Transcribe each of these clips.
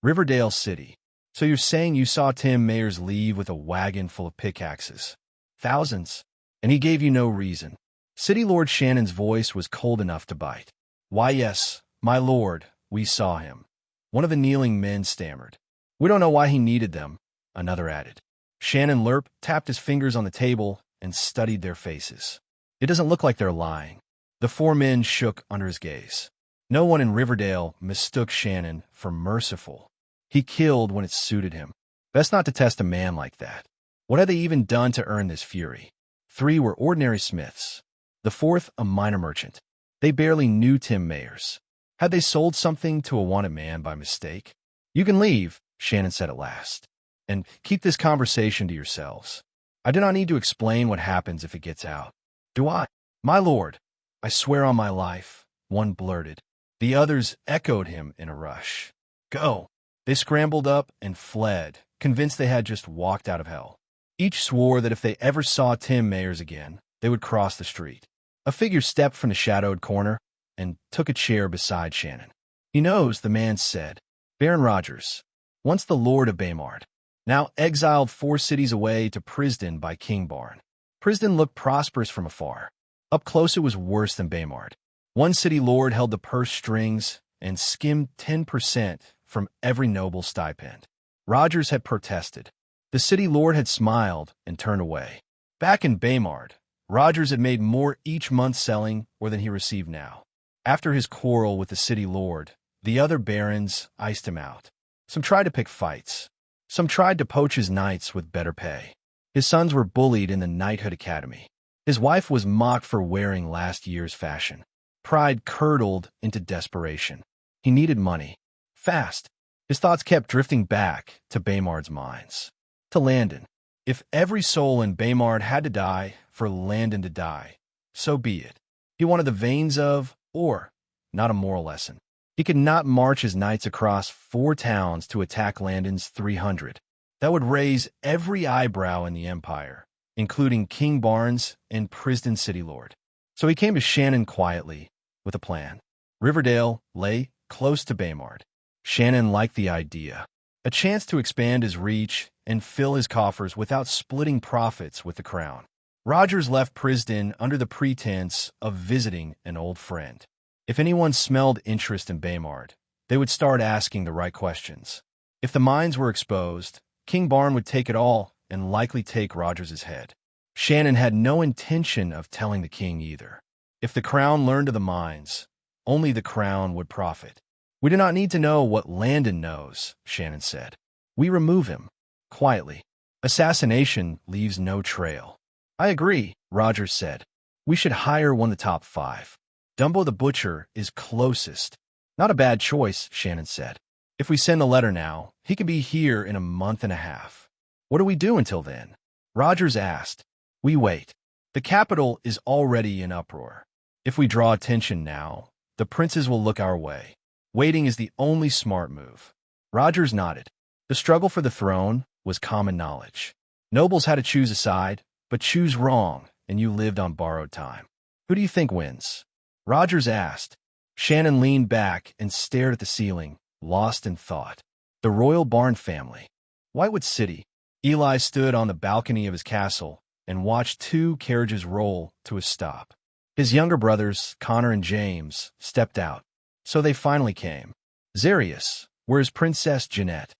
Riverdale City. So you're saying you saw Tim Mayers leave with a wagon full of pickaxes? Thousands. And he gave you no reason. City Lord Shannon's voice was cold enough to bite. Why, yes, my lord, we saw him. One of the kneeling men stammered. We don't know why he needed them, another added. Shannon Lerp tapped his fingers on the table and studied their faces. It doesn't look like they're lying. The four men shook under his gaze. No one in Riverdale mistook Shannon for merciful. He killed when it suited him. Best not to test a man like that. What had they even done to earn this fury? 3 were ordinary smiths. The 4th, a minor merchant. They barely knew Tim Mayers. Had they sold something to a wanted man by mistake? You can leave, Shannon said at last. And keep this conversation to yourselves. I do not need to explain what happens if it gets out. Do I? My lord, I swear on my life, one blurted. The others echoed him in a rush. Go. They scrambled up and fled, convinced they had just walked out of hell. Each swore that if they ever saw Tim Mayers again, they would cross the street. A figure stepped from the shadowed corner and took a chair beside Shannon. He knows, the man said. Baron Rogers, once the Lord of Baymard, now exiled 4 cities away to Prisden by King Barn. Prisden looked prosperous from afar. Up close it was worse than Baymard. One city lord held the purse strings and skimmed 10% from every noble stipend. Rogers had protested. The city lord had smiled and turned away. Back in Baymard, Rogers had made more each month selling or than he received now. After his quarrel with the city lord, the other barons iced him out. Some tried to pick fights. Some tried to poach his knights with better pay. His sons were bullied in the knighthood academy. His wife was mocked for wearing last year's fashion. Pride curdled into desperation. He needed money. Fast. His thoughts kept drifting back to Baymard's mines. To Landon. If every soul in Baymard had to die for Landon to die, so be it. He wanted the veins of, or, not a moral lesson. He could not march his knights across 4 towns to attack Landon's 300. That would raise every eyebrow in the empire, including King Barnes and Prisden City Lord. So he came to Shannon quietly, with a plan. Riverdale lay close to Baymard. Shannon liked the idea. A chance to expand his reach and fill his coffers without splitting profits with the crown. Rogers left Prisden under the pretense of visiting an old friend. If anyone smelled interest in Baymard, they would start asking the right questions. If the mines were exposed, King Barn would take it all and likely take Rogers's head. Shannon had no intention of telling the king either. If the crown learned of the mines, only the crown would profit. We do not need to know what Landon knows, Shannon said. We remove him, quietly. Assassination leaves no trail. I agree, Rogers said. We should hire one of the top 5. Dumbo the Butcher is closest. Not a bad choice, Shannon said. If we send a letter now, he can be here in a month and a half. What do we do until then? Rogers asked. We wait. The capital is already in uproar. If we draw attention now, the princes will look our way. Waiting is the only smart move. Rogers nodded. The struggle for the throne was common knowledge. Nobles had to choose a side, but choose wrong, and you lived on borrowed time. Who do you think wins? Rogers asked. Shannon leaned back and stared at the ceiling, lost in thought. The royal Barn family. Whitewood City. Eli stood on the balcony of his castle and watched 2 carriages roll to a stop. His younger brothers, Connor and James, stepped out. So they finally came. Zarius, where is Princess Jeanette?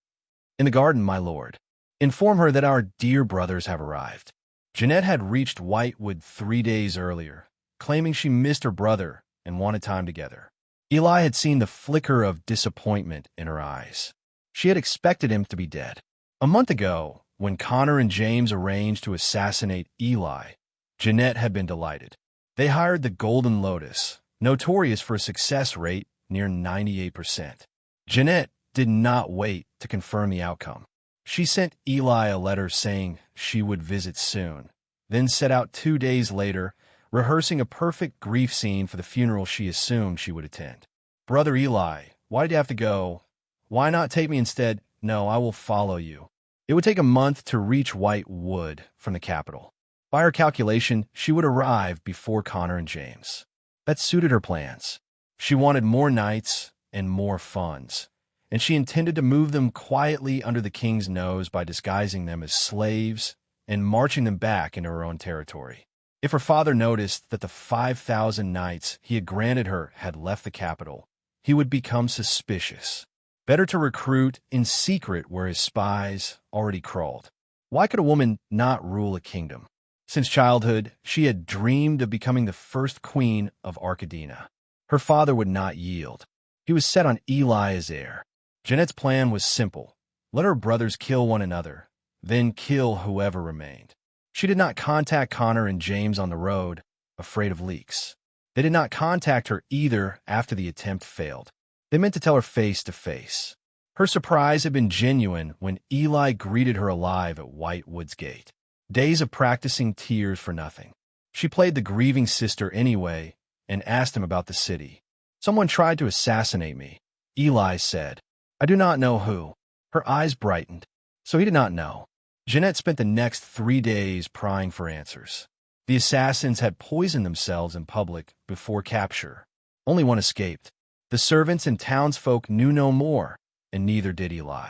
In the garden, my lord. Inform her that our dear brothers have arrived. Jeanette had reached Whitewood 3 days earlier, claiming she missed her brother and wanted time together. Eli had seen the flicker of disappointment in her eyes. She had expected him to be dead. A month ago, when Connor and James arranged to assassinate Eli, Jeanette had been delighted. They hired the Golden Lotus, notorious for a success rate near 98%. Jeanette did not wait to confirm the outcome. She sent Eli a letter saying she would visit soon, then set out 2 days later, rehearsing a perfect grief scene for the funeral she assumed she would attend. Brother Eli, why did you have to go? Why not take me instead? No, I will follow you. It would take a month to reach Whitewood from the capital. By her calculation, she would arrive before Connor and James. That suited her plans. She wanted more knights and more funds, and she intended to move them quietly under the king's nose by disguising them as slaves and marching them back into her own territory. If her father noticed that the 5,000 knights he had granted her had left the capital, he would become suspicious. Better to recruit in secret where his spies already crawled. Why could a woman not rule a kingdom? Since childhood, she had dreamed of becoming the first queen of Arcadina. Her father would not yield. He was set on Eli as heir. Jeanette's plan was simple. Let her brothers kill one another, then kill whoever remained. She did not contact Connor and James on the road, afraid of leaks. They did not contact her either after the attempt failed. They meant to tell her face to face. Her surprise had been genuine when Eli greeted her alive at White Wood's gate. Days of practicing tears for nothing. She played the grieving sister anyway and asked him about the city. Someone tried to assassinate me, Eli said. I do not know who. Her eyes brightened. So he did not know. Jeanette spent the next 3 days prying for answers. The assassins had poisoned themselves in public before capture. Only one escaped. The servants and townsfolk knew no more, and neither did Eli.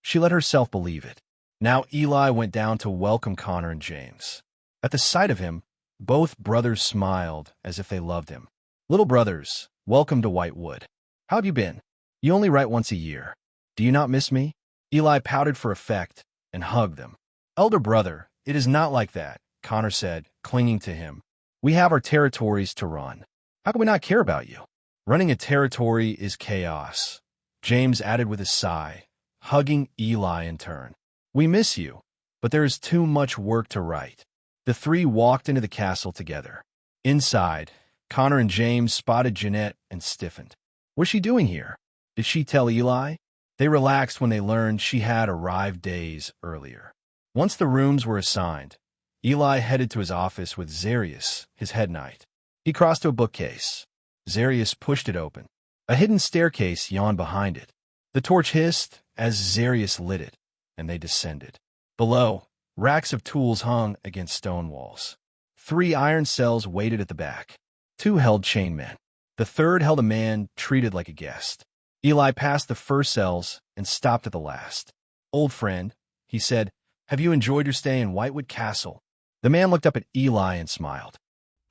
She let herself believe it. Now Eli went down to welcome Connor and James. At the sight of him, both brothers smiled as if they loved him. Little brothers, welcome to Whitewood. How have you been? You only write once a year. Do you not miss me? Eli pouted for effect and hugged them. Elder brother, it is not like that, Connor said, clinging to him. We have our territories to run. How can we not care about you? Running a territory is chaos, James added with a sigh, hugging Eli in turn. We miss you, but there is too much work to write. The three walked into the castle together. Inside, Connor and James spotted Jeanette and stiffened. What's she doing here? Did she tell Eli? They relaxed when they learned she had arrived days earlier. Once the rooms were assigned, Eli headed to his office with Zarius, his head knight. He crossed to a bookcase. Zarius pushed it open. A hidden staircase yawned behind it. The torch hissed as Zarius lit it, and they descended. Below, racks of tools hung against stone walls. 3 iron cells waited at the back. 2 held chainmen. The third held a man treated like a guest. Eli passed the first cells and stopped at the last. Old friend, he said, have you enjoyed your stay in Whitewood Castle? The man looked up at Eli and smiled.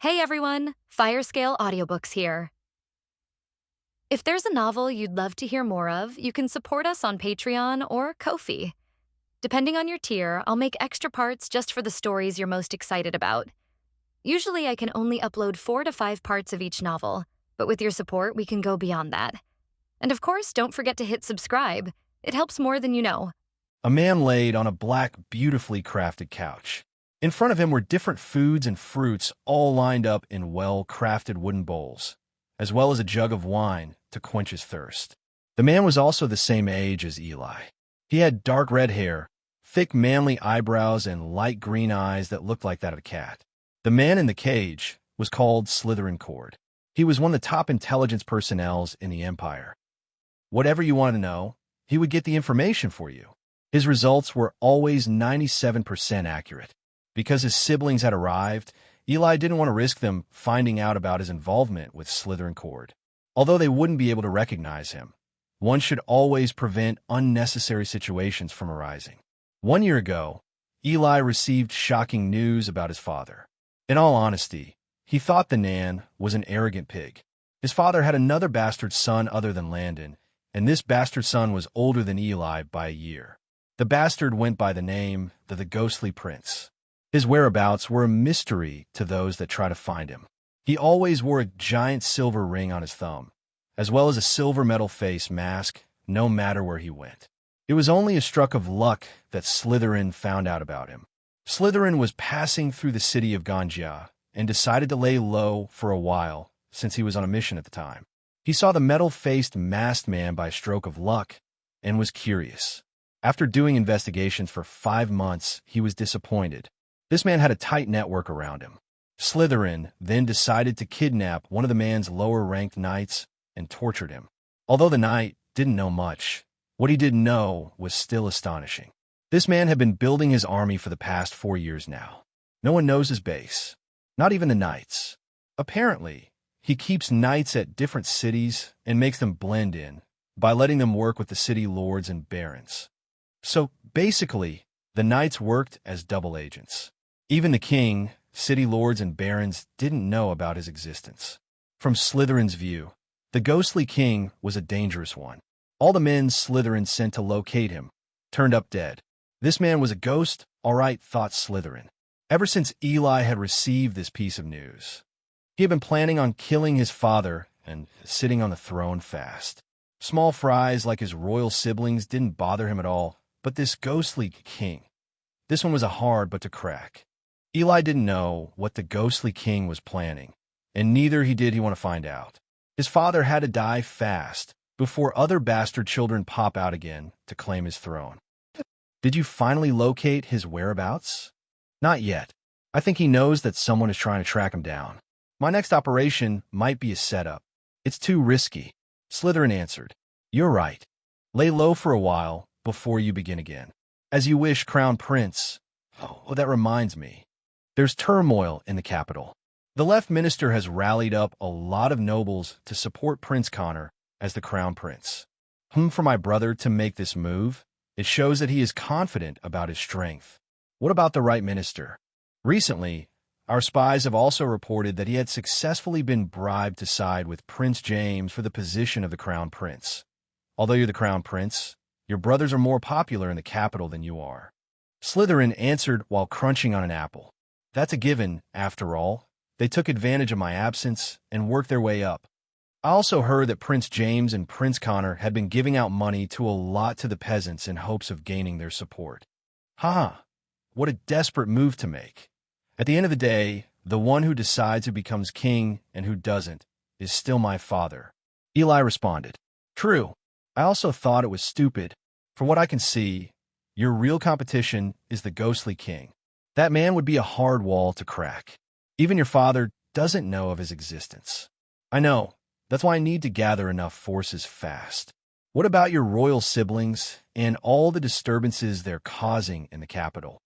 Hey everyone, Firescale Audiobooks here. If there's a novel you'd love to hear more of, you can support us on Patreon or Ko-fi. Depending on your tier, I'll make extra parts just for the stories you're most excited about. Usually I can only upload 4 to 5 parts of each novel, but with your support we can go beyond that. And of course, don't forget to hit subscribe. It helps more than you know. A man laid on a black, beautifully crafted couch. In front of him were different foods and fruits all lined up in well-crafted wooden bowls, as well as a jug of wine to quench his thirst. The man was also the same age as Eli. He had dark red hair, thick manly eyebrows, and light green eyes that looked like that of a cat. The man in the cage was called Slytherin Cord. He was one of the top intelligence personnels in the Empire. Whatever you wanted to know, he would get the information for you. His results were always 97% accurate. Because his siblings had arrived, Eli didn't want to risk them finding out about his involvement with Slytherin Cord. Although they wouldn't be able to recognize him, one should always prevent unnecessary situations from arising. 1 year ago, Eli received shocking news about his father. In all honesty, he thought the Nan was an arrogant pig. His father had another bastard son other than Landon, and this bastard son was older than Eli by a year. The bastard went by the name of the Ghostly Prince. His whereabouts were a mystery to those that try to find him. He always wore a giant silver ring on his thumb, as well as a silver metal face mask, no matter where he went. It was only a stroke of luck that Slytherin found out about him. Slytherin was passing through the city of Ganjia and decided to lay low for a while since he was on a mission at the time. He saw the metal-faced masked man by a stroke of luck and was curious. After doing investigations for 5 months, he was disappointed. This man had a tight network around him. Slytherin then decided to kidnap one of the man's lower-ranked knights and tortured him. Although the knight didn't know much, what he did know was still astonishing. This man had been building his army for the past 4 years now. No one knows his base, not even the knights. Apparently, he keeps knights at different cities and makes them blend in, by letting them work with the city lords and barons. So basically, the knights worked as double agents. Even the king, city lords, and barons didn't know about his existence. From Slytherin's view, the ghostly king was a dangerous one. All the men Slytherin sent to locate him turned up dead. This man was a ghost, all right, thought Slytherin. Ever since Eli had received this piece of news, he had been planning on killing his father and sitting on the throne fast. Small fries like his royal siblings didn't bother him at all, but this ghostly king, this one was a hard but to crack. Eli didn't know what the ghostly king was planning, and neither did he want to find out. His father had to die fast before other bastard children pop out again to claim his throne. Did you finally locate his whereabouts? Not yet. I think he knows that someone is trying to track him down. My next operation might be a setup. It's too risky. Slytherin answered. You're right. Lay low for a while before you begin again. As you wish, Crown Prince. Oh, that reminds me. There's turmoil in the capital. The left minister has rallied up a lot of nobles to support Prince Connor as the Crown Prince. For my brother to make this move, it shows that he is confident about his strength. What about the right minister? Recently, our spies have also reported that he had successfully been bribed to side with Prince James for the position of the Crown Prince. Although you're the Crown Prince, your brothers are more popular in the capital than you are. Slytherin answered while crunching on an apple. That's a given, after all. They took advantage of my absence and worked their way up. I also heard that Prince James and Prince Connor had been giving out money to a lot to the peasants in hopes of gaining their support. What a desperate move to make. At the end of the day, the one who decides who becomes king and who doesn't is still my father. Eli responded. True. I also thought it was stupid. From what I can see, your real competition is the ghostly king. That man would be a hard wall to crack. Even your father doesn't know of his existence. I know. That's why I need to gather enough forces fast. What about your royal siblings and all the disturbances they're causing in the capital?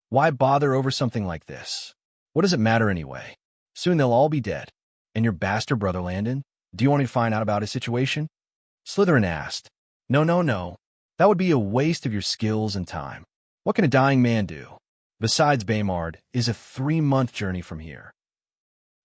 Why bother over something like this? What does it matter anyway? Soon they'll all be dead. And your bastard brother Landon? Do you want me to find out about his situation? Slytherin asked. No. That would be a waste of your skills and time. What can a dying man do? Besides, Baymard is a 3-month journey from here.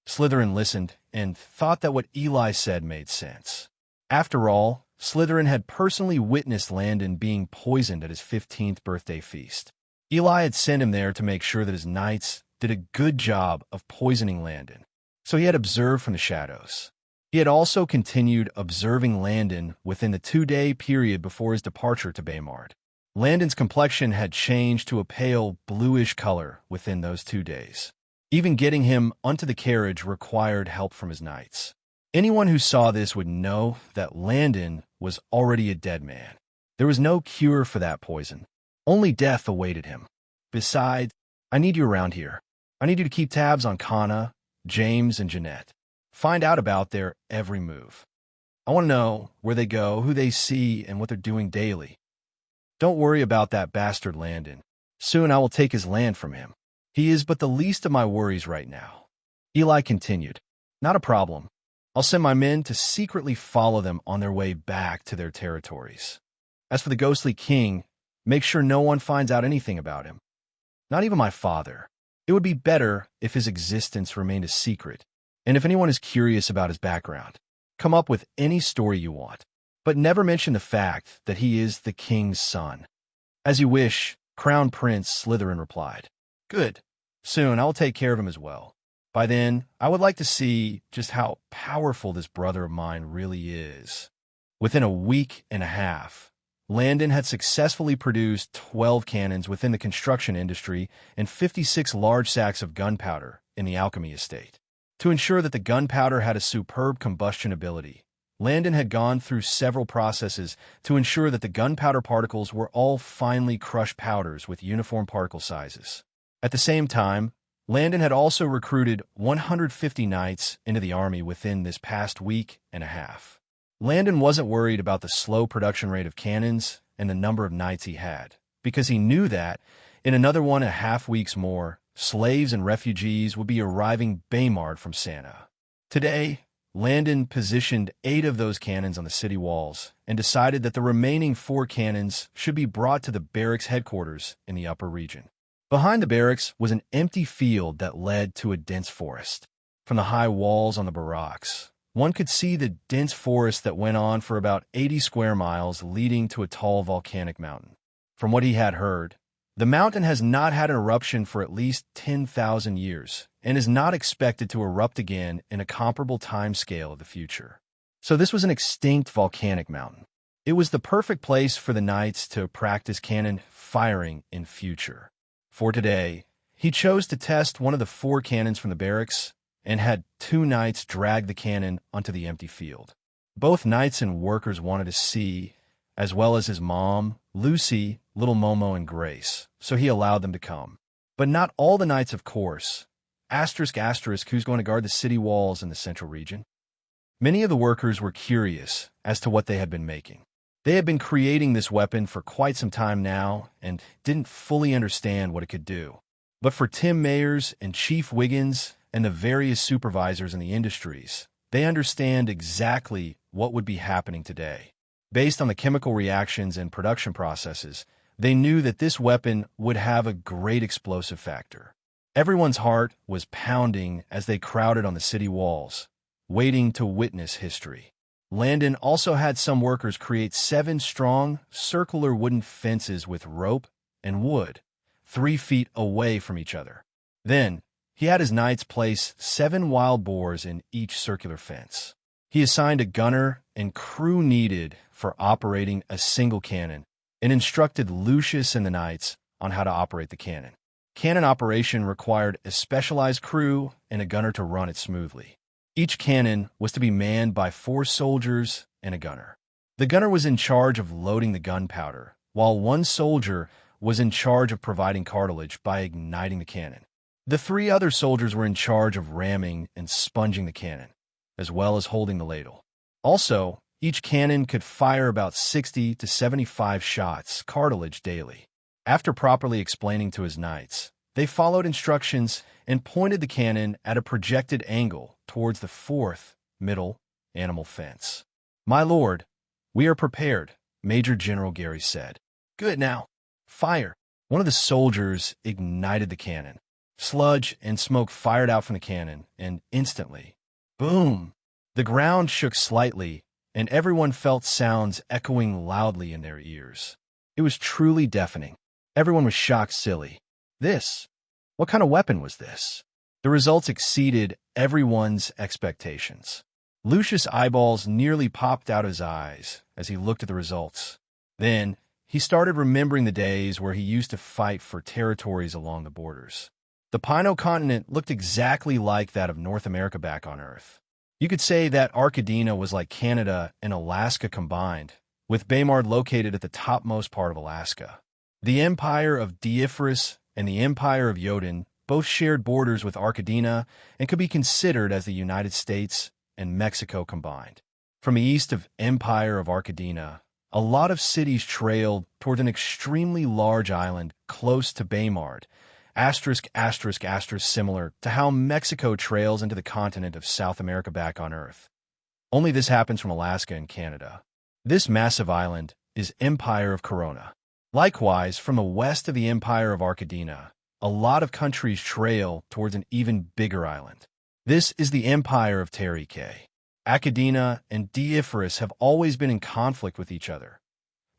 Slytherin listened and thought that what Eli said made sense. After all, Slytherin had personally witnessed Landon being poisoned at his 15th birthday feast. Eli had sent him there to make sure that his knights did a good job of poisoning Landon, so he had observed from the shadows. He had also continued observing Landon within the 2-day period before his departure to Baymard. Landon's complexion had changed to a pale bluish color within those 2 days. Even getting him onto the carriage required help from his knights. Anyone who saw this would know that Landon was already a dead man. There was no cure for that poison. Only death awaited him. Besides, I need you around here. I need you to keep tabs on Kana, James, and Jeanette. Find out about their every move. I want to know where they go, who they see, and what they're doing daily. Don't worry about that bastard Landon. Soon I will take his land from him. He is but the least of my worries right now. Eli continued. Not a problem. I'll send my men to secretly follow them on their way back to their territories. As for the ghostly king, make sure no one finds out anything about him. Not even my father. It would be better if his existence remained a secret, and if anyone is curious about his background, come up with any story you want, but never mention the fact that he is the king's son. As you wish, Crown Prince Slytherin replied. Good. Soon I will take care of him as well. By then, I would like to see just how powerful this brother of mine really is. Within a week and a half, Landon had successfully produced 12 cannons within the construction industry and 56 large sacks of gunpowder in the alchemy estate. To ensure that the gunpowder had a superb combustion ability, Landon had gone through several processes to ensure that the gunpowder particles were all finely crushed powders with uniform particle sizes. At the same time, Landon had also recruited 150 knights into the army within this past week and a half. Landon wasn't worried about the slow production rate of cannons and the number of knights he had, because he knew that, in another 1.5 weeks more, slaves and refugees would be arriving Baymard from Santa. Today, Landon positioned 8 of those cannons on the city walls and decided that the remaining 4 cannons should be brought to the barracks headquarters in the upper region. Behind the barracks was an empty field that led to a dense forest. From the high walls on the barracks, one could see the dense forest that went on for about 80 square miles, leading to a tall volcanic mountain. From what he had heard, the mountain has not had an eruption for at least 10,000 years and is not expected to erupt again in a comparable time scale of the future. So this was an extinct volcanic mountain. It was the perfect place for the knights to practice cannon firing in future. For today, he chose to test one of the 4 cannons from the barracks and had 2 knights drag the cannon onto the empty field. Both knights and workers wanted to see, as well as his mom, Lucy, little Momo, and Grace, so he allowed them to come. But not all the knights, of course. Who's going to guard the city walls in the central region? Many of the workers were curious as to what they had been making. They had been creating this weapon for quite some time now and didn't fully understand what it could do. But for Tim Mayers and Chief Wiggins and the various supervisors in the industries, they understand exactly what would be happening today. Based on the chemical reactions and production processes, they knew that this weapon would have a great explosive factor. Everyone's heart was pounding as they crowded on the city walls, waiting to witness history. Landon also had some workers create 7 strong, circular wooden fences with rope and wood, 3 feet away from each other. Then, he had his knights place 7 wild boars in each circular fence. He assigned a gunner and crew needed for operating a single cannon and instructed Lucius and the knights on how to operate the cannon. Cannon operation required a specialized crew and a gunner to run it smoothly. Each cannon was to be manned by 4 soldiers and a gunner. The gunner was in charge of loading the gunpowder, while 1 soldier was in charge of providing cartilage by igniting the cannon. The 3 other soldiers were in charge of ramming and sponging the cannon, as well as holding the ladle. Also, each cannon could fire about 60 to 75 shots cartilage daily. After properly explaining to his knights, they followed instructions and pointed the cannon at a projected angle towards the 4th middle animal fence. "My lord, we are prepared," Major General Gary said. "Good, now, fire." One of the soldiers ignited the cannon. Sludge and smoke fired out from the cannon, and instantly, boom! The ground shook slightly, and everyone felt sounds echoing loudly in their ears. It was truly deafening. Everyone was shocked silly. What kind of weapon was this? The results exceeded everyone's expectations. Lucius' eyeballs nearly popped out his eyes as he looked at the results. Then, he started remembering the days where he used to fight for territories along the borders. The Pino continent looked exactly like that of North America back on Earth. You could say that Arcadina was like Canada and Alaska combined, with Baymard located at the topmost part of Alaska. The Empire of Deiferus and the Empire of Jotun both shared borders with Arcadina and could be considered as the United States and Mexico combined. From the east of Empire of Arcadina, a lot of cities trailed toward an extremely large island close to Baymard, similar to how Mexico trails into the continent of South America back on Earth. Only this happens from Alaska and Canada. This massive island is Empire of Corona. Likewise, from the west of the Empire of Arcadina, a lot of countries trail towards an even bigger island. This is the Empire of Terike. Acadina and Deiferus have always been in conflict with each other.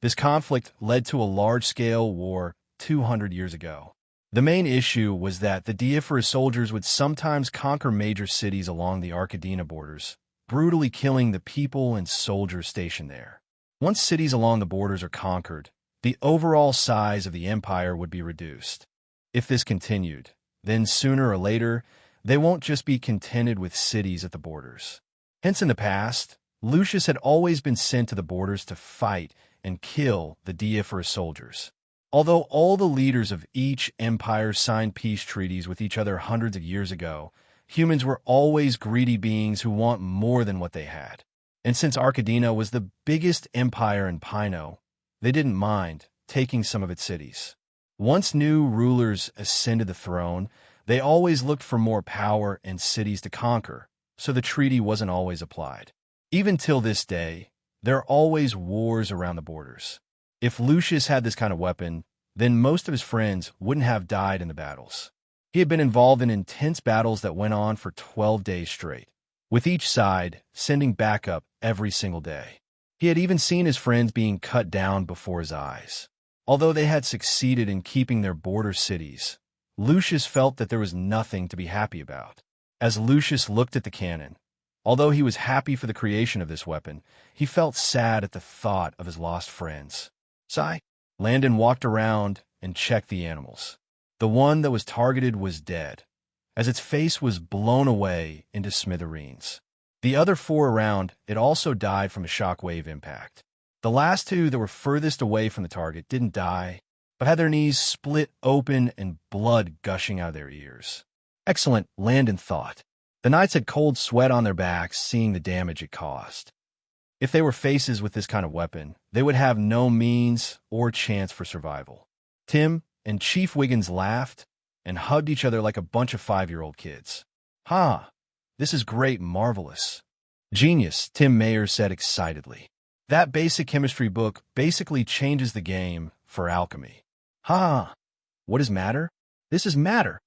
This conflict led to a large-scale war 200 years ago. The main issue was that the Deiferus soldiers would sometimes conquer major cities along the Arcadina borders, brutally killing the people and soldiers stationed there. Once cities along the borders are conquered, the overall size of the empire would be reduced. If this continued, then sooner or later, they won't just be contented with cities at the borders. Hence in the past, Lucius had always been sent to the borders to fight and kill the Deiferus soldiers. Although all the leaders of each empire signed peace treaties with each other hundreds of years ago, humans were always greedy beings who want more than what they had. And since Arcadina was the biggest empire in Pino, they didn't mind taking some of its cities. Once new rulers ascended the throne, they always looked for more power and cities to conquer, so the treaty wasn't always applied. Even till this day, there are always wars around the borders. If Lucius had this kind of weapon, then most of his friends wouldn't have died in the battles. He had been involved in intense battles that went on for 12 days straight, with each side sending backup every single day. He had even seen his friends being cut down before his eyes. Although they had succeeded in keeping their border cities, Lucius felt that there was nothing to be happy about. As Lucius looked at the cannon, although he was happy for the creation of this weapon, he felt sad at the thought of his lost friends. Sigh. Landon walked around and checked the animals. The one that was targeted was dead, as its face was blown away into smithereens. The other 4 around it also died from a shockwave impact. The last 2 that were furthest away from the target didn't die, but had their knees split open and blood gushing out of their ears. Excellent, Landon thought. The knights had cold sweat on their backs seeing the damage it caused. If they were faces with this kind of weapon, they would have no means or chance for survival. Tim and Chief Wiggins laughed and hugged each other like a bunch of 5-year-old kids. "Ha! This is great, marvelous. Genius," Tim Mayer said excitedly. "That basic chemistry book basically changes the game for alchemy." "Ha! What is matter? This is matter.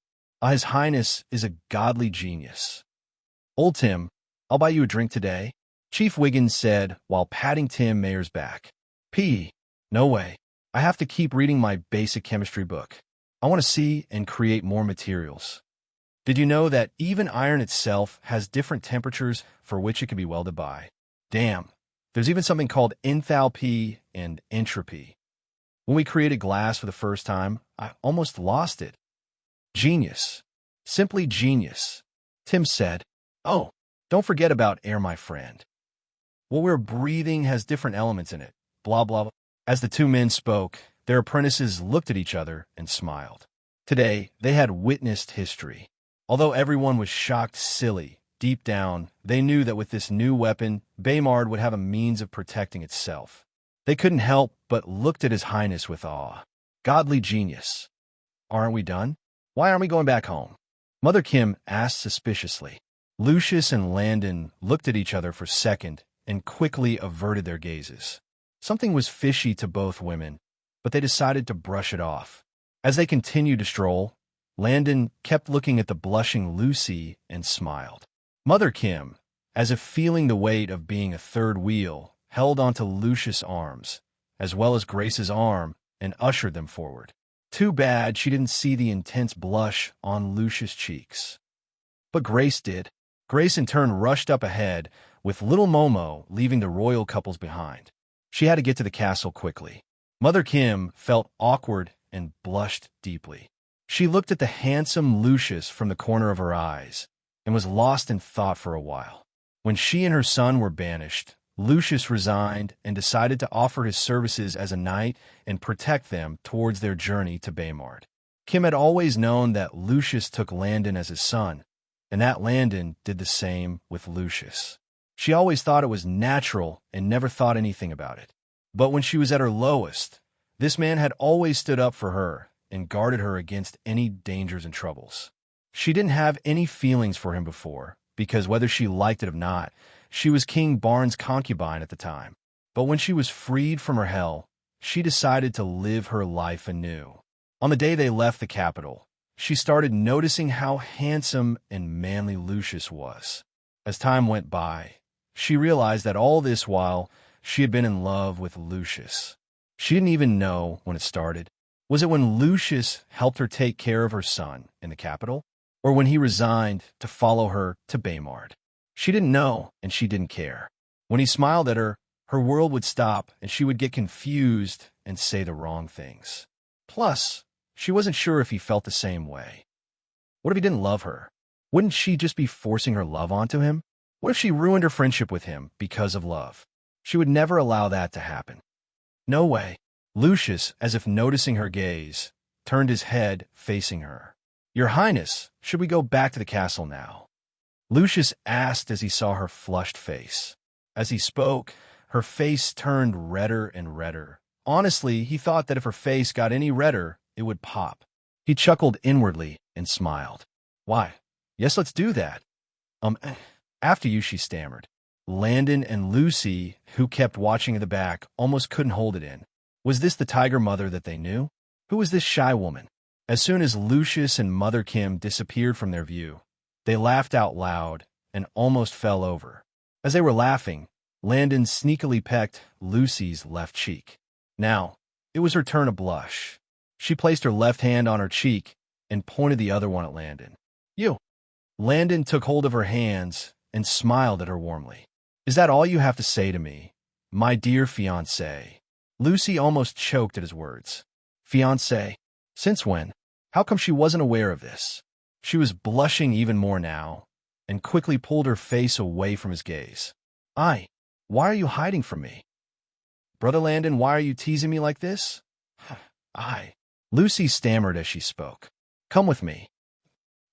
His Highness is a godly genius." "Old Tim, I'll buy you a drink today," Chief Wiggins said while patting Tim Mayer's back. No way. I have to keep reading my basic chemistry book. I want to see and create more materials. Did you know that even iron itself has different temperatures for which it can be welded by? Damn, there's even something called enthalpy and entropy. When we created glass for the first time, I almost lost it. Genius. Simply genius. Tim said, "Oh, don't forget about air, my friend. What we're breathing has different elements in it. Blah, blah, blah." As the 2 men spoke, their apprentices looked at each other and smiled. Today, they had witnessed history. Although everyone was shocked silly, deep down, they knew that with this new weapon, Baymard would have a means of protecting itself. They couldn't help but looked at His Highness with awe. Godly genius. "Aren't we done? Why aren't we going back home?" Mother Kim asked suspiciously. Lucius and Landon looked at each other for a second and quickly averted their gazes. Something was fishy to both women, but they decided to brush it off. As they continued to stroll, Landon kept looking at the blushing Lucy and smiled. Mother Kim, as if feeling the weight of being a third wheel, held onto Lucius' arms, as well as Grace's arm, and ushered them forward. Too bad she didn't see the intense blush on Lucius' cheeks. But Grace did. Grace in turn rushed up ahead, with little Momo leaving the royal couples behind. She had to get to the castle quickly. Mother Kim felt awkward and blushed deeply. She looked at the handsome Lucius from the corner of her eyes and was lost in thought for a while. When she and her son were banished, Lucius resigned and decided to offer his services as a knight and protect them towards their journey to Baymard. Kim had always known that Lucius took Landon as his son, and that Landon did the same with Lucius. She always thought it was natural and never thought anything about it. But when she was at her lowest, this man had always stood up for her and guarded her against any dangers and troubles. She didn't have any feelings for him before, because whether she liked it or not, she was King Barnes' concubine at the time. But when she was freed from her hell, she decided to live her life anew. On the day they left the capital, she started noticing how handsome and manly Lucius was. As time went by, she realized that all this while she had been in love with Lucius. She didn't even know when it started. Was it when Lucius helped her take care of her son in the capital, or when he resigned to follow her to Baymard? She didn't know, and she didn't care. When he smiled at her, her world would stop, and she would get confused and say the wrong things. Plus, she wasn't sure if he felt the same way. What if he didn't love her? Wouldn't she just be forcing her love onto him? What if she ruined her friendship with him because of love? She would never allow that to happen. No way. Lucius, as if noticing her gaze, turned his head facing her. "Your Highness, should we go back to the castle now?" Lucius asked as he saw her flushed face. As he spoke, her face turned redder and redder. Honestly, he thought that if her face got any redder, it would pop. He chuckled inwardly and smiled. "Why, yes, let's do that. After you, she stammered. Landon and Lucy, who kept watching at the back, almost couldn't hold it in. Was this the tiger mother that they knew? Who was this shy woman? As soon as Lucius and Mother Kim disappeared from their view, they laughed out loud and almost fell over. As they were laughing, Landon sneakily pecked Lucy's left cheek. Now, it was her turn to blush. She placed her left hand on her cheek and pointed the other one at Landon. You. Landon took hold of her hands and smiled at her warmly. Is that all you have to say to me, my dear fiancé? Lucy almost choked at his words. Fiancé? Since when? How come she wasn't aware of this? She was blushing even more now, and quickly pulled her face away from his gaze. Why are you hiding from me? Brother Landon, why are you teasing me like this? Lucy stammered as she spoke. Come with me.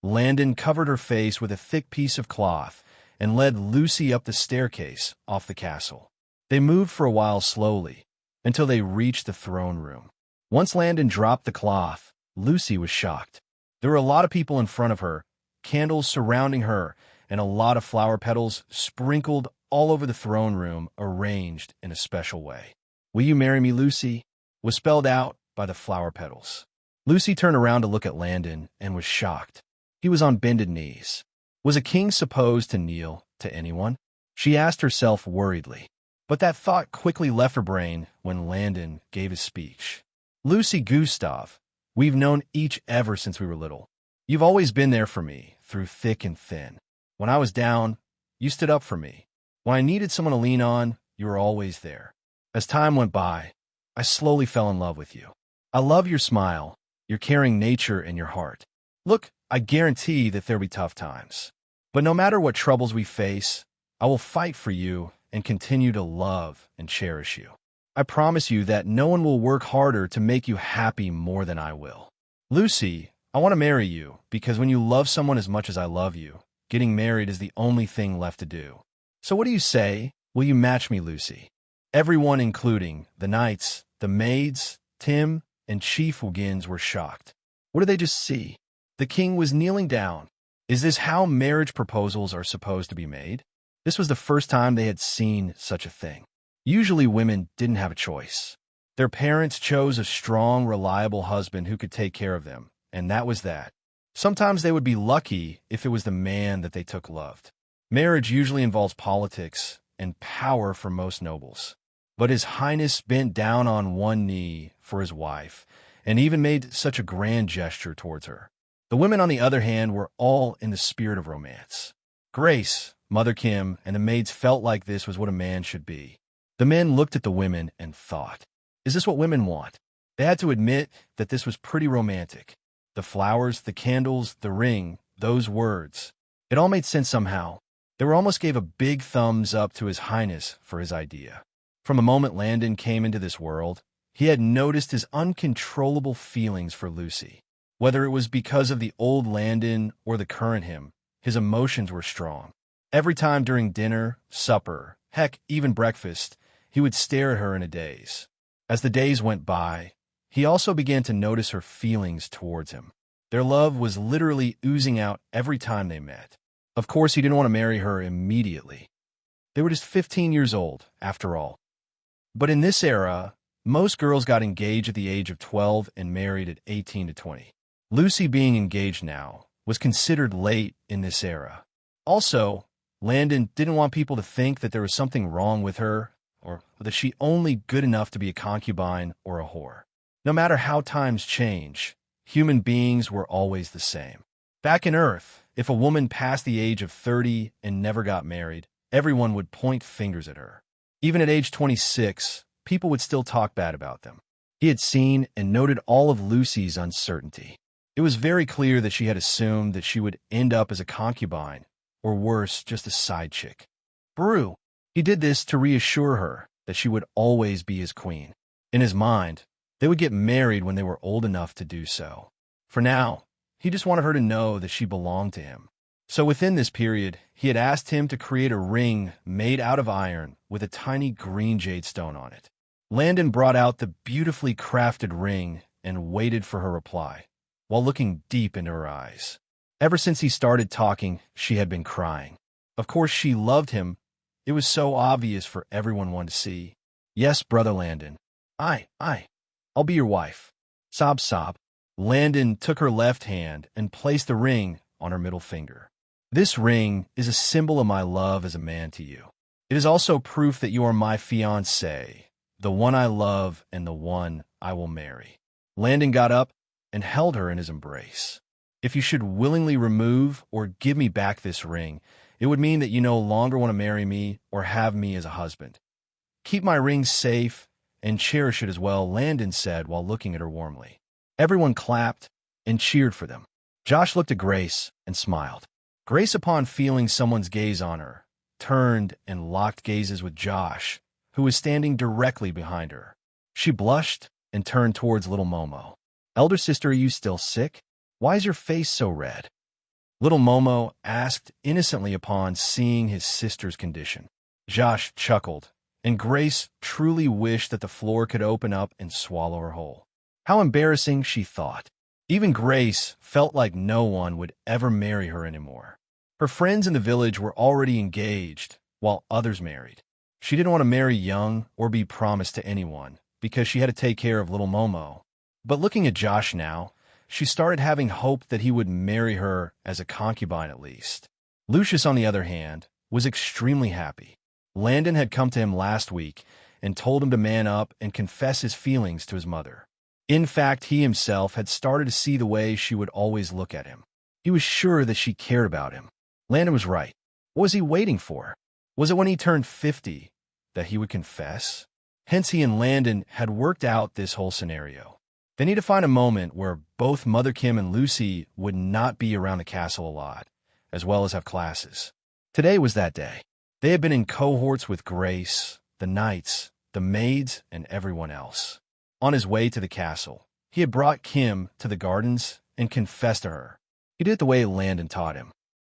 Landon covered her face with a thick piece of cloth and led Lucy up the staircase off the castle. They moved for a while slowly, until they reached the throne room. Once Landon dropped the cloth, Lucy was shocked. There were a lot of people in front of her, candles surrounding her, and a lot of flower petals sprinkled all over the throne room, arranged in a special way. Will you marry me, Lucy? Was spelled out by the flower petals. Lucy turned around to look at Landon and was shocked. He was on bended knees. Was a king supposed to kneel to anyone? She asked herself worriedly. But that thought quickly left her brain when Landon gave his speech. Lucy Gustav, we've known each ever since we were little. You've always been there for me, through thick and thin. When I was down, you stood up for me. When I needed someone to lean on, you were always there. As time went by, I slowly fell in love with you. I love your smile, your caring nature, and your heart. Look, I guarantee that there'll be tough times. But no matter what troubles we face, I will fight for you and continue to love and cherish you. I promise you that no one will work harder to make you happy more than I will. Lucy, I want to marry you because when you love someone as much as I love you, getting married is the only thing left to do. So what do you say? Will you match me, Lucy? Everyone, including the knights, the maids, Tim, and Chief Wiggins, were shocked. What did they just see? The king was kneeling down. Is this how marriage proposals are supposed to be made? This was the first time they had seen such a thing. Usually women didn't have a choice. Their parents chose a strong, reliable husband who could take care of them, and that was that. Sometimes they would be lucky if it was the man that they took loved. Marriage usually involves politics and power for most nobles. But His Highness bent down on one knee for his wife, and even made such a grand gesture towards her. The women, on the other hand, were all in the spirit of romance. Grace, Mother Kim, and the maids felt like this was what a man should be. The men looked at the women and thought, is this what women want? They had to admit that this was pretty romantic. The flowers, the candles, the ring, those words. It all made sense somehow. They almost gave a big thumbs up to His Highness for his idea. From the moment Landon came into this world, he had noticed his uncontrollable feelings for Lucy. Whether it was because of the old Landon or the current him, his emotions were strong. Every time during dinner, supper, heck, even breakfast, he would stare at her in a daze. As the days went by, he also began to notice her feelings towards him. Their love was literally oozing out every time they met. Of course, he didn't want to marry her immediately. They were just 15 years old, after all. But in this era, most girls got engaged at the age of 12 and married at 18 to 20. Lucy being engaged now was considered late in this era. Also, Landon didn't want people to think that there was something wrong with her or that she only good enough to be a concubine or a whore. No matter how times change, human beings were always the same. Back in Earth, if a woman passed the age of 30 and never got married, everyone would point fingers at her. Even at age 26, people would still talk bad about them. He had seen and noted all of Lucy's uncertainty. It was very clear that she had assumed that she would end up as a concubine, or worse, just a side chick. Brew. He did this to reassure her that she would always be his queen. In his mind, they would get married when they were old enough to do so. For now, he just wanted her to know that she belonged to him. So within this period, he had asked him to create a ring made out of iron with a tiny green jade stone on it. Landon brought out the beautifully crafted ring and waited for her reply, while looking deep into her eyes. Ever since he started talking, she had been crying. Of course, she loved him. It was so obvious for everyone to see. Yes, brother Landon. I'll be your wife. Sob, sob. Landon took her left hand and placed the ring on her middle finger. This ring is a symbol of my love as a man to you. It is also proof that you are my fiancée, the one I love and the one I will marry. Landon got up and held her in his embrace. If you should willingly remove or give me back this ring, it would mean that you no longer want to marry me or have me as a husband. Keep my ring safe and cherish it as well, Landon said while looking at her warmly. Everyone clapped and cheered for them. Josh looked at Grace and smiled. Grace, upon feeling someone's gaze on her, turned and locked gazes with Josh, who was standing directly behind her. She blushed and turned towards little Momo. Elder sister, are you still sick? Why is your face so red? Little Momo asked innocently upon seeing his sister's condition. Josh chuckled, and Grace truly wished that the floor could open up and swallow her whole. How embarrassing, she thought. Even Grace felt like no one would ever marry her anymore. Her friends in the village were already engaged, while others married. She didn't want to marry young or be promised to anyone, because she had to take care of little Momo. But looking at Josh now, she started having hope that he would marry her as a concubine at least. Lucius, on the other hand, was extremely happy. Landon had come to him last week and told him to man up and confess his feelings to his mother. In fact, he himself had started to see the way she would always look at him. He was sure that she cared about him. Landon was right. What was he waiting for? Was it when he turned 50 that he would confess? Hence, he and Landon had worked out this whole scenario. They need to find a moment where both Mother Kim and Lucy would not be around the castle a lot, as well as have classes. Today was that day. They had been in cohorts with Grace, the knights, the maids, and everyone else. On his way to the castle, he had brought Kim to the gardens and confessed to her. He did it the way Landon taught him,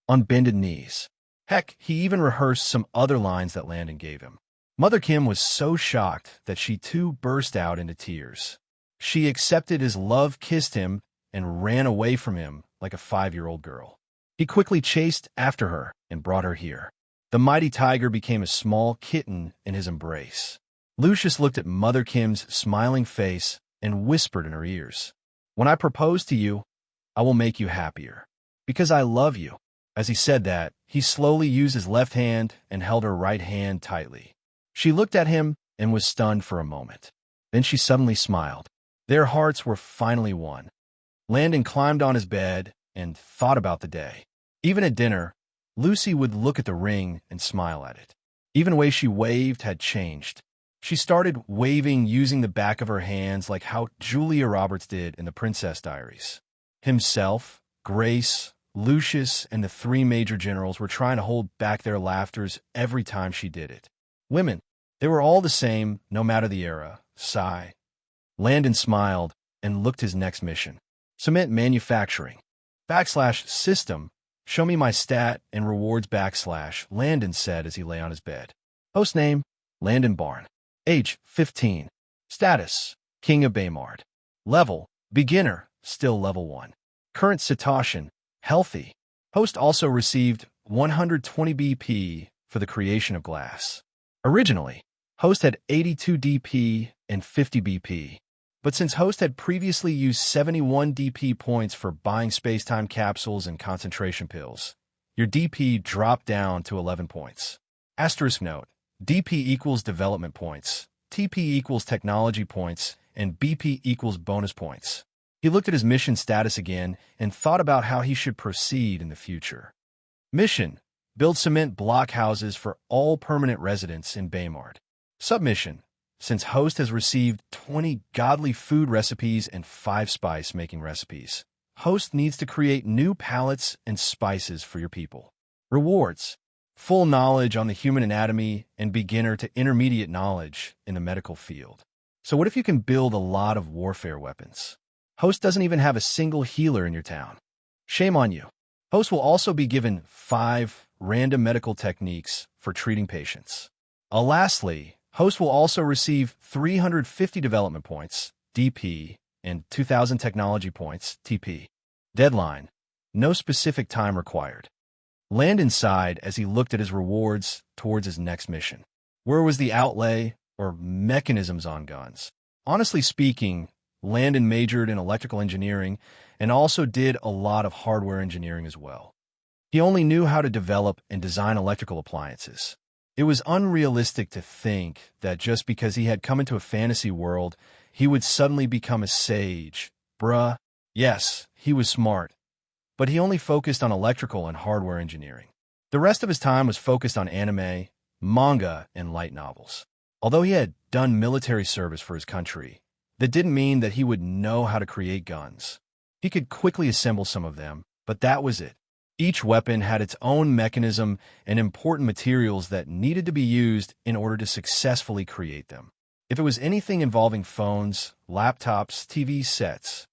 on bended knees. Heck, he even rehearsed some other lines that Landon gave him. Mother Kim was so shocked that she too burst out into tears. She accepted his love, kissed him, and ran away from him like a 5-year-old girl. He quickly chased after her and brought her here. The mighty tiger became a small kitten in his embrace. Lucius looked at Mother Kim's smiling face and whispered in her ears, "When I propose to you, I will make you happier, because I love you." As he said that, he slowly used his left hand and held her right hand tightly. She looked at him and was stunned for a moment. Then she suddenly smiled. Their hearts were finally one. Landon climbed on his bed and thought about the day. Even at dinner, Lucy would look at the ring and smile at it. Even the way she waved had changed. She started waving using the back of her hands like how Julia Roberts did in the Princess Diaries. Himself, Grace, Lucius, and the 3 major generals were trying to hold back their laughters every time she did it. Women, they were all the same, no matter the era. Sigh. Landon smiled and looked his next mission. Cement manufacturing. /system. Show me my stat and rewards /. Landon said as he lay on his bed. Host name, Landon Barn. Age, 15. Status, King of Baymard. Level, beginner, still level 1. Current Satoshon, healthy. Host also received 120 BP for the creation of glass. Originally, Host had 82 DP and 50 BP. But since Host had previously used 71 DP points for buying space-time capsules and concentration pills, your DP dropped down to 11 points. Asterisk note, DP equals development points, TP equals technology points, and BP equals bonus points. He looked at his mission status again and thought about how he should proceed in the future. Mission: build cement block houses for all permanent residents in Baymard. Submission: since Host has received 20 godly food recipes and 5 spice-making recipes, Host needs to create new palettes and spices for your people. Rewards: full knowledge on the human anatomy and beginner to intermediate knowledge in the medical field. So what if you can build a lot of warfare weapons? Host doesn't even have a single healer in your town. Shame on you. Host will also be given 5 random medical techniques for treating patients. Lastly, Host will also receive 350 development points, DP, and 2,000 technology points, TP. Deadline: no specific time required. Landon sighed as he looked at his rewards towards his next mission. Where was the outlay or mechanisms on guns? Honestly speaking, Landon majored in electrical engineering and also did a lot of hardware engineering as well. He only knew how to develop and design electrical appliances. It was unrealistic to think that just because he had come into a fantasy world, he would suddenly become a sage. Bruh. Yes, he was smart, but he only focused on electrical and hardware engineering. The rest of his time was focused on anime, manga, and light novels. Although he had done military service for his country, that didn't mean that he would know how to create guns. He could quickly assemble some of them, but that was it. Each weapon had its own mechanism and important materials that needed to be used in order to successfully create them. If it was anything involving phones, laptops, TV sets,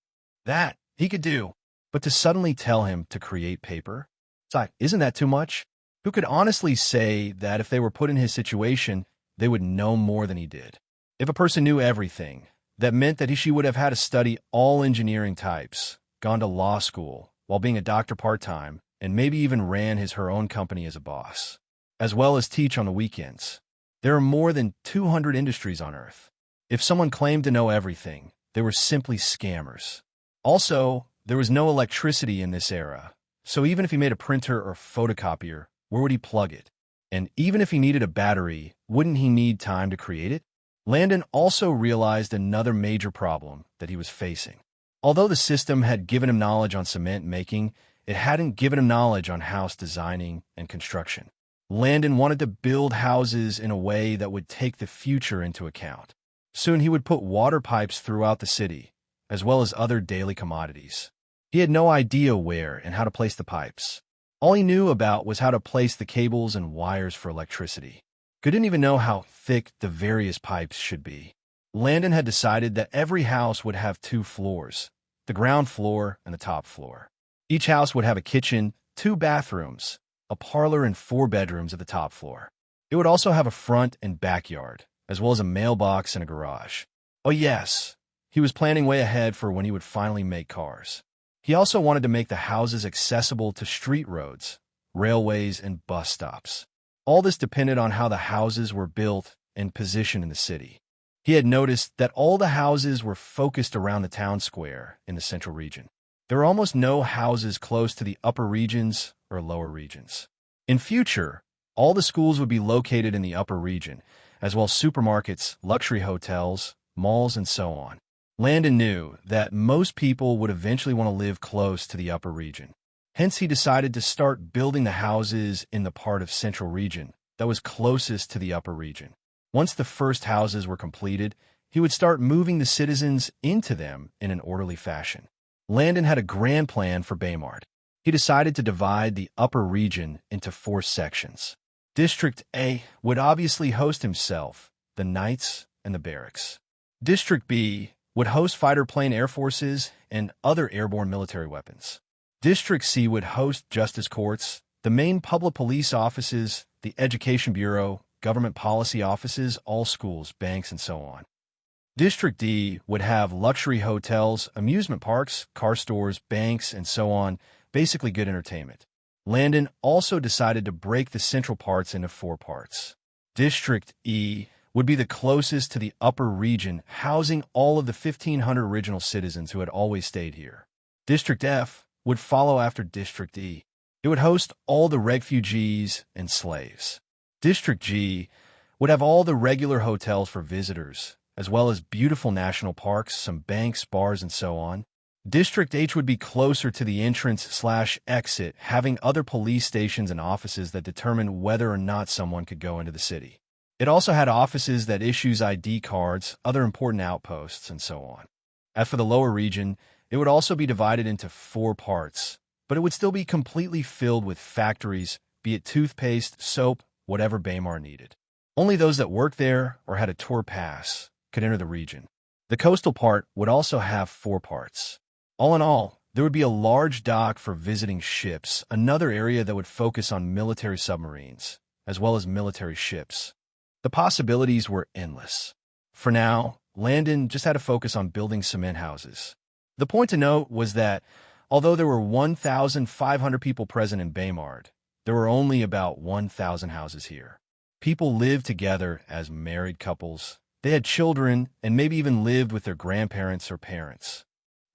that he could do. But to suddenly tell him to create paper? Isn't that too much? Who could honestly say that if they were put in his situation, they would know more than he did? If a person knew everything, that meant that she would have had to study all engineering types, gone to law school, while being a doctor part-time, and maybe even ran her own company as a boss, as well as teach on the weekends. There are more than 200 industries on Earth. If someone claimed to know everything, they were simply scammers. Also, there was no electricity in this era, so even if he made a printer or photocopier, where would he plug it? And even if he needed a battery, wouldn't he need time to create it? Landon also realized another major problem that he was facing. Although the system had given him knowledge on cement making, it hadn't given him knowledge on house designing and construction. Landon wanted to build houses in a way that would take the future into account. Soon he would put water pipes throughout the city, as well as other daily commodities. He had no idea where and how to place the pipes. All he knew about was how to place the cables and wires for electricity. He didn't even know how thick the various pipes should be. Landon had decided that every house would have 2 floors, the ground floor and the top floor. Each house would have a kitchen, 2 bathrooms, a parlor, and 4 bedrooms at the top floor. It would also have a front and backyard, as well as a mailbox and a garage. Oh yes, he was planning way ahead for when he would finally make cars. He also wanted to make the houses accessible to street roads, railways, and bus stops. All this depended on how the houses were built and positioned in the city. He had noticed that all the houses were focused around the town square in the central region. There were almost no houses close to the upper regions or lower regions. In future, all the schools would be located in the upper region, as well as supermarkets, luxury hotels, malls, and so on. Landon knew that most people would eventually want to live close to the upper region. Hence, he decided to start building the houses in the part of central region that was closest to the upper region. Once the first houses were completed, he would start moving the citizens into them in an orderly fashion. Landon had a grand plan for Baymard. He decided to divide the upper region into 4 sections. District A would obviously host himself, the Knights, and the Barracks. District B would host fighter plane air forces and other airborne military weapons. District C would host justice courts, the main public police offices, the education bureau, government policy offices, all schools, banks, and so on. District D would have luxury hotels, amusement parks, car stores, banks, and so on, basically good entertainment. Landon also decided to break the central parts into 4 parts. District E would be the closest to the upper region, housing all of the 1,500 original citizens who had always stayed here. District F would follow after District E. It would host all the refugees and slaves. District G would have all the regular hotels for visitors, as well as beautiful national parks, some banks, bars, and so on. District H would be closer to the entrance/exit, having other police stations and offices that determine whether or not someone could go into the city. It also had offices that issues ID cards, other important outposts, and so on. As for the lower region, it would also be divided into 4 parts, but it would still be completely filled with factories, be it toothpaste, soap, whatever Baymar needed. Only those that worked there or had a tour pass could enter the region. The coastal part would also have 4 parts. All in all, there would be a large dock for visiting ships, another area that would focus on military submarines, as well as military ships. The possibilities were endless. For now, Landon just had to focus on building cement houses. The point to note was that, although there were 1,500 people present in Baymard, there were only about 1,000 houses here. People lived together as married couples. They had children and maybe even lived with their grandparents or parents.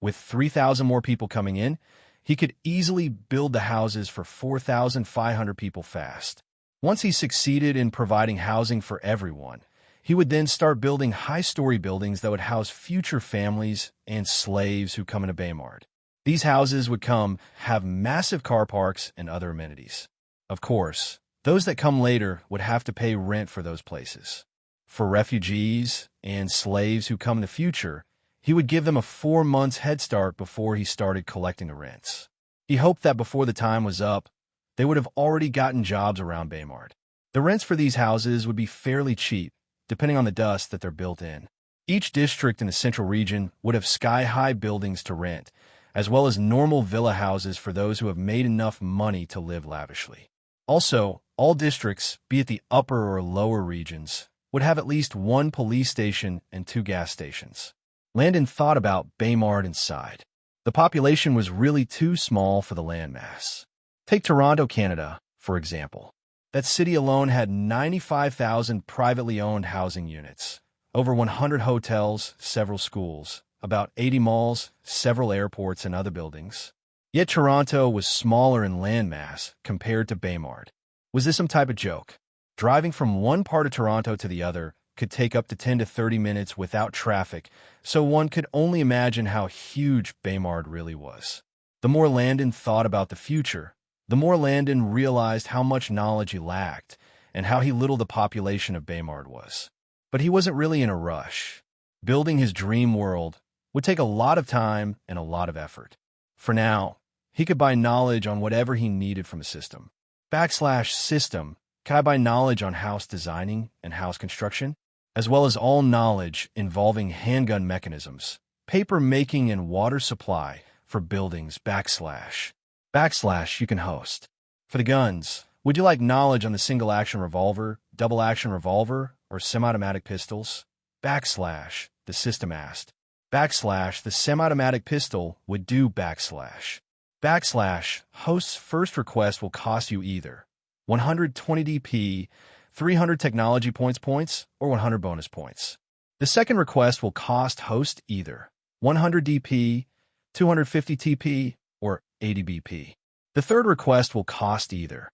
With 3,000 more people coming in, he could easily build the houses for 4,500 people fast. Once he succeeded in providing housing for everyone, he would then start building high-story buildings that would house future families and slaves who come into Baymard. These houses would have massive car parks and other amenities. Of course, those that come later would have to pay rent for those places. For refugees and slaves who come in the future, he would give them a 4 months head start before he started collecting the rents. He hoped that before the time was up, they would have already gotten jobs around Baymard. The rents for these houses would be fairly cheap, depending on the dust that they're built in. Each district in the central region would have sky-high buildings to rent, as well as normal villa houses for those who have made enough money to live lavishly. Also, all districts, be it the upper or lower regions, would have at least 1 police station and 2 gas stations. Landon thought about Baymard and sighed. The population was really too small for the landmass. Take Toronto, Canada, for example. That city alone had 95,000 privately owned housing units, over 100 hotels, several schools, about 80 malls, several airports, and other buildings. Yet Toronto was smaller in landmass compared to Baymard. Was this some type of joke? Driving from one part of Toronto to the other could take up to 10 to 30 minutes without traffic, so one could only imagine how huge Baymard really was. The more Landon thought about the future, the more Landon realized how much knowledge he lacked and how little the population of Baymard was. But he wasn't really in a rush. Building his dream world would take a lot of time and a lot of effort. For now, he could buy knowledge on whatever he needed from a system. /system, can I buy knowledge on house designing and house construction, as well as all knowledge involving handgun mechanisms, paper making and water supply for buildings /. You can host. For the guns, would you like knowledge on the single-action revolver, double-action revolver, or semi-automatic pistols? /, the system asked. /, the semi-automatic pistol would do /. Host's first request will cost you either 120 DP, 300 technology points, or 100 bonus points. The second request will cost host either 100 DP, 250 TP, or 80 BP. The third request will cost either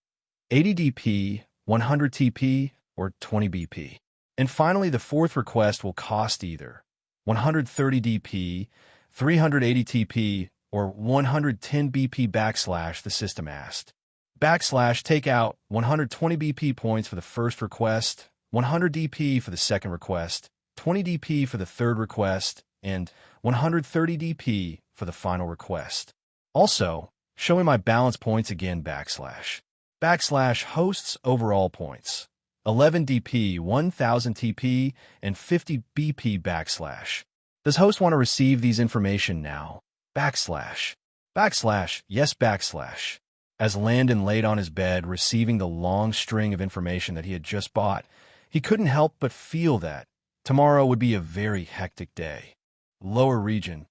80 DP, 100 TP, or 20 BP. And finally, the fourth request will cost either 130 DP, 380 TP, or 110 BP / the system asked. Take out 120 BP points for the first request, 100 DP for the second request, 20 DP for the third request, and 130 DP for the final request. Also, show me my balance points again /. Hosts overall points. 11 DP, 1000 TP, and 50 BP /. Does host want to receive these information now? Yes /. As Landon laid on his bed receiving the long string of information that he had just bought, he couldn't help but feel that tomorrow would be a very hectic day. Lower region.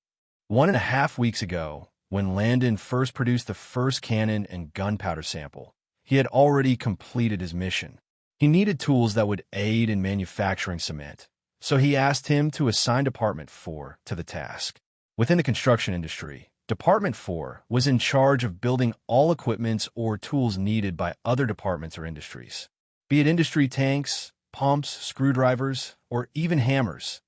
1.5 weeks ago, when Landon first produced the first cannon and gunpowder sample, he had already completed his mission. He needed tools that would aid in manufacturing cement, so he asked him to assign Department 4 to the task. Within the construction industry, Department 4 was in charge of building all equipments or tools needed by other departments or industries. Be it industry tanks, pumps, screwdrivers, or even hammers,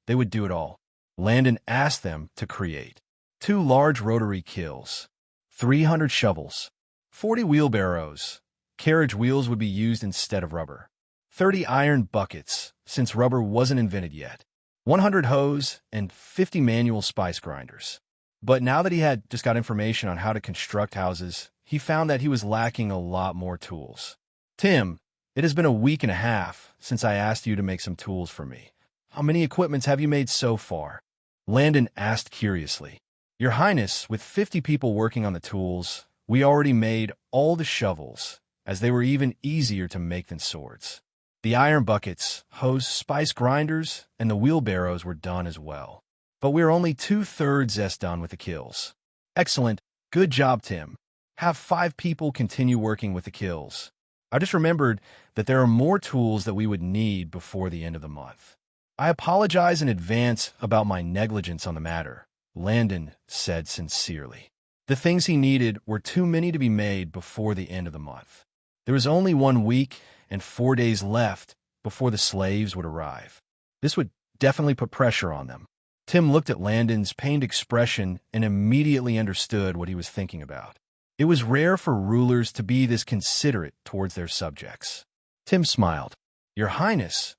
they would do it all. Landon asked them to create 2 large rotary kilns, 300 shovels, 40 wheelbarrows, carriage wheels would be used instead of rubber, 30 iron buckets, since rubber wasn't invented yet, 100 hoes, and 50 manual spice grinders. But now that he had just got information on how to construct houses, he found that he was lacking a lot more tools. Tim, it has been a week and a half since I asked you to make some tools for me. How many equipments have you made so far? Landon asked curiously. Your Highness, with 50 people working on the tools, we already made all the shovels, as they were even easier to make than swords. The iron buckets, hoes, spice grinders, and the wheelbarrows were done as well. But we're only 2/3 done with the kills. Excellent. Good job, Tim. Have 5 people continue working with the kills. I just remembered that there are more tools that we would need before the end of the month. I apologize in advance about my negligence on the matter, Landon said sincerely. The things he needed were too many to be made before the end of the month. There was only 1 week and 4 days left before the slaves would arrive. This would definitely put pressure on them. Tim looked at Landon's pained expression and immediately understood what he was thinking about. It was rare for rulers to be this considerate towards their subjects. Tim smiled. Your Highness,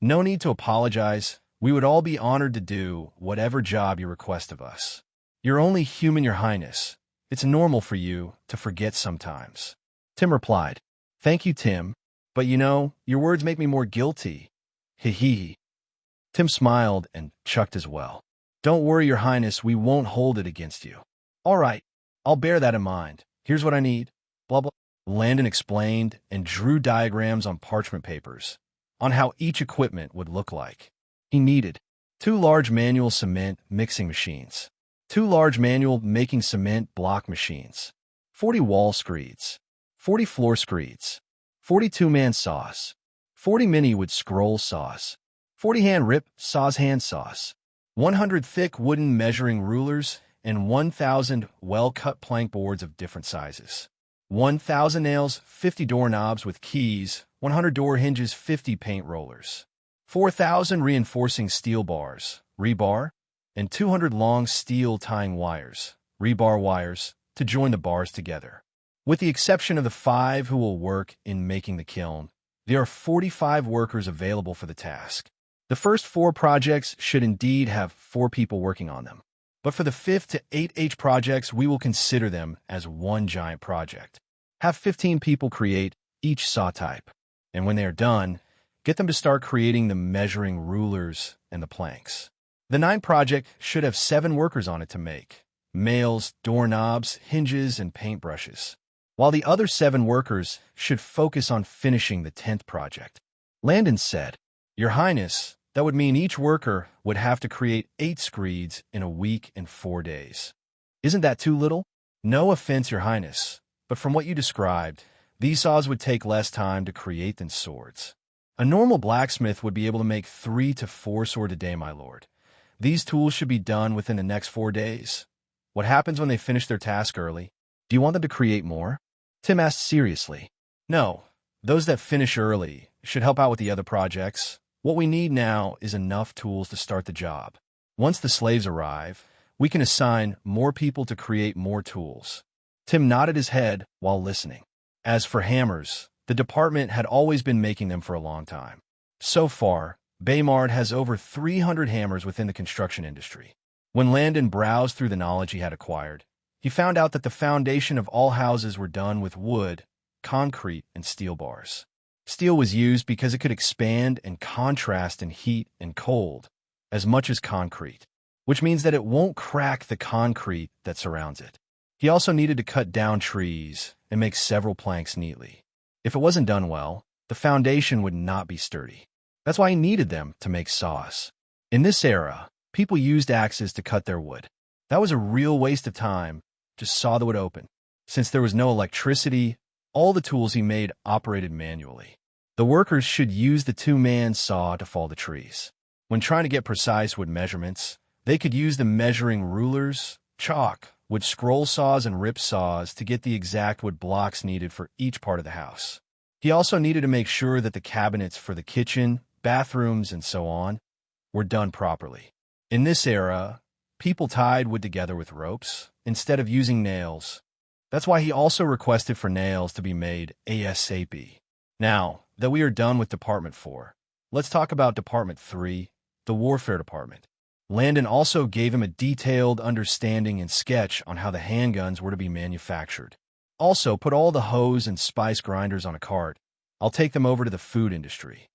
no need to apologize. We would all be honored to do whatever job you request of us. You're only human, Your Highness. It's normal for you to forget sometimes. Tim replied, Thank you, Tim, but your words make me more guilty. Hee hee. Tim smiled and chucked as well. Don't worry, Your Highness, we won't hold it against you. All right, I'll bear that in mind. Here's what I need. Blah, blah. Landon explained and drew diagrams on parchment papers on how each equipment would look like. He needed 2 large manual cement mixing machines, 2 large manual making cement block machines, 40 wall screeds, 40 floor screeds, 40 two-man saws, 40 mini-wood scroll saws, 40 hand-rip saws hand saws, 100 thick wooden measuring rulers, and 1,000 well-cut plank boards of different sizes. 1,000 nails, 50 doorknobs with keys, 100 door hinges, 50 paint rollers, 4,000 reinforcing steel bars, rebar, and 200 long steel tying wires, rebar wires, to join the bars together. With the exception of the 5 who will work in making the kiln, there are 45 workers available for the task. The first 4 projects should indeed have 4 people working on them. But for the 5th to 8H projects, we will consider them as one giant project. Have 15 people create each saw type, and when they are done, get them to start creating the measuring rulers and the planks. The 9th project should have 7 workers on it to make nails, doorknobs, hinges, and paintbrushes, while the other 7 workers should focus on finishing the 10th project. Landon said, Your Highness, that would mean each worker would have to create 8 screeds in a week and 4 days. Isn't that too little? No offense, Your Highness, but from what you described, these saws would take less time to create than swords. A normal blacksmith would be able to make 3 to 4 swords a day, my lord. These tools should be done within the next 4 days. What happens when they finish their task early? Do you want them to create more? Tim asked seriously. No, those that finish early should help out with the other projects. What we need now is enough tools to start the job. Once the slaves arrive, we can assign more people to create more tools. Tim nodded his head while listening. As for hammers, the department had always been making them for a long time. So far, Baymard has over 300 hammers within the construction industry. When Landon browsed through the knowledge he had acquired, he found out that the foundation of all houses were done with wood, concrete, and steel bars. Steel was used because it could expand and contrast in heat and cold as much as concrete, which means that it won't crack the concrete that surrounds it. He also needed to cut down trees and make several planks neatly. If it wasn't done well, the foundation would not be sturdy. That's why he needed them to make saws. In this era, people used axes to cut their wood. That was a real waste of time, just saw the wood open. Since there was no electricity, all the tools he made operated manually. The workers should use the 2-man saw to fall the trees. When trying to get precise wood measurements, they could use the measuring rulers, chalk, wood scroll saws, and rip saws to get the exact wood blocks needed for each part of the house. He also needed to make sure that the cabinets for the kitchen, bathrooms, and so on were done properly. In this era, people tied wood together with ropes instead of using nails. That's why he also requested for nails to be made ASAP. Now that we are done with Department 4, let's talk about Department 3, the Warfare Department. Landon also gave him a detailed understanding and sketch on how the handguns were to be manufactured. Also, put all the hose and spice grinders on a cart. I'll take them over to the food industry.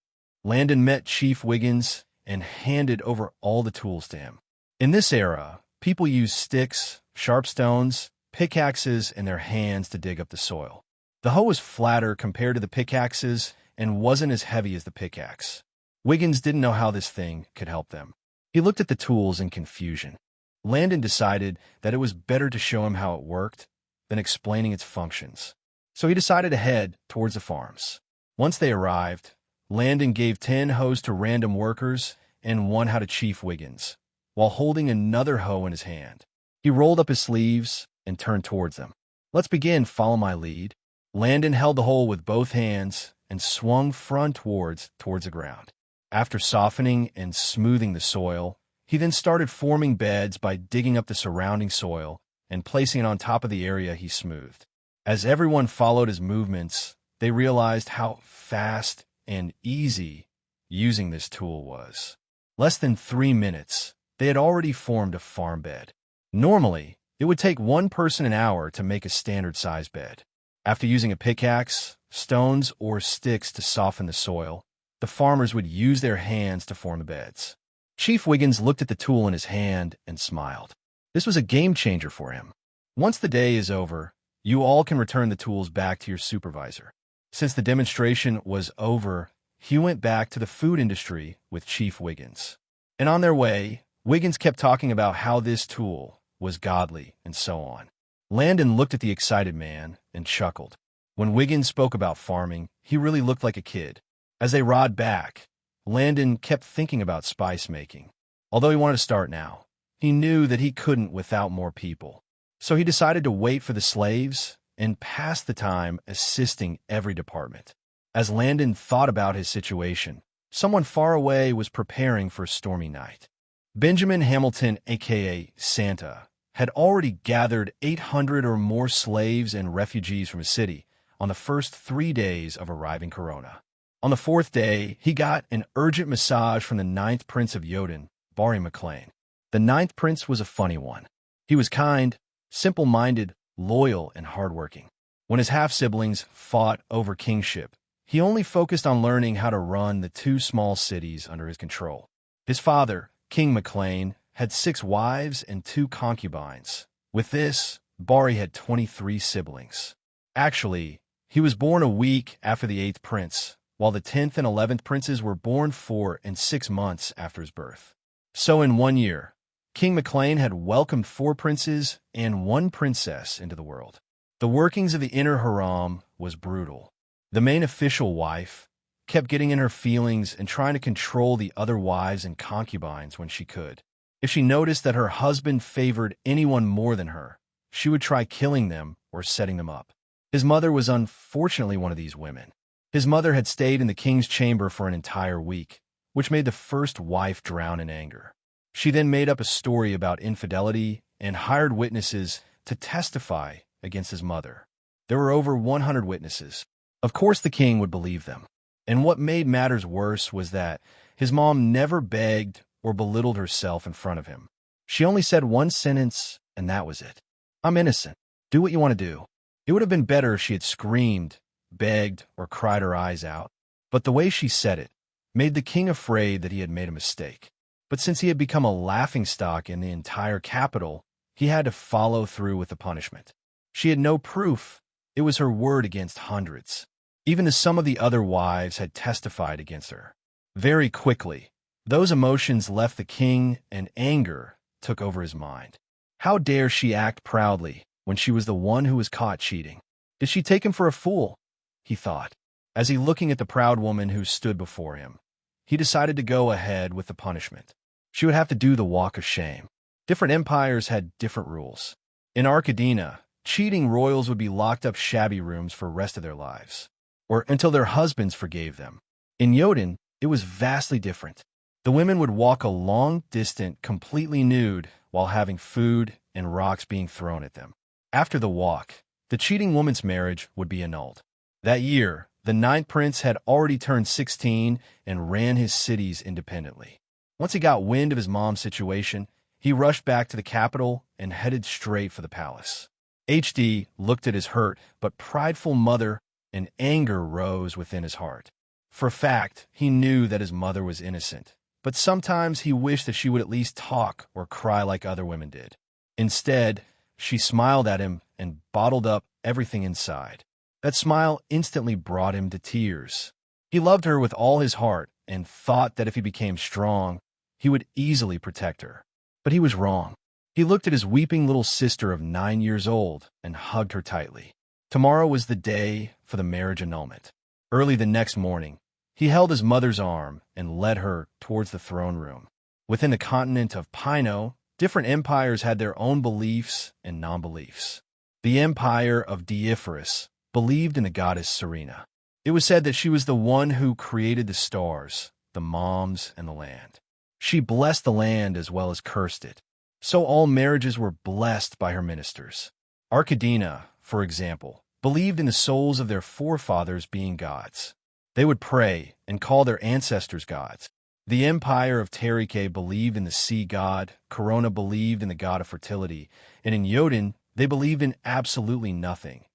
Landon met Chief Wiggins and handed over all the tools to him. In this era, people used sticks, sharp stones, pickaxes, and their hands to dig up the soil. The hoe was flatter compared to the pickaxes and wasn't as heavy as the pickaxe. Wiggins didn't know how this thing could help them. He looked at the tools in confusion. Landon decided that it was better to show him how it worked. than explaining its functions. So he decided to head towards the farms. Once they arrived, Landon gave 10 hoes to random workers and one hoe to Chief Wiggins, while holding another hoe in his hand. He rolled up his sleeves and turned towards them. "Let's begin, follow my lead." Landon held the hole with both hands and swung frontwards towards the ground. After softening and smoothing the soil, he then started forming beds by digging up the surrounding soil and placing it on top of the area he smoothed. As everyone followed his movements, they realized how fast and easy using this tool was. Less than 3 minutes, they had already formed a farm bed. Normally, it would take one person an hour to make a standard-sized bed. After using a pickaxe, stones, or sticks to soften the soil, the farmers would use their hands to form the beds. Chief Wiggins looked at the tool in his hand and smiled. This was a game-changer for him. Once the day is over, you all can return the tools back to your supervisor. Since the demonstration was over, he went back to the food industry with Chief Wiggins. And on their way, Wiggins kept talking about how this tool was godly and so on. Landon looked at the excited man and chuckled. When Wiggins spoke about farming, he really looked like a kid. As they rode back, Landon kept thinking about spice making. Although he wanted to start now, he knew that he couldn't without more people. So he decided to wait for the slaves and pass the time assisting every department. As Landon thought about his situation, someone far away was preparing for a stormy night. Benjamin Hamilton, a.k.a. Santa, had already gathered 800 or more slaves and refugees from his city on the first 3 days of arriving Corona. On the 4th day, he got an urgent massage from the 9th Prince of Yoden, Barry McLean. The 9th Prince was a funny one. He was kind, simple-minded, loyal, and hardworking. When his half-siblings fought over kingship, he only focused on learning how to run the 2 small cities under his control. His father, King McLean, had 6 wives and 2 concubines. With this, Barry had 23 siblings. Actually, he was born a week after the 8th prince, while the 10th and 11th princes were born 4 and 6 months after his birth. So in 1 year, King McLean had welcomed 4 princes and 1 princess into the world. The workings of the inner harem was brutal. The main official wife kept getting in her feelings and trying to control the other wives and concubines when she could. If she noticed that her husband favored anyone more than her, she would try killing them or setting them up. His mother was unfortunately one of these women. His mother had stayed in the king's chamber for an entire week, which made the first wife drown in anger. She then made up a story about infidelity and hired witnesses to testify against his mother. There were over 100 witnesses. Of course the king would believe them. And what made matters worse was that his mom never begged or belittled herself in front of him. She only said one sentence, and that was it. "I'm innocent. Do what you want to do." It would have been better if she had screamed, begged, or cried her eyes out. But the way she said it made the king afraid that he had made a mistake. But since he had become a laughingstock in the entire capital, he had to follow through with the punishment. She had no proof. It was her word against hundreds. Even as some of the other wives had testified against her. Very quickly, those emotions left the king and anger took over his mind. How dare she act proudly when she was the one who was caught cheating? Did she take him for a fool? He thought. As he looking at the proud woman who stood before him, he decided to go ahead with the punishment. She would have to do the walk of shame. Different empires had different rules. In Arcadina, cheating royals would be locked up shabby rooms for the rest of their lives, or until their husbands forgave them. In Yoden, it was vastly different. The women would walk a long distance completely nude while having food and rocks being thrown at them. After the walk, the cheating woman's marriage would be annulled. That year, the 9th prince had already turned 16 and ran his cities independently. Once he got wind of his mom's situation, he rushed back to the capital and headed straight for the palace. HD looked at his hurt but prideful mother, and anger rose within his heart. For a fact, he knew that his mother was innocent, but sometimes he wished that she would at least talk or cry like other women did. Instead, she smiled at him and bottled up everything inside. That smile instantly brought him to tears. He loved her with all his heart and thought that if he became strong, he would easily protect her. But he was wrong. He looked at his weeping little sister of 9 years old and hugged her tightly. Tomorrow was the day for the marriage annulment. Early the next morning, he held his mother's arm and led her towards the throne room. Within the continent of Pino, different empires had their own beliefs and non-beliefs. The empire of Deiferus believed in the goddess Serena. It was said that she was the one who created the stars, the moms, and the land. She blessed the land as well as cursed it. So all marriages were blessed by her ministers. Arcadina, for example, believed in the souls of their forefathers being gods. They would pray and call their ancestors gods. The empire of Terike believed in the sea god, Corona believed in the god of fertility, and in Jotun, they believed in absolutely nothing.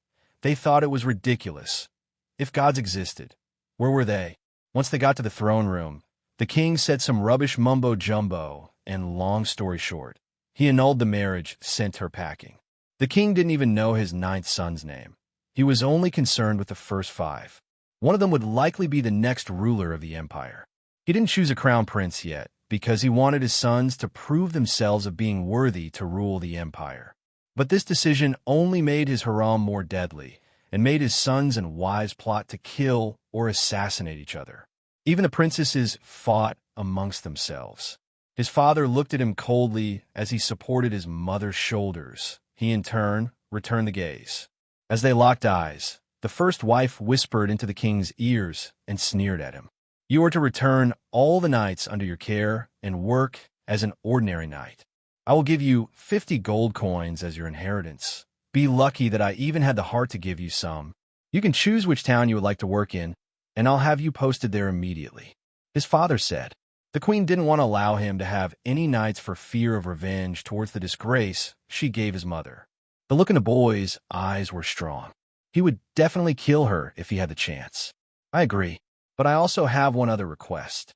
They thought it was ridiculous. If gods existed, where were they? Once they got to the throne room, the king said some rubbish mumbo-jumbo, and long story short, he annulled the marriage, sent her packing. The king didn't even know his 9th son's name. He was only concerned with the first 5. One of them would likely be the next ruler of the empire. He didn't choose a crown prince yet, because he wanted his sons to prove themselves of being worthy to rule the empire. But this decision only made his harem more deadly, and made his sons and wives plot to kill or assassinate each other. Even the princesses fought amongst themselves. His father looked at him coldly as he supported his mother's shoulders. He, in turn, returned the gaze. As they locked eyes, the first wife whispered into the king's ears and sneered at him. "You are to return all the knights under your care and work as an ordinary knight. I will give you 50 gold coins as your inheritance. Be lucky that I even had the heart to give you some. You can choose which town you would like to work in, and I'll have you posted there immediately." His father said. The queen didn't want to allow him to have any knights for fear of revenge towards the disgrace she gave his mother. The look in the boy's eyes were strong. He would definitely kill her if he had the chance. "I agree, but I also have one other request.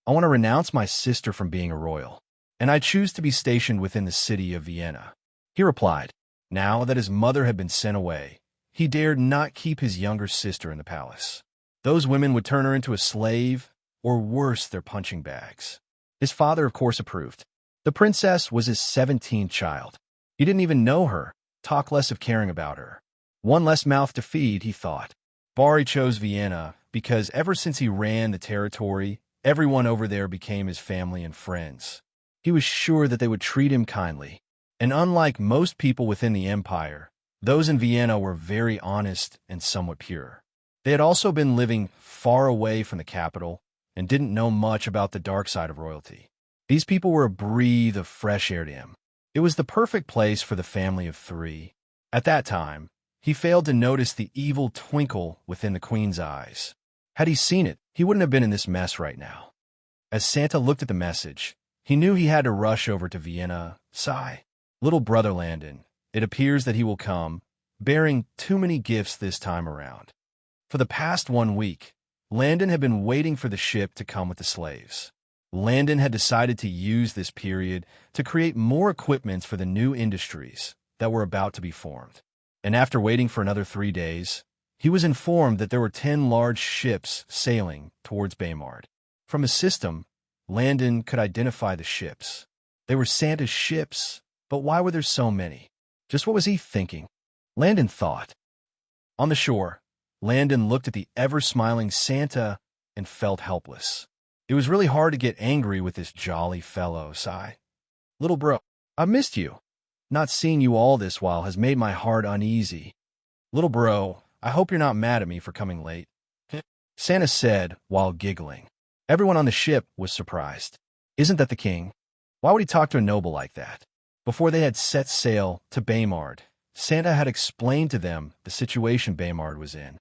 I want to renounce my sister from being a royal, and I choose to be stationed within the city of Vienna." He replied. Now that his mother had been sent away, he dared not keep his younger sister in the palace. Those women would turn her into a slave, or worse, their punching bags. His father, of course, approved. The princess was his 17th child. He didn't even know her, talk less of caring about her. One less mouth to feed, he thought. Bari chose Vienna because ever since he ran the territory, everyone over there became his family and friends. He was sure that they would treat him kindly. And unlike most people within the empire, those in Vienna were very honest and somewhat pure. They had also been living far away from the capital and didn't know much about the dark side of royalty. These people were a breath of fresh air to him. It was the perfect place for the family of 3. At that time, he failed to notice the evil twinkle within the queen's eyes. Had he seen it, he wouldn't have been in this mess right now. As Santa looked at the message, he knew he had to rush over to Vienna. Sigh. "Little brother Landon, it appears that he will come, bearing too many gifts this time around." For the past 1 week, Landon had been waiting for the ship to come with the slaves. Landon had decided to use this period to create more equipment for the new industries that were about to be formed. And after waiting for another 3 days, he was informed that there were 10 large ships sailing towards Baymard. From his system, Landon could identify the ships. They were Santa's ships, but why were there so many? Just what was he thinking? Landon thought. On the shore, Landon looked at the ever-smiling Santa and felt helpless. It was really hard to get angry with this jolly fellow. Sigh. "Little bro, I missed you. Not seeing you all this while has made my heart uneasy. Little bro, I hope you're not mad at me for coming late," Santa said while giggling. Everyone on the ship was surprised. Isn't that the king? Why would he talk to a noble like that? Before they had set sail to Baymard, Santa had explained to them the situation Baymard was in.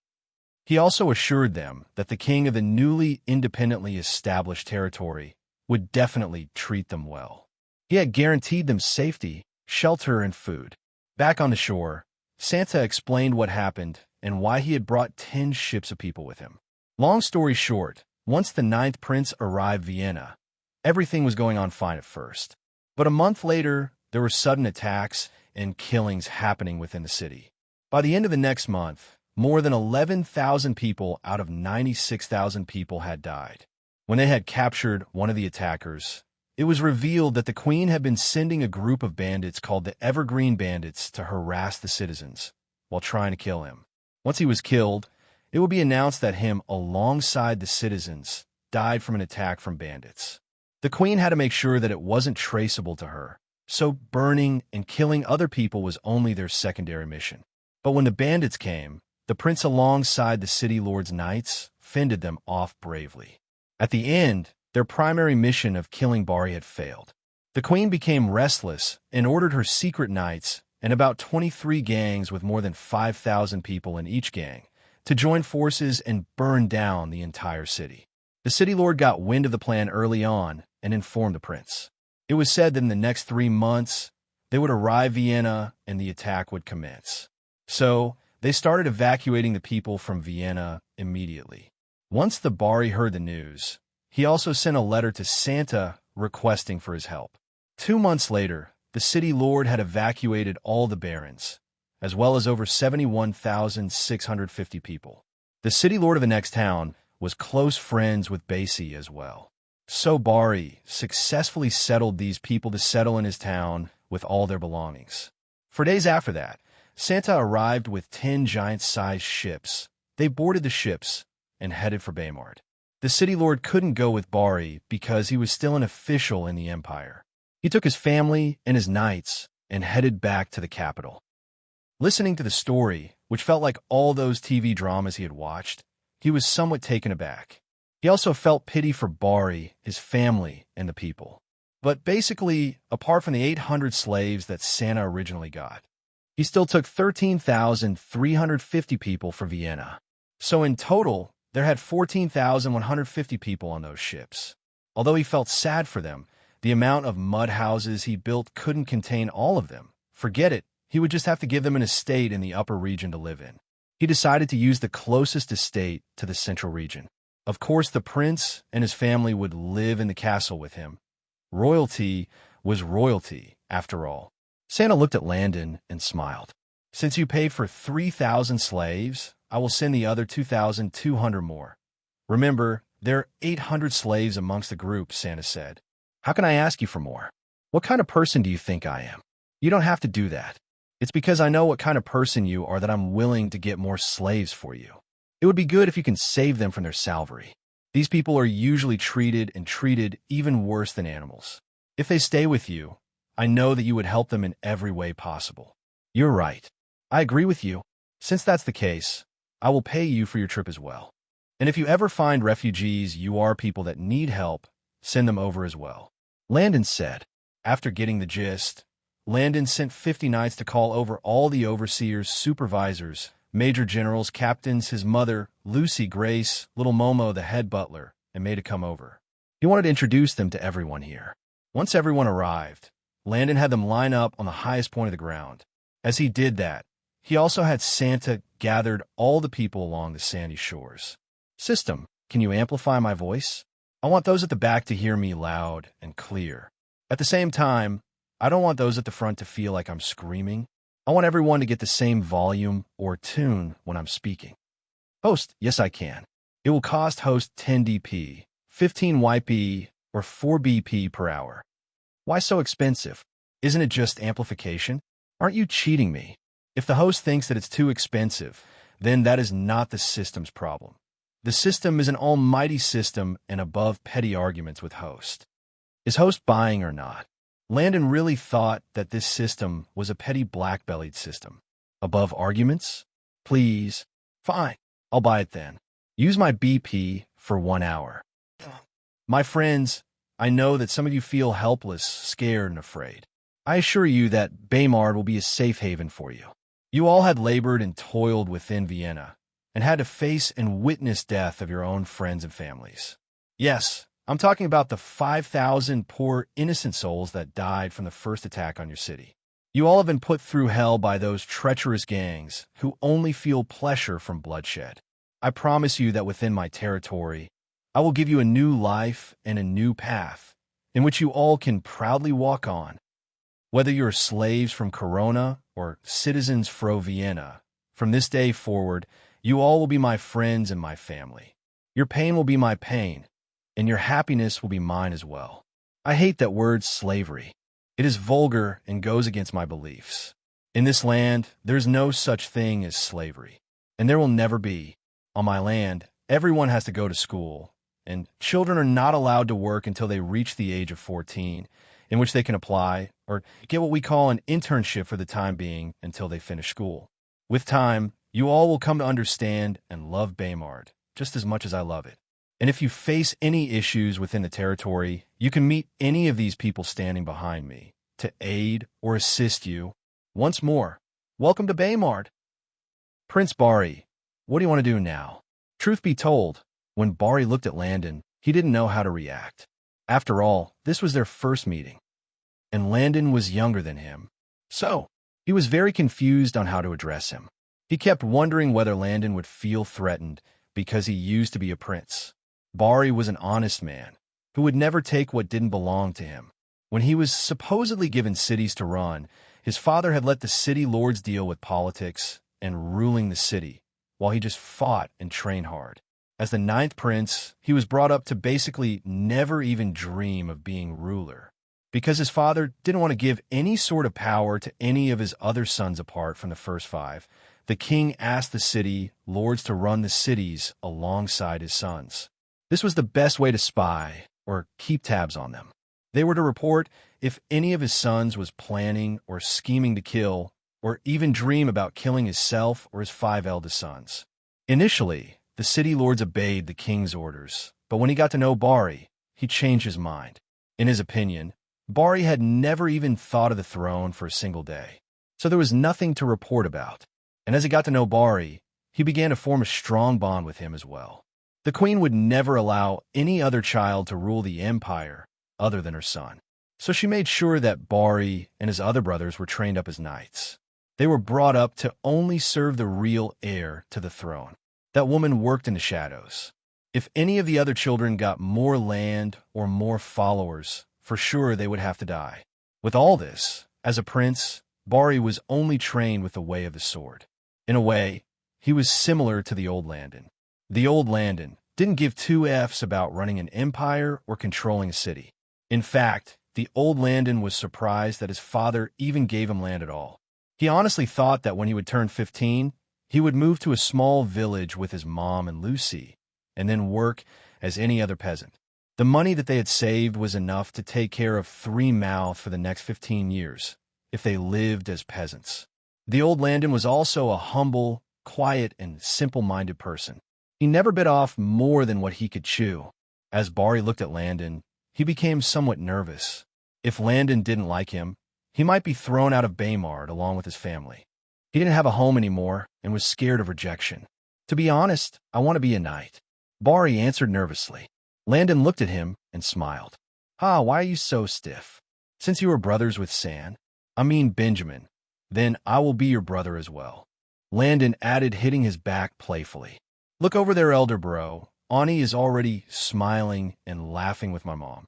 He also assured them that the king of the newly independently established territory would definitely treat them well. He had guaranteed them safety, shelter, and food. Back on the shore, Santa explained what happened and why he had brought 10 ships of people with him. Long story short, once the 9th prince arrived Vienna, everything was going on fine at first. But a month later, there were sudden attacks and killings happening within the city. By the end of the next month, more than 11,000 people out of 96,000 people had died. When they had captured one of the attackers, it was revealed that the queen had been sending a group of bandits called the Evergreen Bandits to harass the citizens while trying to kill him. Once he was killed, it would be announced that him, alongside the citizens, died from an attack from bandits. The queen had to make sure that it wasn't traceable to her, so burning and killing other people was only their secondary mission. But when the bandits came, the prince alongside the city lord's knights fended them off bravely. At the end, their primary mission of killing Bari had failed. The queen became restless and ordered her secret knights and about 23 gangs with more than 5,000 people in each gang to join forces and burn down the entire city. The city lord got wind of the plan early on and informed the prince. It was said that in the next 3 months, they would arrive Vienna and the attack would commence. So, they started evacuating the people from Vienna immediately. Once the Bari heard the news, he also sent a letter to Santa requesting for his help. 2 months later, the city lord had evacuated all the barons, as well as over 71,650 people. The city lord of the next town was close friends with Basie as well. So Bari successfully settled these people to settle in his town with all their belongings. For days after that, Santa arrived with 10 giant-sized ships. They boarded the ships and headed for Baymard. The city lord couldn't go with Bari because he was still an official in the empire. He took his family and his knights and headed back to the capital. Listening to the story, which felt like all those TV dramas he had watched, he was somewhat taken aback. He also felt pity for Bari, his family, and the people. But basically, apart from the 800 slaves that Santa originally got, he still took 13,350 people for Vienna. So in total, there had 14,150 people on those ships. Although he felt sad for them, the amount of mud houses he built couldn't contain all of them. Forget it, he would just have to give them an estate in the upper region to live in. He decided to use the closest estate to the central region. Of course, the prince and his family would live in the castle with him. Royalty was royalty, after all. Santa looked at Landon and smiled. Since you paid for 3,000 slaves, I will send the other 2,200 more. Remember, there are 800 slaves amongst the group, Santa said. How can I ask you for more? What kind of person do you think I am? You don't have to do that. It's because I know what kind of person you are that I'm willing to get more slaves for you. It would be good if you can save them from their salvary. These people are usually treated even worse than animals. If they stay with you, I know that you would help them in every way possible. You're right. I agree with you. Since that's the case, I will pay you for your trip as well. And if you ever find refugees, you are people that need help, send them over as well. Landon said. After getting the gist, Landon sent 50 knights to call over all the overseers, supervisors, major generals, captains, his mother, Lucy, Grace, little Momo, the head butler, and May to come over. He wanted to introduce them to everyone here. Once everyone arrived, Landon had them line up on the highest point of the ground. As he did that, he also had Santa gathered all the people along the sandy shores. System, can you amplify my voice? I want those at the back to hear me loud and clear. At the same time, I don't want those at the front to feel like I'm screaming. I want everyone to get the same volume or tune when I'm speaking. Host, yes I can. It will cost host 10 DP, 15 YP, or 4 BP per hour. Why so expensive? Isn't it just amplification? Aren't you cheating me? If the host thinks that it's too expensive, then that is not the system's problem. The system is an almighty system and above petty arguments with host. Is host buying or not? Landon really thought that this system was a petty black-bellied system. Above arguments? Please. Fine, I'll buy it then. Use my BP for 1 hour. My friends, I know that some of you feel helpless, scared, and afraid. I assure you that Baymard will be a safe haven for you. You all had labored and toiled within Vienna, and had to face and witness death of your own friends and families. Yes, I'm talking about the 5,000 poor innocent souls that died from the first attack on your city. You all have been put through hell by those treacherous gangs who only feel pleasure from bloodshed. I promise you that within my territory, I will give you a new life and a new path in which you all can proudly walk on. Whether you're slaves from Corona or citizens fro Vienna, from this day forward, you all will be my friends and my family. Your pain will be my pain, and your happiness will be mine as well. I hate that word slavery. It is vulgar and goes against my beliefs. In this land, there's no such thing as slavery, and there will never be. On my land, everyone has to go to school, and children are not allowed to work until they reach the age of 14, in which they can apply or get what we call an internship for the time being until they finish school. With time, you all will come to understand and love Baymard just as much as I love it. And if you face any issues within the territory, you can meet any of these people standing behind me to aid or assist you. Once more, welcome to Baymard. Prince Bari, what do you want to do now? Truth be told, when Bari looked at Landon, he didn't know how to react. After all, this was their first meeting, and Landon was younger than him. So, he was very confused on how to address him. He kept wondering whether Landon would feel threatened because he used to be a prince. Bari was an honest man who would never take what didn't belong to him. When he was supposedly given cities to run, his father had let the city lords deal with politics and ruling the city, while he just fought and trained hard. As the 9th prince, he was brought up to basically never even dream of being ruler, because his father didn't want to give any sort of power to any of his other sons apart from the first 5. The king asked the city lords to run the cities alongside his sons. This was the best way to spy or keep tabs on them. They were to report if any of his sons was planning or scheming to kill, or even dream about killing himself or his 5 eldest sons. Initially, the city lords obeyed the king's orders, but when he got to know Bari, he changed his mind. In his opinion, Bari had never even thought of the throne for a single day, so there was nothing to report about. And as he got to know Bari, he began to form a strong bond with him as well. The queen would never allow any other child to rule the empire other than her son, so she made sure that Bari and his other brothers were trained up as knights. They were brought up to only serve the real heir to the throne. That woman worked in the shadows. If any of the other children got more land or more followers, for sure they would have to die. With all this, as a prince, Bari was only trained with the way of the sword. In a way, he was similar to the old Landon. The old Landon didn't give 2 F's about running an empire or controlling a city. In fact, the old Landon was surprised that his father even gave him land at all. He honestly thought that when he would turn 15, he would move to a small village with his mom and Lucy, and then work as any other peasant. The money that they had saved was enough to take care of 3 mouths for the next 15 years, if they lived as peasants. The old Landon was also a humble, quiet, and simple-minded person. He never bit off more than what he could chew. As Bari looked at Landon, he became somewhat nervous. If Landon didn't like him, he might be thrown out of Baymard along with his family. He didn't have a home anymore and was scared of rejection. To be honest, I want to be a knight. Bari answered nervously. Landon looked at him and smiled. Why are you so stiff? Since you were brothers with Benjamin, then I will be your brother as well. Landon added, hitting his back playfully. Look over there, elder bro. Ani is already smiling and laughing with my mom.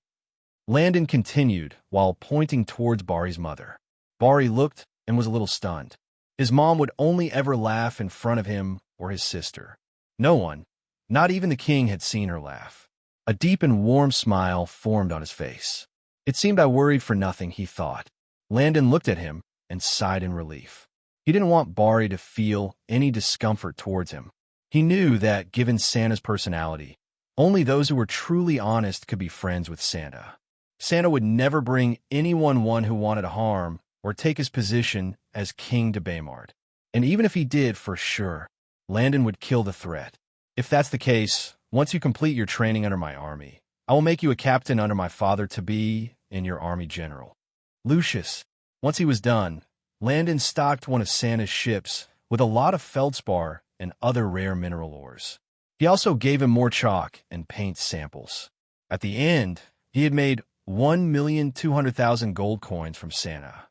Landon continued while pointing towards Bari's mother. Bari looked and was a little stunned. His mom would only ever laugh in front of him or his sister. No one, not even the king, had seen her laugh. A deep and warm smile formed on his face. It seemed I worried for nothing, he thought. Landon looked at him and sighed in relief. He didn't want Bari to feel any discomfort towards him. He knew that, given Santa's personality, only those who were truly honest could be friends with Santa. Santa would never bring anyone one who wanted to harm or take his position as king to Baymard. And even if he did, for sure, Landon would kill the threat. If that's the case, once you complete your training under my army, I will make you a captain under my father-to-be in your army general. Lucius. Once he was done, Landon stocked one of Santa's ships with a lot of feldspar and other rare mineral ores. He also gave him more chalk and paint samples. At the end, he had made 1,200,000 gold coins from Santa.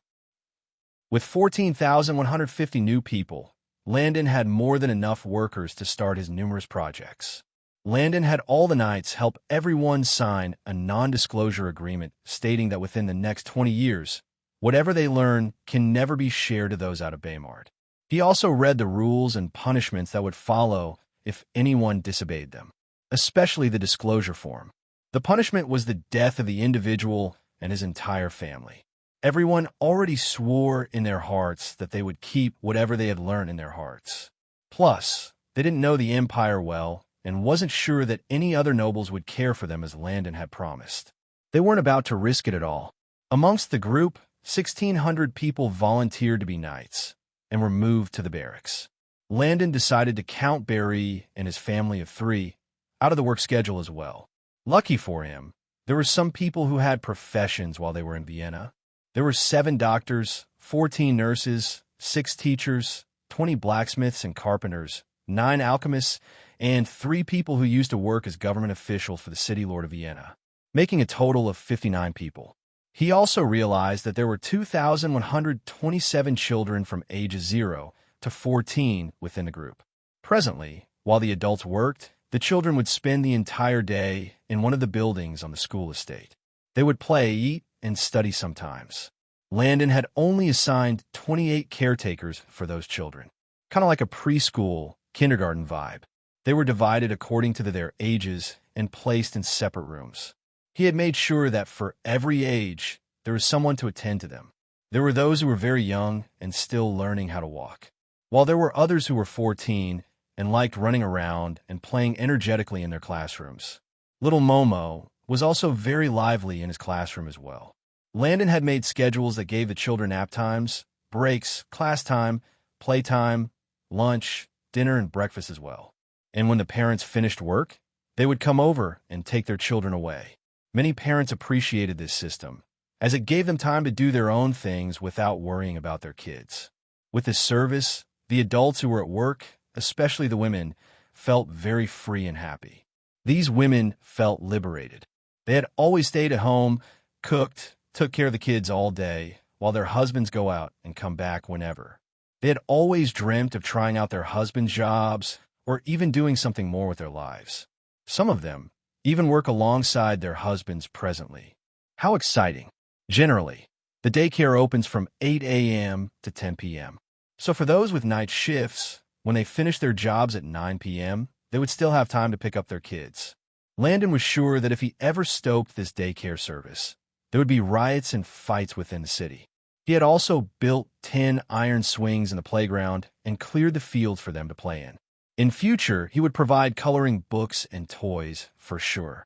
With 14,150 new people, Landon had more than enough workers to start his numerous projects. Landon had all the knights help everyone sign a non-disclosure agreement stating that within the next 20 years, whatever they learn can never be shared to those out of Baymard. He also read the rules and punishments that would follow if anyone disobeyed them, especially the disclosure form. The punishment was the death of the individual and his entire family. Everyone already swore in their hearts that they would keep whatever they had learned in their hearts. Plus, they didn't know the empire well and wasn't sure that any other nobles would care for them as Landon had promised. They weren't about to risk it at all. Amongst the group, 1,600 people volunteered to be knights and were moved to the barracks. Landon decided to count Barry and his family of 3 out of the work schedule as well. Lucky for him, there were some people who had professions while they were in Vienna. There were 7 doctors, 14 nurses, 6 teachers, 20 blacksmiths and carpenters, 9 alchemists, and 3 people who used to work as government officials for the city lord of Vienna, making a total of 59 people. He also realized that there were 2,127 children from ages 0 to 14 within the group. Presently, while the adults worked, the children would spend the entire day in one of the buildings on the school estate. They would play, eat, and study sometimes. Landon had only assigned 28 caretakers for those children, kind of like a preschool, kindergarten vibe. They were divided according to their ages and placed in separate rooms. He had made sure that for every age, there was someone to attend to them. There were those who were very young and still learning how to walk, while there were others who were 14 and liked running around and playing energetically in their classrooms. Little Momo was also very lively in his classroom as well. Landon had made schedules that gave the children nap times, breaks, class time, playtime, lunch, dinner, and breakfast as well. And when the parents finished work, they would come over and take their children away. Many parents appreciated this system, as it gave them time to do their own things without worrying about their kids. With this service, the adults who were at work, especially the women, felt very free and happy. These women felt liberated. They had always stayed at home, cooked, took care of the kids all day, while their husbands go out and come back whenever. They had always dreamt of trying out their husbands' jobs or even doing something more with their lives. Some of them even work alongside their husbands presently. How exciting! Generally, the daycare opens from 8 a.m. to 10 p.m. So for those with night shifts, when they finished their jobs at 9 p.m., they would still have time to pick up their kids. Landon was sure that if he ever stoked this daycare service, there would be riots and fights within the city. He had also built 10 iron swings in the playground and cleared the field for them to play in. In future, he would provide coloring books and toys for sure.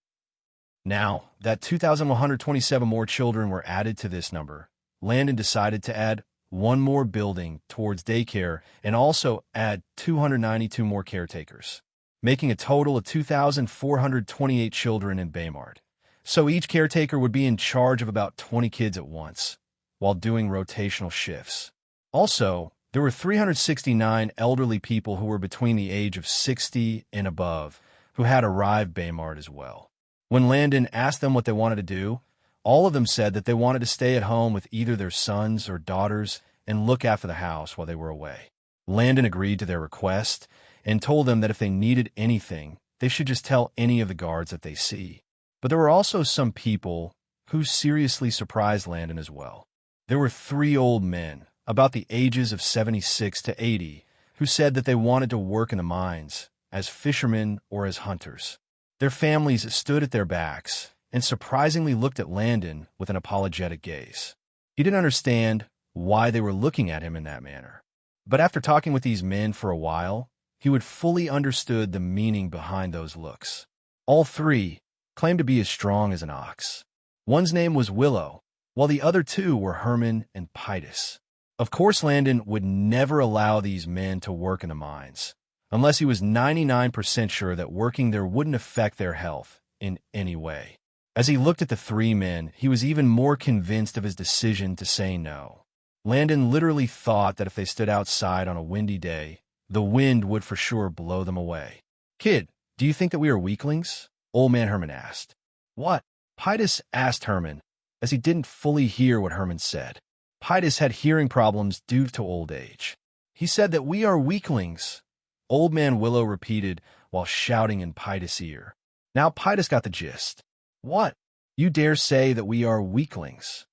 Now that 2,127 more children were added to this number, Landon decided to add one more building towards daycare and also add 292 more caretakers, making a total of 2,428 children in Baymard. So each caretaker would be in charge of about 20 kids at once, while doing rotational shifts. Also, there were 369 elderly people who were between the age of 60 and above who had arrived Baymard as well. When Landon asked them what they wanted to do, all of them said that they wanted to stay at home with either their sons or daughters and look after the house while they were away. Landon agreed to their request and told them that if they needed anything, they should just tell any of the guards that they see. But there were also some people who seriously surprised Landon as well. There were 3 old men, about the ages of 76 to 80, who said that they wanted to work in the mines, as fishermen or as hunters. Their families stood at their backs and surprisingly looked at Landon with an apologetic gaze. He didn't understand why they were looking at him in that manner. But after talking with these men for a while, he would fully understood the meaning behind those looks. All 3 claimed to be as strong as an ox. One's name was Willow, while the other 2 were Herman and Pitus. Of course, Landon would never allow these men to work in the mines, unless he was 99% sure that working there wouldn't affect their health in any way. As he looked at the 3 men, he was even more convinced of his decision to say no. Landon literally thought that if they stood outside on a windy day, the wind would for sure blow them away. "Kid, do you think that we are weaklings?" Old man Herman asked. "What?" Pitus asked Herman, as he didn't fully hear what Herman said. Pitus had hearing problems due to old age. "He said that we are weaklings," Old Man Willow repeated while shouting in Pitus' ear. Now Pitus got the gist. "What? You dare say that we are weaklings?"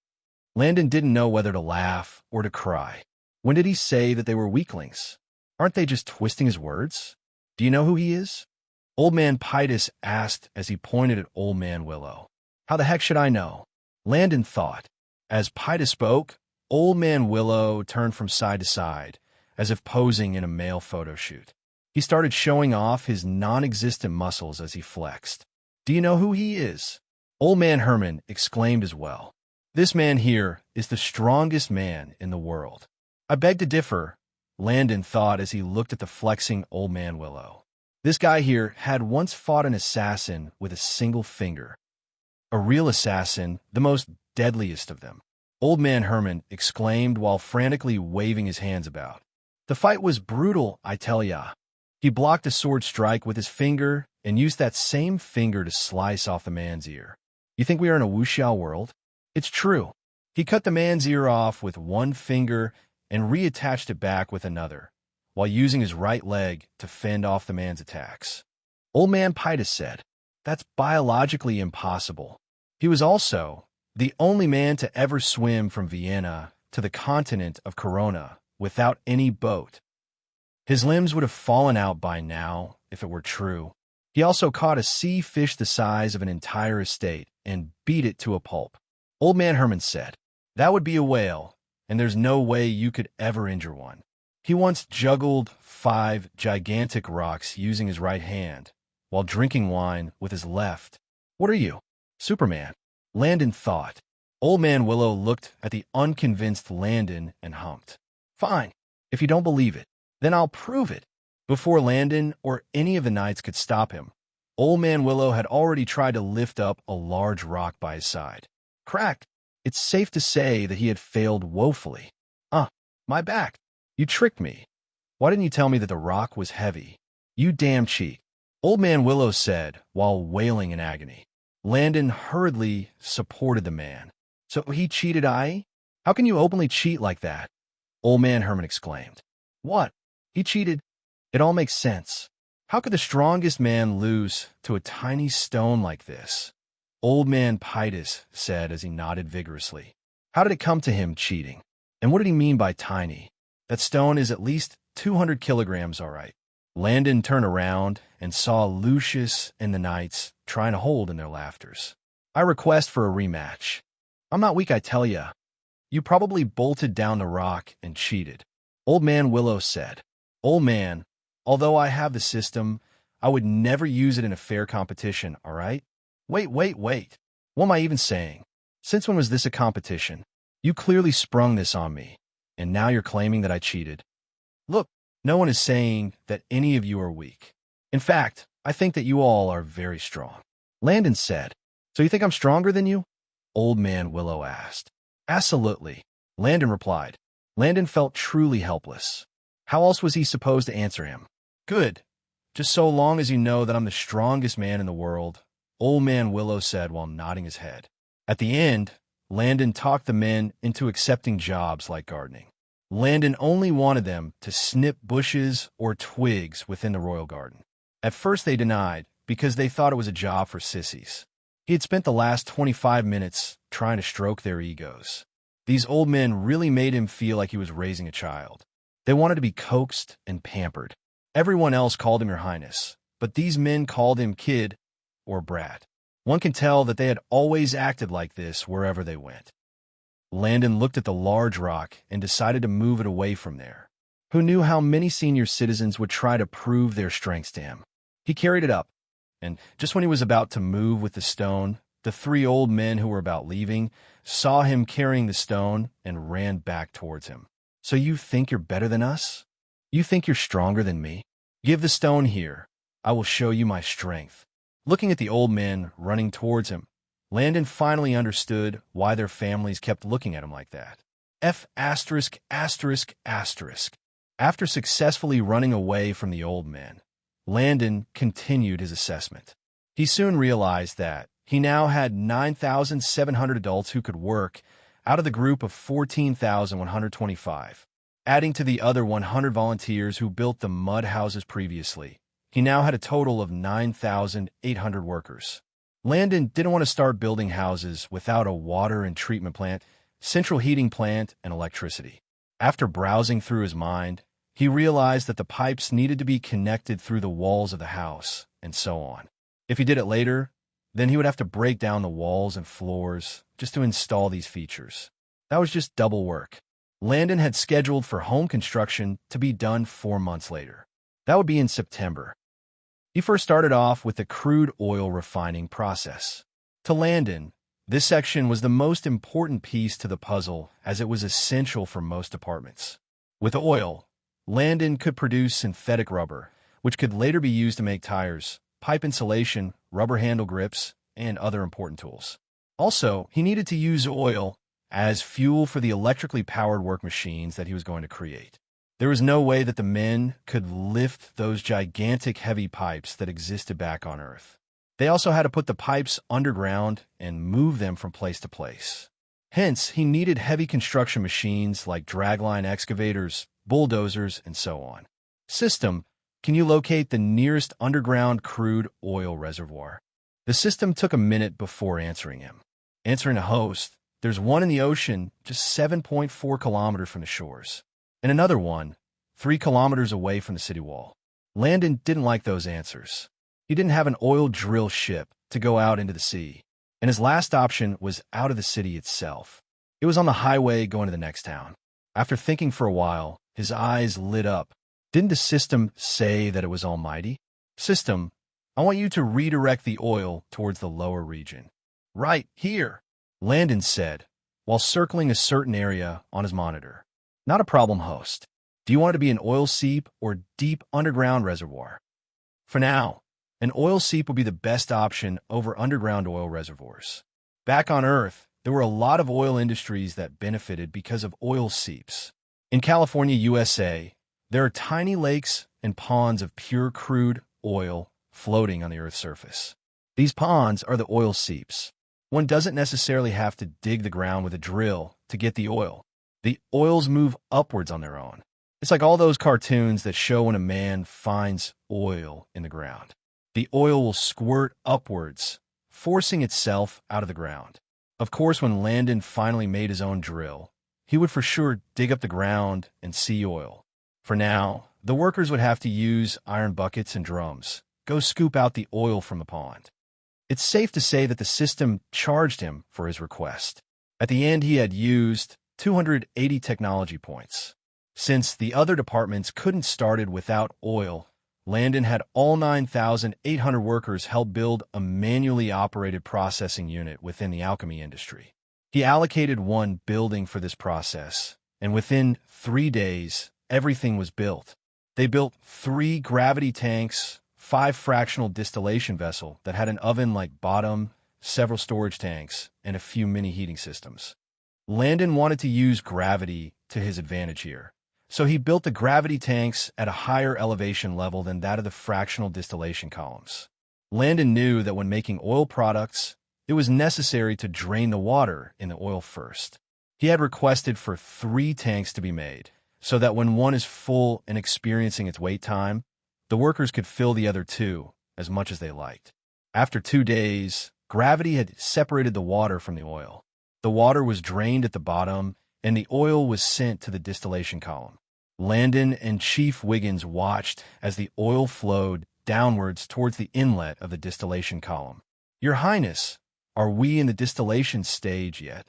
Landon didn't know whether to laugh or to cry. When did he say that they were weaklings? Aren't they just twisting his words? Do you know who he is? Old Man Pitus asked as he pointed at Old Man Willow. How the heck should I know? Landon thought. As Pitus spoke, Old Man Willow turned from side to side, as if posing in a male photo shoot. He started showing off his non-existent muscles as he flexed. Do you know who he is? Old Man Herman exclaimed as well. This man here is the strongest man in the world. I beg to differ, Landon thought as he looked at the flexing Old Man Willow. This guy here had once fought an assassin with a single finger. A real assassin, the most deadliest of them. Old Man Herman exclaimed while frantically waving his hands about. The fight was brutal, I tell ya. He blocked a sword strike with his finger and used that same finger to slice off the man's ear. You think we are in a wuxia world? It's true. He cut the man's ear off with one finger and reattached it back with another, while using his right leg to fend off the man's attacks. Old Man Pitus said, that's biologically impossible. He was also the only man to ever swim from Vienna to the continent of Corona without any boat. His limbs would have fallen out by now if it were true. He also caught a sea fish the size of an entire estate and beat it to a pulp. Old Man Herman said, that would be a whale, and there's no way you could ever injure one. He once juggled 5 gigantic rocks using his right hand, while drinking wine with his left. What are you? Superman? Landon thought. Old Man Willow looked at the unconvinced Landon and humped. Fine. If you don't believe it, then I'll prove it. Before Landon or any of the knights could stop him, Old Man Willow had already tried to lift up a large rock by his side. Crack! It's safe to say that he had failed woefully. My back. You tricked me. Why didn't you tell me that the rock was heavy? You damn cheat. Old Man Willow said while wailing in agony. Landon hurriedly supported the man. So he cheated, aye? How can you openly cheat like that? Old Man Herman exclaimed. What? He cheated? It all makes sense. How could the strongest man lose to a tiny stone like this? Old Man Pitus said as he nodded vigorously. How did it come to him cheating? And what did he mean by tiny? That stone is at least 200 kilograms, all right. Landon turned around and saw Lucius and the knights trying to hold in their laughters. I request for a rematch. I'm not weak, I tell ya. You probably bolted down the rock and cheated. Old Man Willow said. Old man, although I have the system, I would never use it in a fair competition, all right? Wait. What am I even saying? Since when was this a competition? You clearly sprung this on me, and now you're claiming that I cheated. Look, no one is saying that any of you are weak. In fact, I think that you all are very strong. Landon said. So you think I'm stronger than you? Old Man Willow asked. Absolutely, Landon replied. Landon felt truly helpless. How else was he supposed to answer him? Good. Just so long as you know that I'm the strongest man in the world, Old Man Willow said while nodding his head. At the end, Landon talked the men into accepting jobs like gardening. Landon only wanted them to snip bushes or twigs within the royal garden. At first they denied because they thought it was a job for sissies. He had spent the last 25 minutes trying to stroke their egos. These old men really made him feel like he was raising a child. They wanted to be coaxed and pampered. Everyone else called him Your Highness, but these men called him kid or brat. One can tell that they had always acted like this wherever they went. Landon looked at the large rock and decided to move it away from there. Who knew how many senior citizens would try to prove their strengths to him? He carried it up, and just when he was about to move with the stone, the 3 old men who were about leaving saw him carrying the stone and ran back towards him. So you think you're better than us? You think you're stronger than me? Give the stone here. I will show you my strength. Looking at the old men running towards him, Landon finally understood why their families kept looking at him like that. After successfully running away from the old men, Landon continued his assessment. He soon realized that he now had 9,700 adults who could work out of the group of 14,125. Adding to the other 100 volunteers who built the mud houses previously, he now had a total of 9,800 workers. Landon didn't want to start building houses without a water and treatment plant, central heating plant, and electricity. After browsing through his mind, He realized that the pipes needed to be connected through the walls of the house, and so on. If he did it later, then he would have to break down the walls and floors just to install these features. That was just double work. Landon had scheduled for home construction to be done 4 months later. That would be in September. He first started off with the crude oil refining process. To Landon, this section was the most important piece to the puzzle as it was essential for most departments. With oil, Landon could produce synthetic rubber, which could later be used to make tires, pipe insulation, rubber handle grips, and other important tools. Also, he needed to use oil as fuel for the electrically powered work machines that he was going to create. There was no way that the men could lift those gigantic heavy pipes that existed back on Earth. They also had to put the pipes underground and move them from place to place. Hence, he needed heavy construction machines like dragline excavators, bulldozers, and so on. System, can you locate the nearest underground crude oil reservoir? The system took a minute before answering him. Answering a host, there's one in the ocean just 7.4 kilometers from the shores, and another one 3 kilometers away from the city wall. Landon didn't like those answers. He didn't have an oil drill ship to go out into the sea, and his last option was out of the city itself. It was on the highway going to the next town. After thinking for a while, his eyes lit up. Didn't the system say that it was almighty? System, I want you to redirect the oil towards the lower region. Right here, Landon said, while circling a certain area on his monitor. Not a problem, host. Do you want it to be an oil seep or deep underground reservoir? For now, an oil seep would be the best option over underground oil reservoirs. Back on Earth, there were a lot of oil industries that benefited because of oil seeps. In California, USA, there are tiny lakes and ponds of pure crude oil floating on the Earth's surface. These ponds are the oil seeps. One doesn't necessarily have to dig the ground with a drill to get the oil. The oils move upwards on their own. It's like all those cartoons that show when a man finds oil in the ground. The oil will squirt upwards, forcing itself out of the ground. Of course, when Landon finally made his own drill, he would for sure dig up the ground and see oil. For now, the workers would have to use iron buckets and drums, go scoop out the oil from the pond. It's safe to say that the system charged him for his request. At the end, he had used 280 technology points. Since the other departments couldn't started without oil, Landon had all 9,800 workers help build a manually operated processing unit within the alchemy industry. He allocated one building for this process, and within 3 days, everything was built. They built 3 gravity tanks, 5 fractional distillation vessels that had an oven-like bottom, several storage tanks, and a few mini heating systems. Landon wanted to use gravity to his advantage here, so he built the gravity tanks at a higher elevation level than that of the fractional distillation columns. Landon knew that when making oil products, it was necessary to drain the water in the oil first. He had requested for 3 tanks to be made, so that when one is full and experiencing its wait time, the workers could fill the other 2 as much as they liked. After 2 days, gravity had separated the water from the oil. The water was drained at the bottom, and the oil was sent to the distillation column. Landon and Chief Wiggins watched as the oil flowed downwards towards the inlet of the distillation column. "Your Highness, are we in the distillation stage yet?"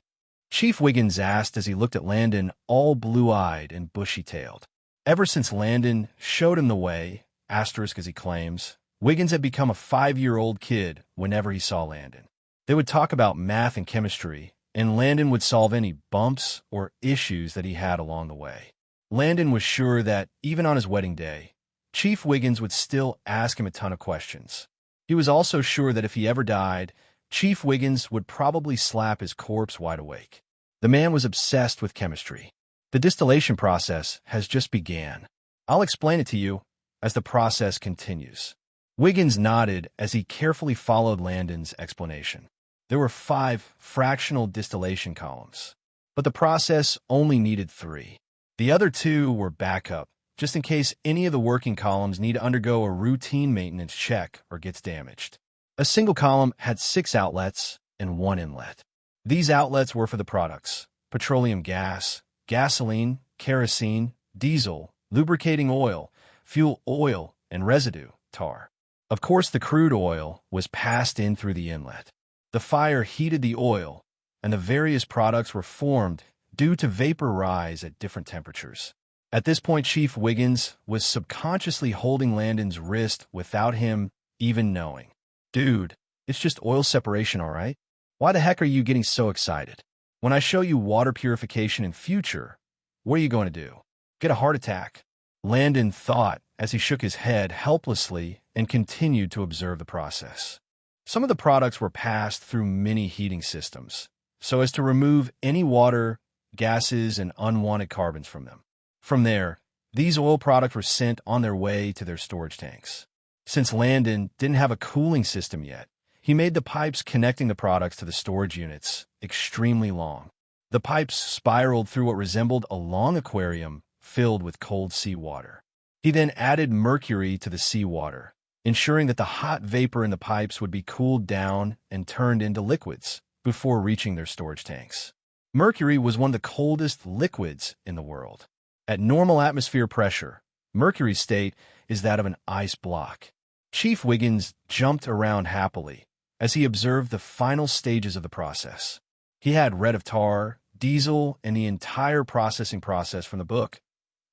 Chief Wiggins asked as he looked at Landon, all blue-eyed and bushy-tailed. Ever since Landon showed him the way, asterisk as he claims, Wiggins had become a 5-year-old kid whenever he saw Landon. They would talk about math and chemistry, and Landon would solve any bumps or issues that he had along the way. Landon was sure that, even on his wedding day, Chief Wiggins would still ask him a ton of questions. He was also sure that if he ever died, Chief Wiggins would probably slap his corpse wide awake. The man was obsessed with chemistry. The distillation process has just began. I'll explain it to you as the process continues. Wiggins nodded as he carefully followed Landon's explanation. There were 5 fractional distillation columns, but the process only needed 3. The other 2 were backup, just in case any of the working columns need to undergo a routine maintenance check or gets damaged. A single column had 6 outlets and 1 inlet. These outlets were for the products: petroleum gas, gasoline, kerosene, diesel, lubricating oil, fuel oil, and residue, tar. Of course, the crude oil was passed in through the inlet. The fire heated the oil, and the various products were formed due to vapor rise at different temperatures. At this point, Chief Wiggins was subconsciously holding Landon's wrist without him even knowing. Dude, it's just oil separation, all right? Why the heck are you getting so excited? When I show you water purification in future, what are you going to do? Get a heart attack? Landon thought as he shook his head helplessly and continued to observe the process. Some of the products were passed through mini heating systems, so as to remove any water, gases, and unwanted carbons from them. From there, these oil products were sent on their way to their storage tanks. Since Landon didn't have a cooling system yet, he made the pipes connecting the products to the storage units extremely long. The pipes spiraled through what resembled a long aquarium filled with cold seawater. He then added mercury to the seawater, ensuring that the hot vapor in the pipes would be cooled down and turned into liquids before reaching their storage tanks. Mercury was one of the coldest liquids in the world. At normal atmosphere pressure, mercury's state is that of an ice block. Chief Wiggins jumped around happily as he observed the final stages of the process. He had read of tar, diesel, and the entire processing process from the book,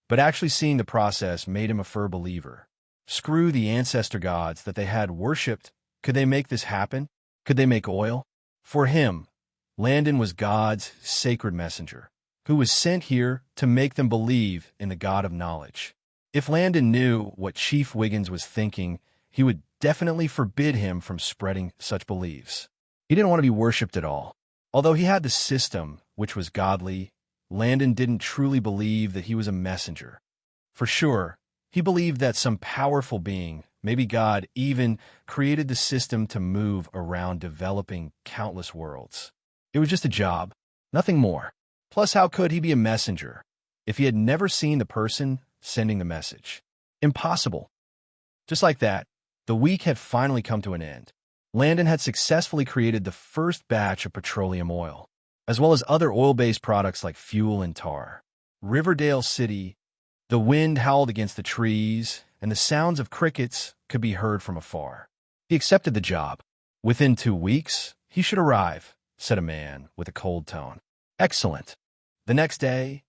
but actually seeing the process made him a firm believer. Screw the ancestor gods that they had worshipped. Could they make this happen? Could they make oil? For him, Landon was God's sacred messenger, who was sent here to make them believe in the God of knowledge. If Landon knew what Chief Wiggins was thinking, he would definitely forbid him from spreading such beliefs. He didn't want to be worshipped at all. Although he had the system, which was godly, Landon didn't truly believe that he was a messenger. For sure, he believed that some powerful being, maybe God, even created the system to move around developing countless worlds. It was just a job, nothing more. Plus, how could he be a messenger if he had never seen the person sending the message? Impossible. Just like that, the week had finally come to an end. Landon had successfully created the first batch of petroleum oil, as well as other oil-based products like fuel and tar. Riverdale City, the wind howled against the trees, and the sounds of crickets could be heard from afar. He accepted the job. Within 2 weeks, he should arrive, said a man with a cold tone. Excellent. The next day,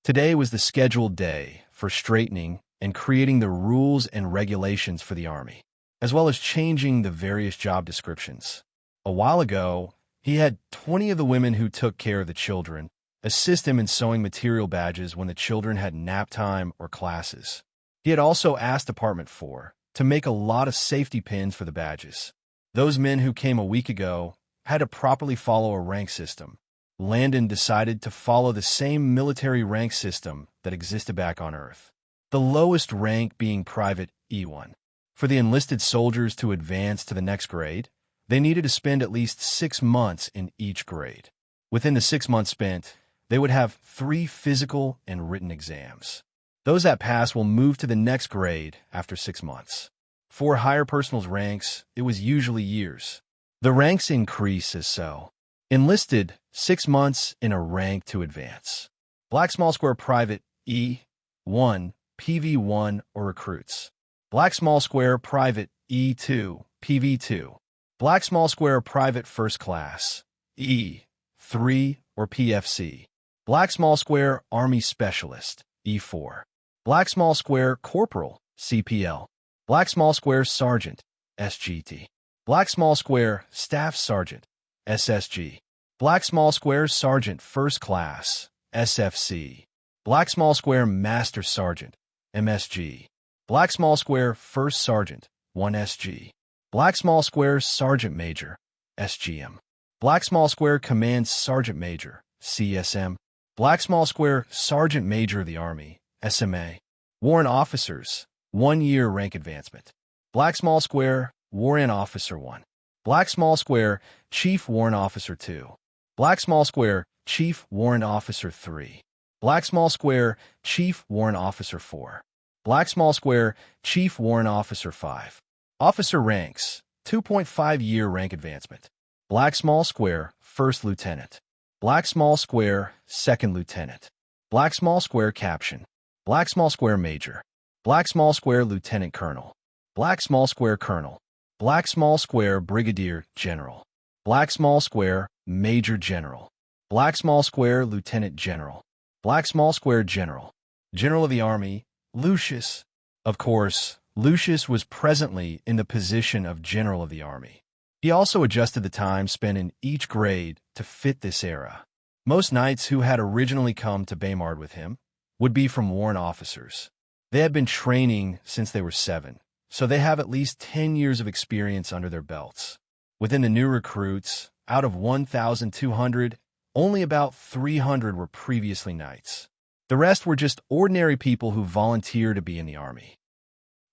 today was the scheduled day for straightening and creating the rules and regulations for the Army, as well as changing the various job descriptions. A while ago, he had 20 of the women who took care of the children assist him in sewing material badges when the children had nap time or classes. He had also asked Department 4 to make a lot of safety pins for the badges. Those men who came a week ago had to properly follow a rank system. Landon decided to follow the same military rank system that existed back on Earth, the lowest rank being Private E1. For the enlisted soldiers to advance to the next grade, they needed to spend at least 6 months in each grade. Within the 6 months spent, they would have 3 physical and written exams. Those that pass will move to the next grade after 6 months. For higher personal's ranks, it was usually years. The ranks increase as so. Enlisted, 6 months in a rank to advance. Black small square private E1, PV1 or recruits. Black small square private E2, PV2. Black small square private first class, E3 or PFC. Black small square Army specialist, E4. Black small square corporal, CPL. Black small square sergeant, SGT. Black small square staff sergeant, SSG. Black small square sergeant first class, SFC. Black small square master sergeant, MSG. Black small square first sergeant, 1SG. Black small square sergeant major, SGM. Black small square command sergeant major, CSM. Black small square sergeant major of the Army, SMA. Warrant officers, 1 year rank advancement. Black small square warrant officer 1. Black small square chief warrant officer 2. Black small square chief warrant officer 3. Black small square chief warrant officer 4. Black small square chief warrant officer 5. Officer ranks, 2.5 year rank advancement. Black small square first lieutenant. Black small square second lieutenant. Black small square caption. Black small square major. Black small square lieutenant colonel. Black small square colonel. Black small square brigadier general. Black small square major general. Black small square lieutenant general. Black small square general. General of the army, Lucius. Of course, Lucius was presently in the position of general of the army. He also adjusted the time spent in each grade to fit this era. Most knights who had originally come to Baymard with him would be from warrant officers. They had been training since they were 7, so they have at least 10 years of experience under their belts. Within the new recruits, out of 1,200, only about 300 were previously knights. The rest were just ordinary people who volunteered to be in the army.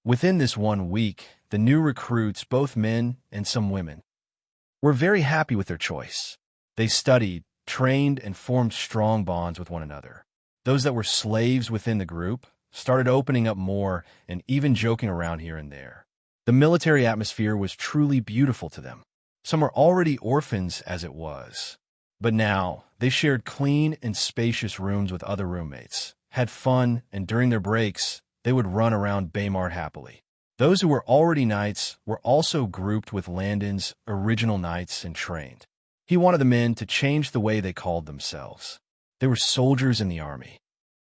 Within this 1 week, the new recruits, both men and some women, were very happy with their choice. They studied, trained, and formed strong bonds with one another. Those that were slaves within the group started opening up more and even joking around here and there. The military atmosphere was truly beautiful to them. Some were already orphans as it was. But now, they shared clean and spacious rooms with other roommates, had fun, and during their breaks, they would run around Baymard happily. Those who were already knights were also grouped with Landon's original knights and trained. He wanted the men to change the way they called themselves. They were soldiers in the army,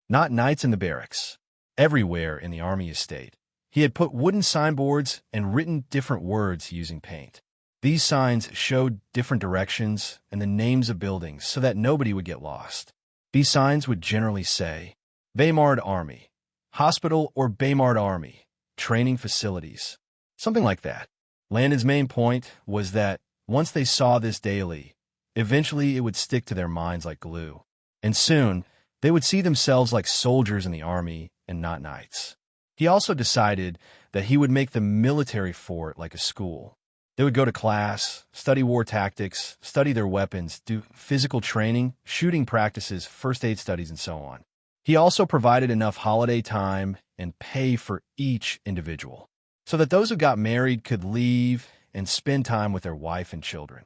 not knights in the barracks. Everywhere in the army estate, he had put wooden signboards and written different words using paint. These signs showed different directions and the names of buildings so that nobody would get lost. These signs would generally say, Baymard Army, Hospital or Baymard Army, Training Facilities, something like that. Landon's main point was that once they saw this daily, eventually it would stick to their minds like glue. And soon, they would see themselves like soldiers in the army and not knights. He also decided that he would make the military fort like a school. They would go to class, study war tactics, study their weapons, do physical training, shooting practices, first aid studies, and so on. He also provided enough holiday time and pay for each individual, so that those who got married could leave and spend time with their wife and children,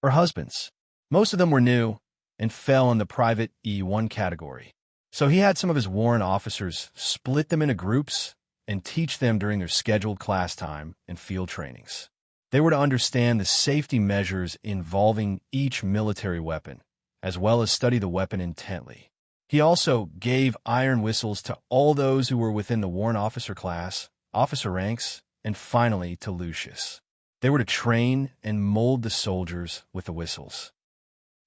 or husbands. Most of them were new and fell in the private E1 category. So he had some of his warrant officers split them into groups and teach them during their scheduled class time and field trainings. They were to understand the safety measures involving each military weapon, as well as study the weapon intently. He also gave iron whistles to all those who were within the warrant officer class, officer ranks, and finally to Lucius. They were to train and mold the soldiers with the whistles.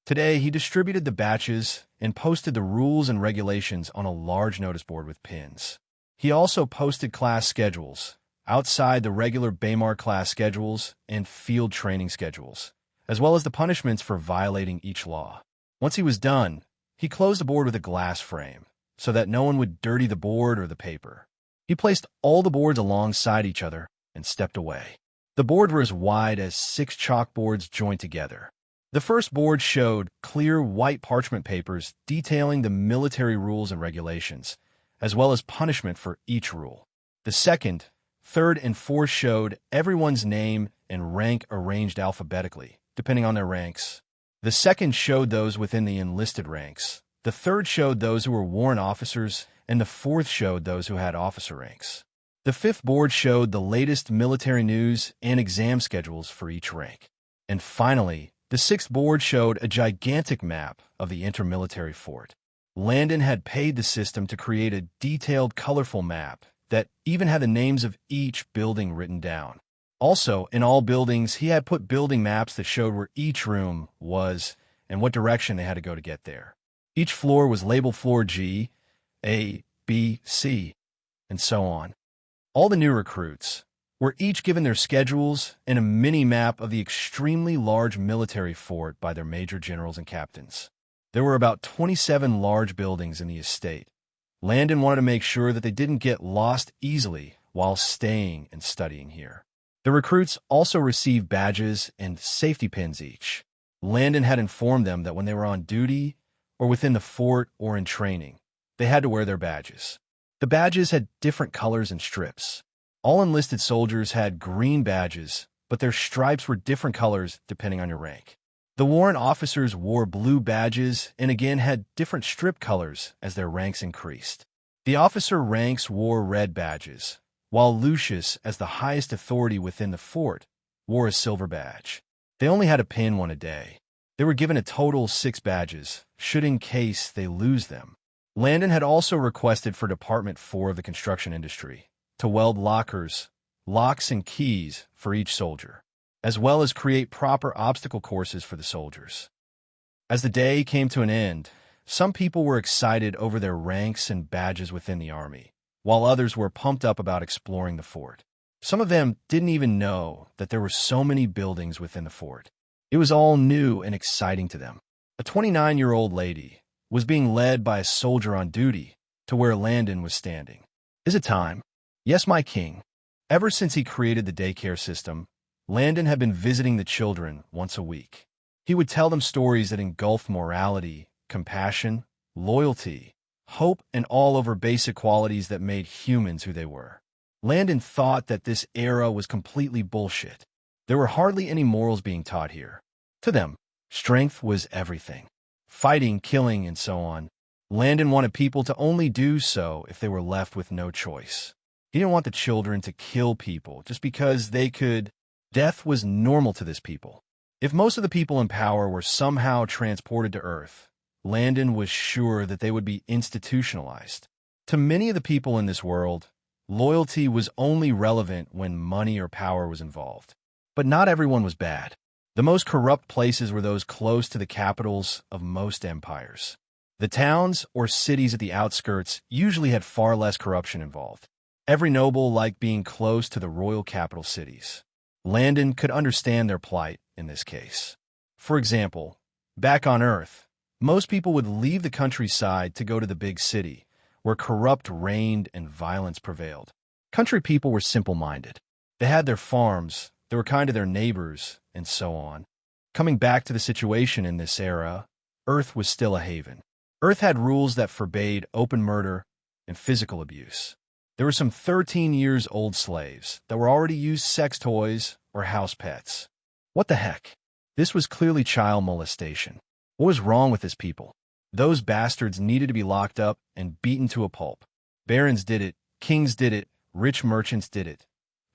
Today, he distributed the batches and posted the rules and regulations on a large notice board with pins. He also posted class schedules, outside the regular Baymard class schedules and field training schedules, as well as the punishments for violating each law. Once he was done, he closed the board with a glass frame, so that no one would dirty the board or the paper. He placed all the boards alongside each other and stepped away. The boards were as wide as 6 chalkboards joined together. The first board showed clear white parchment papers detailing the military rules and regulations, as well as punishment for each rule. The second, third, and fourth showed everyone's name and rank arranged alphabetically, depending on their ranks. The second showed those within the enlisted ranks. The third showed those who were warrant officers, and the fourth showed those who had officer ranks. The fifth board showed the latest military news and exam schedules for each rank. And finally, the sixth board showed a gigantic map of the intermilitary fort. Landon had paid the system to create a detailed, colorful map that even had the names of each building written down. Also, in all buildings, he had put building maps that showed where each room was and what direction they had to go to get there. Each floor was labeled Floor G, A, B, C, and so on. All the new recruits were each given their schedules and a mini-map of the extremely large military fort by their major generals and captains. There were about 27 large buildings in the estate. Landon wanted to make sure that they didn't get lost easily while staying and studying here. The recruits also received badges and safety pins each. Landon had informed them that when they were on duty or within the fort or in training, they had to wear their badges. The badges had different colors and strips. All enlisted soldiers had green badges, but their stripes were different colors depending on your rank. The warrant officers wore blue badges and again had different strip colors as their ranks increased. The officer ranks wore red badges, while Lucius, as the highest authority within the fort, wore a silver badge. They only had to pin one a day. They were given a total of 6 badges, should in case they lose them. Landon had also requested for Department 4 of the construction industry to weld lockers, locks, and keys for each soldier, as well as create proper obstacle courses for the soldiers. As the day came to an end, some people were excited over their ranks and badges within the army, while others were pumped up about exploring the fort. Some of them didn't even know that there were so many buildings within the fort. It was all new and exciting to them. A 29-year-old lady was being led by a soldier on duty to where Landon was standing. "Is it time?" "Yes, my king." Ever since he created the daycare system, Landon had been visiting the children once a week. He would tell them stories that engulfed morality, compassion, loyalty, hope, and all over basic qualities that made humans who they were. Landon thought that this era was completely bullshit. There were hardly any morals being taught here. To them, strength was everything. Fighting, killing, and so on. Landon wanted people to only do so if they were left with no choice. He didn't want the children to kill people just because they could. Death was normal to this people. If most of the people in power were somehow transported to Earth, Landon was sure that they would be institutionalized. To many of the people in this world, loyalty was only relevant when money or power was involved. But not everyone was bad. The most corrupt places were those close to the capitals of most empires. The towns or cities at the outskirts usually had far less corruption involved. Every noble liked being close to the royal capital cities. Landon could understand their plight in this case. For example, back on Earth, most people would leave the countryside to go to the big city, where corrupt reigned and violence prevailed. Country people were simple-minded. They had their farms, they were kind to their neighbors, and so on. Coming back to the situation in this era, Earth was still a haven. Earth had rules that forbade open murder and physical abuse. There were some 13-year-old slaves that were already used sex toys or house pets. What the heck? This was clearly child molestation. What was wrong with this people? Those bastards needed to be locked up and beaten to a pulp. Barons did it, kings did it, rich merchants did it.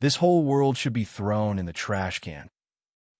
This whole world should be thrown in the trash can.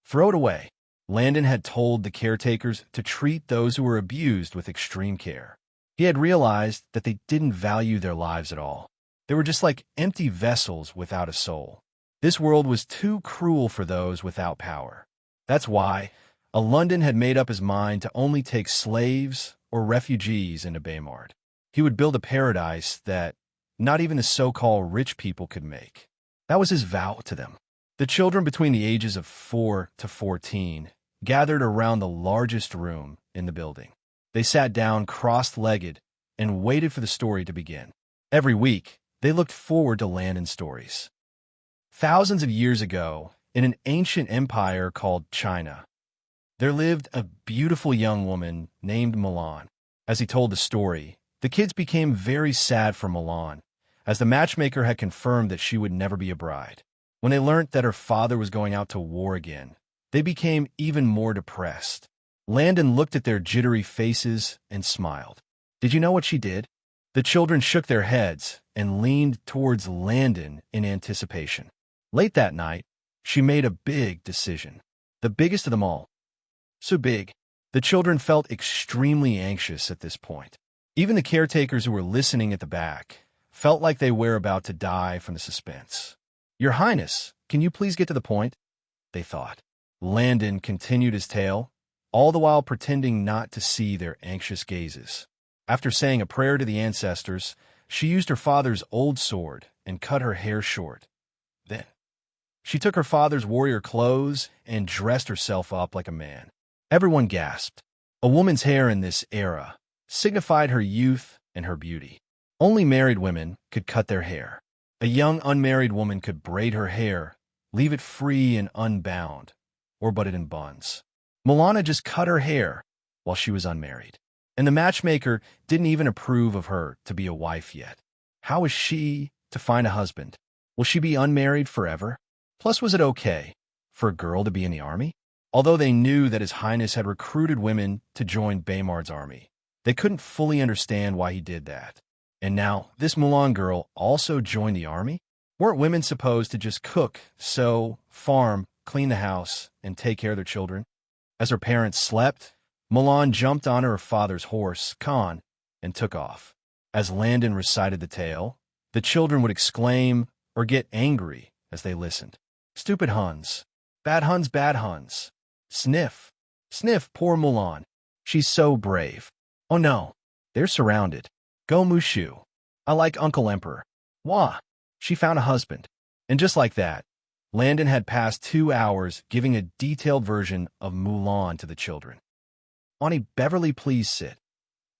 Throw it away. Landon had told the caretakers to treat those who were abused with extreme care. He had realized that they didn't value their lives at all. They were just like empty vessels without a soul. This world was too cruel for those without power. That's why London had made up his mind to only take slaves or refugees into Baymard. He would build a paradise that not even the so-called rich people could make. That was his vow to them. The children between the ages of 4 to 14 gathered around the largest room in the building. They sat down cross-legged and waited for the story to begin. Every week, they looked forward to Landon's stories. Thousands of years ago, in an ancient empire called China, there lived a beautiful young woman named Milan. As he told the story, the kids became very sad for Milan, as the matchmaker had confirmed that she would never be a bride. When they learned that her father was going out to war again, they became even more depressed. Landon looked at their jittery faces and smiled. Did you know what she did? The children shook their heads and leaned towards Landon in anticipation. Late that night, she made a big decision. The biggest of them all. So big, the children felt extremely anxious at this point. Even the caretakers who were listening at the back felt like they were about to die from the suspense. "Your Highness, can you please get to the point?" they thought. Landon continued his tale, all the while pretending not to see their anxious gazes. After saying a prayer to the ancestors, she used her father's old sword and cut her hair short. Then, she took her father's warrior clothes and dressed herself up like a man. Everyone gasped. A woman's hair in this era signified her youth and her beauty. Only married women could cut their hair. A young unmarried woman could braid her hair, leave it free and unbound, or butt it in buns. Milana just cut her hair while she was unmarried. And the matchmaker didn't even approve of her to be a wife yet. How was she to find a husband? Will she be unmarried forever? Plus, was it okay for a girl to be in the army? Although they knew that His Highness had recruited women to join Baymard's army, they couldn't fully understand why he did that. And now, this Mulan girl also joined the army? Weren't women supposed to just cook, sew, farm, clean the house, and take care of their children? As her parents slept, Mulan jumped on her father's horse, Khan, and took off. As Landon recited the tale, the children would exclaim or get angry as they listened. Stupid Huns. Bad Huns, bad Huns. Sniff. Sniff, poor Mulan. She's so brave. Oh no, they're surrounded. Go Mushu. I like Uncle Emperor. Wah. She found a husband. And just like that, Landon had passed 2 hours giving a detailed version of Mulan to the children. Auntie Beverly, please sit.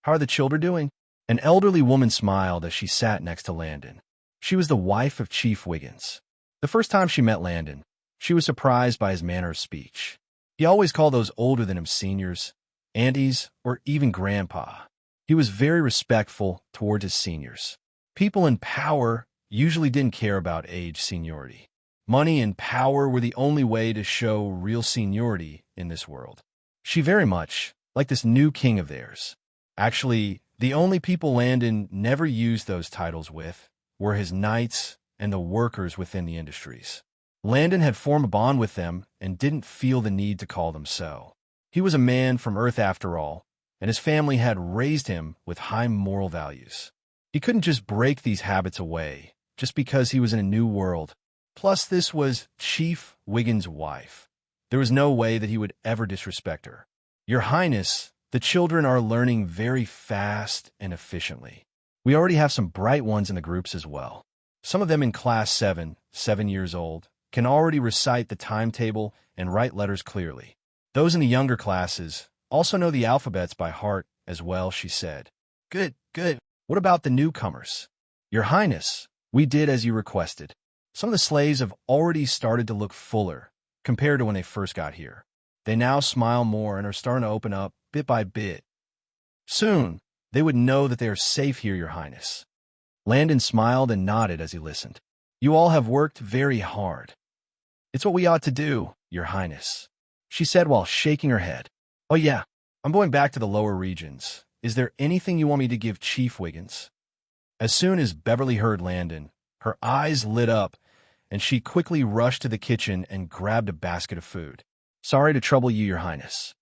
How are the children doing? An elderly woman smiled as she sat next to Landon. She was the wife of Chief Wiggins. The first time she met Landon, she was surprised by his manner of speech. He always called those older than him seniors, aunties, or even grandpa. He was very respectful toward his seniors. People in power usually didn't care about age seniority. Money and power were the only way to show real seniority in this world. She very much liked this new king of theirs. Actually, the only people Landon never used those titles with were his knights and the workers within the industries. Landon had formed a bond with them and didn't feel the need to call them so. He was a man from Earth after all, and his family had raised him with high moral values. He couldn't just break these habits away just because he was in a new world. Plus, this was Chief Wiggins' wife. There was no way that he would ever disrespect her. Your Highness, the children are learning very fast and efficiently. We already have some bright ones in the groups as well. Some of them in Class 7, 7 years old, can already recite the timetable and write letters clearly. Those in the younger classes also know the alphabets by heart as well, she said. Good, good. What about the newcomers? Your Highness, we did as you requested. Some of the slaves have already started to look fuller compared to when they first got here. They now smile more and are starting to open up bit by bit. Soon, they would know that they are safe here, Your Highness. Landon smiled and nodded as he listened. You all have worked very hard. It's what we ought to do, Your Highness, she said while shaking her head. Oh yeah, I'm going back to the lower regions. Is there anything you want me to give Chief Wiggins? As soon as Beverly heard Landon, her eyes lit up, and she quickly rushed to the kitchen and grabbed a basket of food. Sorry to trouble you, Your Highness.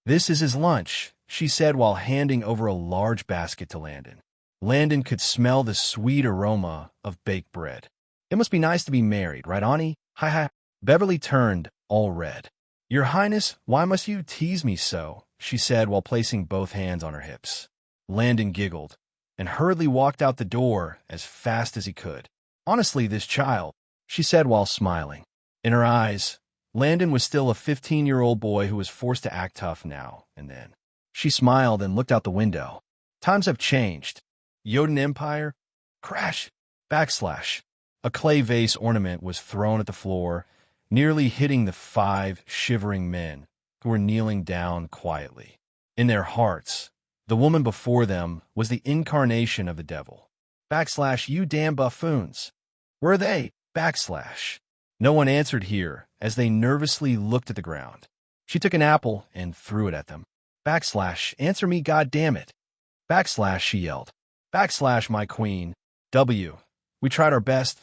This is his lunch, she said while handing over a large basket to Landon. Landon could smell the sweet aroma of baked bread. It must be nice to be married, right, Auntie? Hi. Beverly turned all red. Your Highness, why must you tease me so? She said while placing both hands on her hips. Landon giggled and hurriedly walked out the door as fast as he could. Honestly, this child, she said while smiling. In her eyes, Landon was still a 15-year-old boy who was forced to act tough now and then. She smiled and looked out the window. Times have changed. Yoden Empire? Crash! Backslash. A clay vase ornament was thrown at the floor, nearly hitting the 5 shivering men who were kneeling down quietly. In their hearts, the woman before them was the incarnation of the devil. Backslash, you damn buffoons. Where are they? Backslash. No one answered here as they nervously looked at the ground. She took an apple and threw it at them. Backslash, answer me, goddammit. Backslash, she yelled. Backslash, my queen. W. We tried our best,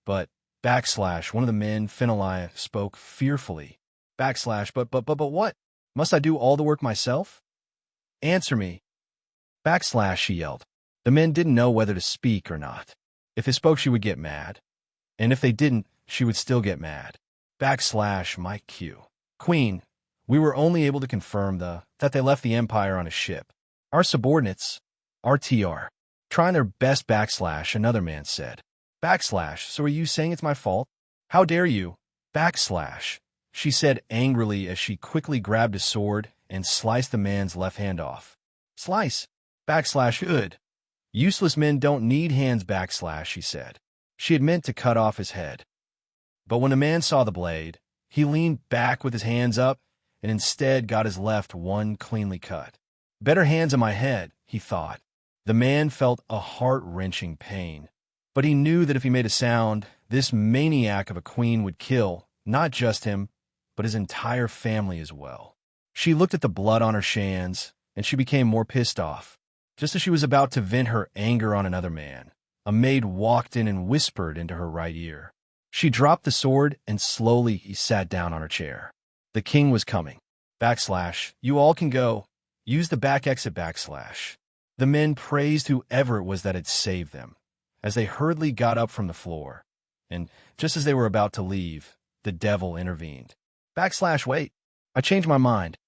but backslash, one of the men, Finalaya, spoke fearfully. Backslash, but what? Must I do all the work myself? Answer me. Backslash, she yelled. The men didn't know whether to speak or not. If they spoke, she would get mad. And if they didn't, she would still get mad. Backslash, my Q. Queen, we were only able to confirm that they left the Empire on a ship. Our subordinates, RTR, trying their best, backslash, another man said. Backslash, so are you saying it's my fault? How dare you? Backslash, she said angrily as she quickly grabbed a sword and sliced the man's left hand off. Slice. Backslash, good. Useless men don't need hands, backslash, she said. She had meant to cut off his head. But when the man saw the blade, he leaned back with his hands up and instead got his left one cleanly cut. Better hands on my head, he thought. The man felt a heart-wrenching pain, but he knew that if he made a sound, this maniac of a queen would kill not just him, but his entire family as well. She looked at the blood on her shands, and she became more pissed off. Just as she was about to vent her anger on another man, a maid walked in and whispered into her right ear. She dropped the sword and slowly sat down on her chair. The king was coming. Backslash, you all can go. Use the back exit backslash. The men praised whoever it was that had saved them, as they hurriedly got up from the floor. And just as they were about to leave, the devil intervened. Backslash, wait. I changed my mind.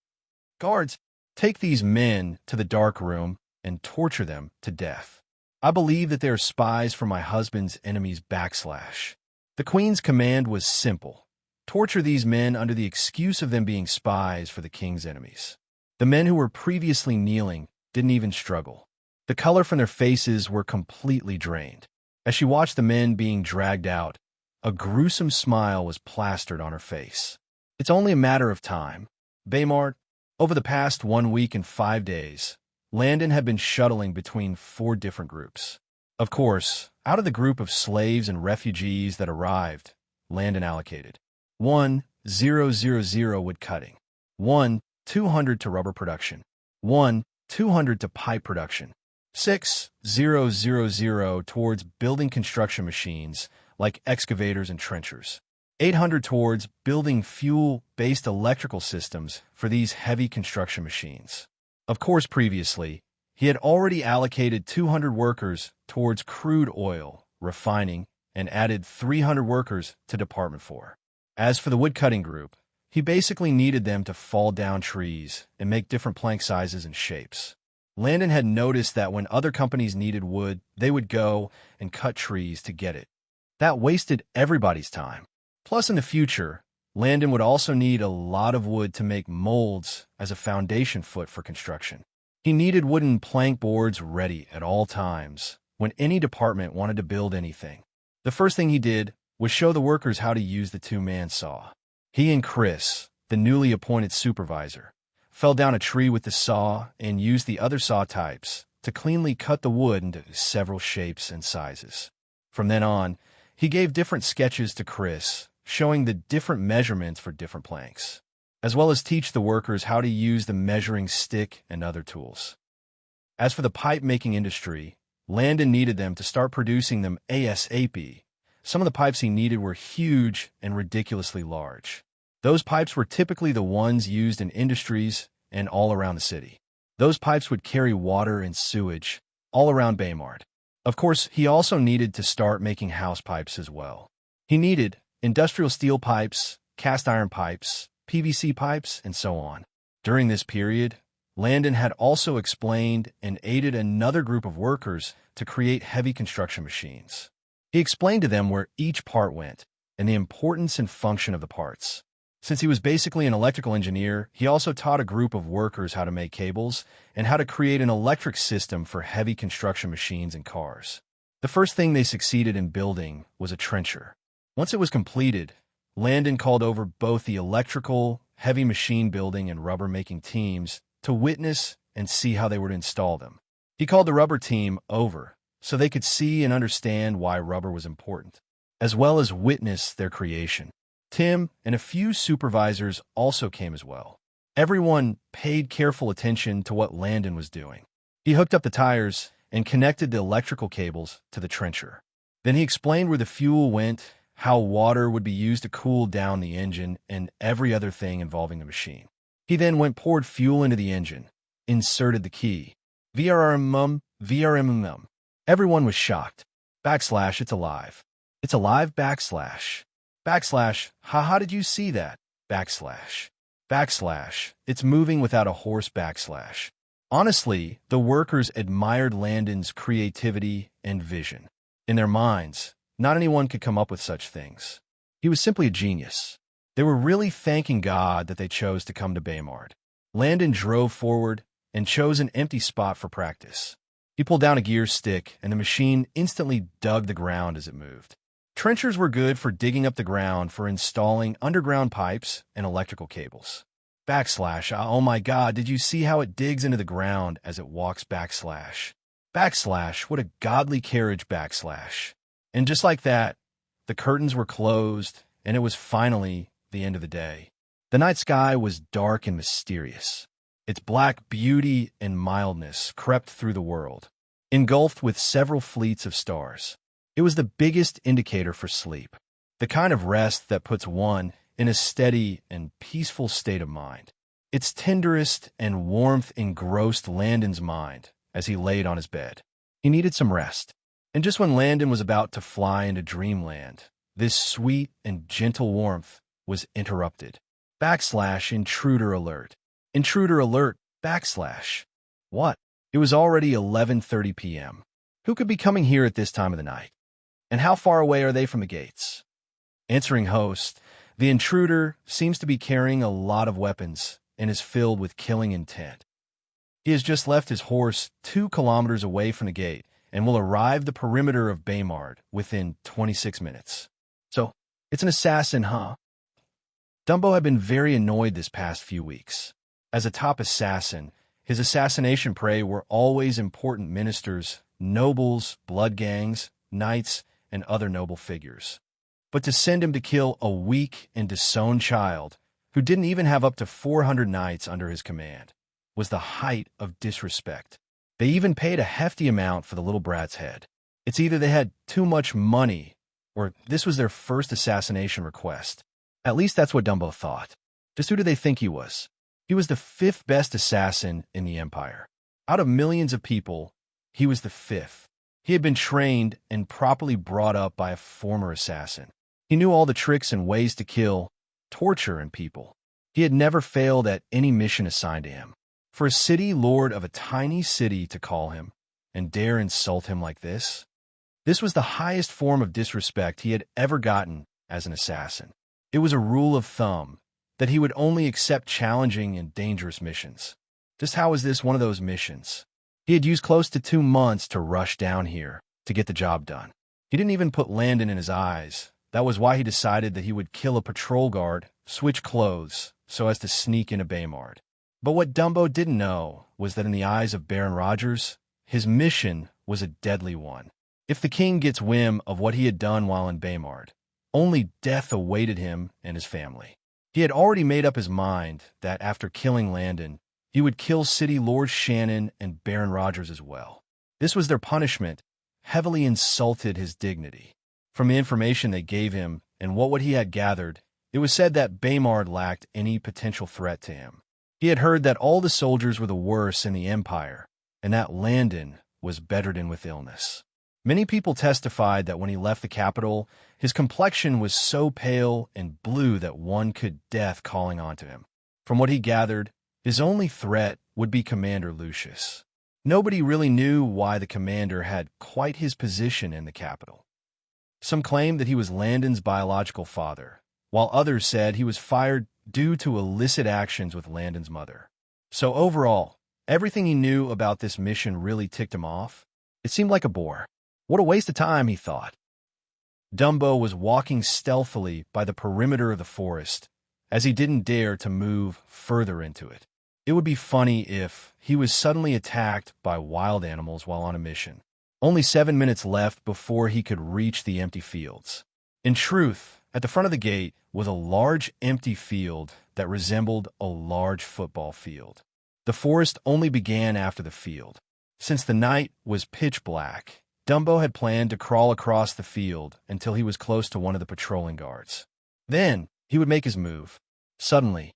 Guards, take these men to the dark room and torture them to death. I believe that they are spies for my husband's enemies backslash. The queen's command was simple. Torture these men under the excuse of them being spies for the king's enemies. The men who were previously kneeling didn't even struggle. The color from their faces were completely drained. As she watched the men being dragged out, a gruesome smile was plastered on her face. It's only a matter of time. Baymard, over the past 1 week and 5 days, Landon had been shuttling between 4 different groups. Of course, out of the group of slaves and refugees that arrived, Landon allocated 1,000 wood cutting, 1,200 to rubber production, 1,200 to pipe production, 6,000 towards building construction machines like excavators and trenchers, 800 towards building fuel-based electrical systems for these heavy construction machines. Of course, previously, he had already allocated 200 workers towards crude oil, refining, and added 300 workers to Department 4. As for the woodcutting group, he basically needed them to fall down trees and make different plank sizes and shapes. Landon had noticed that when other companies needed wood, they would go and cut trees to get it. That wasted everybody's time. Plus, in the future, Landon would also need a lot of wood to make molds as a foundation foot for construction. He needed wooden plank boards ready at all times when any department wanted to build anything. The first thing he did was show the workers how to use the 2-man saw. He and Chris, the newly appointed supervisor, fell down a tree with the saw and used the other saw types to cleanly cut the wood into several shapes and sizes. From then on, he gave different sketches to Chris, showing the different measurements for different planks, as well as teach the workers how to use the measuring stick and other tools. As for the pipe-making industry, Landon needed them to start producing them ASAP. Some of the pipes he needed were huge and ridiculously large. Those pipes were typically the ones used in industries and all around the city. Those pipes would carry water and sewage all around Baymard. Of course, he also needed to start making house pipes as well. He needed industrial steel pipes, cast iron pipes, PVC pipes, and so on. During this period, Landon had also explained and aided another group of workers to create heavy construction machines. He explained to them where each part went and the importance and function of the parts. Since he was basically an electrical engineer, he also taught a group of workers how to make cables and how to create an electric system for heavy construction machines and cars. The first thing they succeeded in building was a trencher. Once it was completed, Landon called over both the electrical, heavy machine building, and rubber making teams to witness and see how they would install them. He called the rubber team over so they could see and understand why rubber was important, as well as witness their creation. Tim and a few supervisors also came as well. Everyone paid careful attention to what Landon was doing. He hooked up the tires and connected the electrical cables to the trencher. Then he explained where the fuel went, how water would be used to cool down the engine, and every other thing involving the machine. He then poured fuel into the engine, inserted the key. VRMM. Everyone was shocked. Backslash, it's alive. It's alive, backslash. Backslash, how did you see that? Backslash. Backslash, it's moving without a horse, backslash. Honestly, the workers admired Landon's creativity and vision. In their minds, not anyone could come up with such things. He was simply a genius. They were really thanking God that they chose to come to Baymard. Landon drove forward and chose an empty spot for practice. He pulled down a gear stick, and the machine instantly dug the ground as it moved. Trenchers were good for digging up the ground for installing underground pipes and electrical cables. Backslash, oh my God, did you see how it digs into the ground as it walks, backslash? Backslash, what a godly carriage, backslash. And just like that, the curtains were closed, and it was finally the end of the day. The night sky was dark and mysterious. Its black beauty and mildness crept through the world, engulfed with several fleets of stars. It was the biggest indicator for sleep, the kind of rest that puts one in a steady and peaceful state of mind. Its tenderest and warmth engrossed Landon's mind as he laid on his bed. He needed some rest. And just when Landon was about to fly into dreamland, this sweet and gentle warmth was interrupted. Intruder alert. Intruder alert, What? It was already 11:30 p.m. Who could be coming here at this time of the night? And how far away are they from the gates? Answering host, the intruder seems to be carrying a lot of weapons and is filled with killing intent. He has just left his horse 2 kilometers away from the gate and will arrive the perimeter of Baymard within 26 minutes. So, it's an assassin, huh? Dumbo had been very annoyed this past few weeks. As a top assassin, his assassination prey were always important ministers, nobles, blood gangs, knights, and other noble figures. But to send him to kill a weak and disowned child, who didn't even have up to 400 knights under his command, was the height of disrespect. They even paid a hefty amount for the little brat's head. It's either they had too much money, or this was their first assassination request. At least that's what Dumbo thought. Just who do they think he was? He was the 5th best assassin in the Empire. Out of millions of people, he was the 5th. He had been trained and properly brought up by a former assassin. He knew all the tricks and ways to kill, torture, and people. He had never failed at any mission assigned to him. For a city lord of a tiny city to call him and dare insult him like this was the highest form of disrespect he had ever gotten as an assassin. It was a rule of thumb that he would only accept challenging and dangerous missions. Just how is this one of those missions? He had used close to 2 months to rush down here to get the job done. He didn't even put Landon in his eyes. That was why he decided that he would kill a patrol guard, switch clothes, so as to sneak into Baymard. But what Dumbo didn't know was that in the eyes of Baron Rogers, his mission was a deadly one. If the king gets wind of what he had done while in Baymard, only death awaited him and his family. He had already made up his mind that after killing Landon, he would kill City Lord Shannon and Baron Rogers as well. This was their punishment, heavily insulted his dignity. From the information they gave him and what he had gathered, it was said that Baymard lacked any potential threat to him. He had heard that all the soldiers were the worst in the Empire, and that Landon was bedridden with illness. Many people testified that when he left the capital, his complexion was so pale and blue that one could death calling onto him. From what he gathered, his only threat would be Commander Lucius. Nobody really knew why the commander had quite his position in the capital. Some claimed that he was Landon's biological father, while others said he was fired due to illicit actions with Landon's mother. So overall, everything he knew about this mission really ticked him off. It seemed like a bore. What a waste of time, he thought. Dumbo was walking stealthily by the perimeter of the forest, as he didn't dare to move further into it. It would be funny if he was suddenly attacked by wild animals while on a mission. Only 7 minutes left before he could reach the empty fields. In truth, at the front of the gate was a large empty field that resembled a large football field. The forest only began after the field. Since the night was pitch black, Dumbo had planned to crawl across the field until he was close to one of the patrolling guards. Then he would make his move. Suddenly,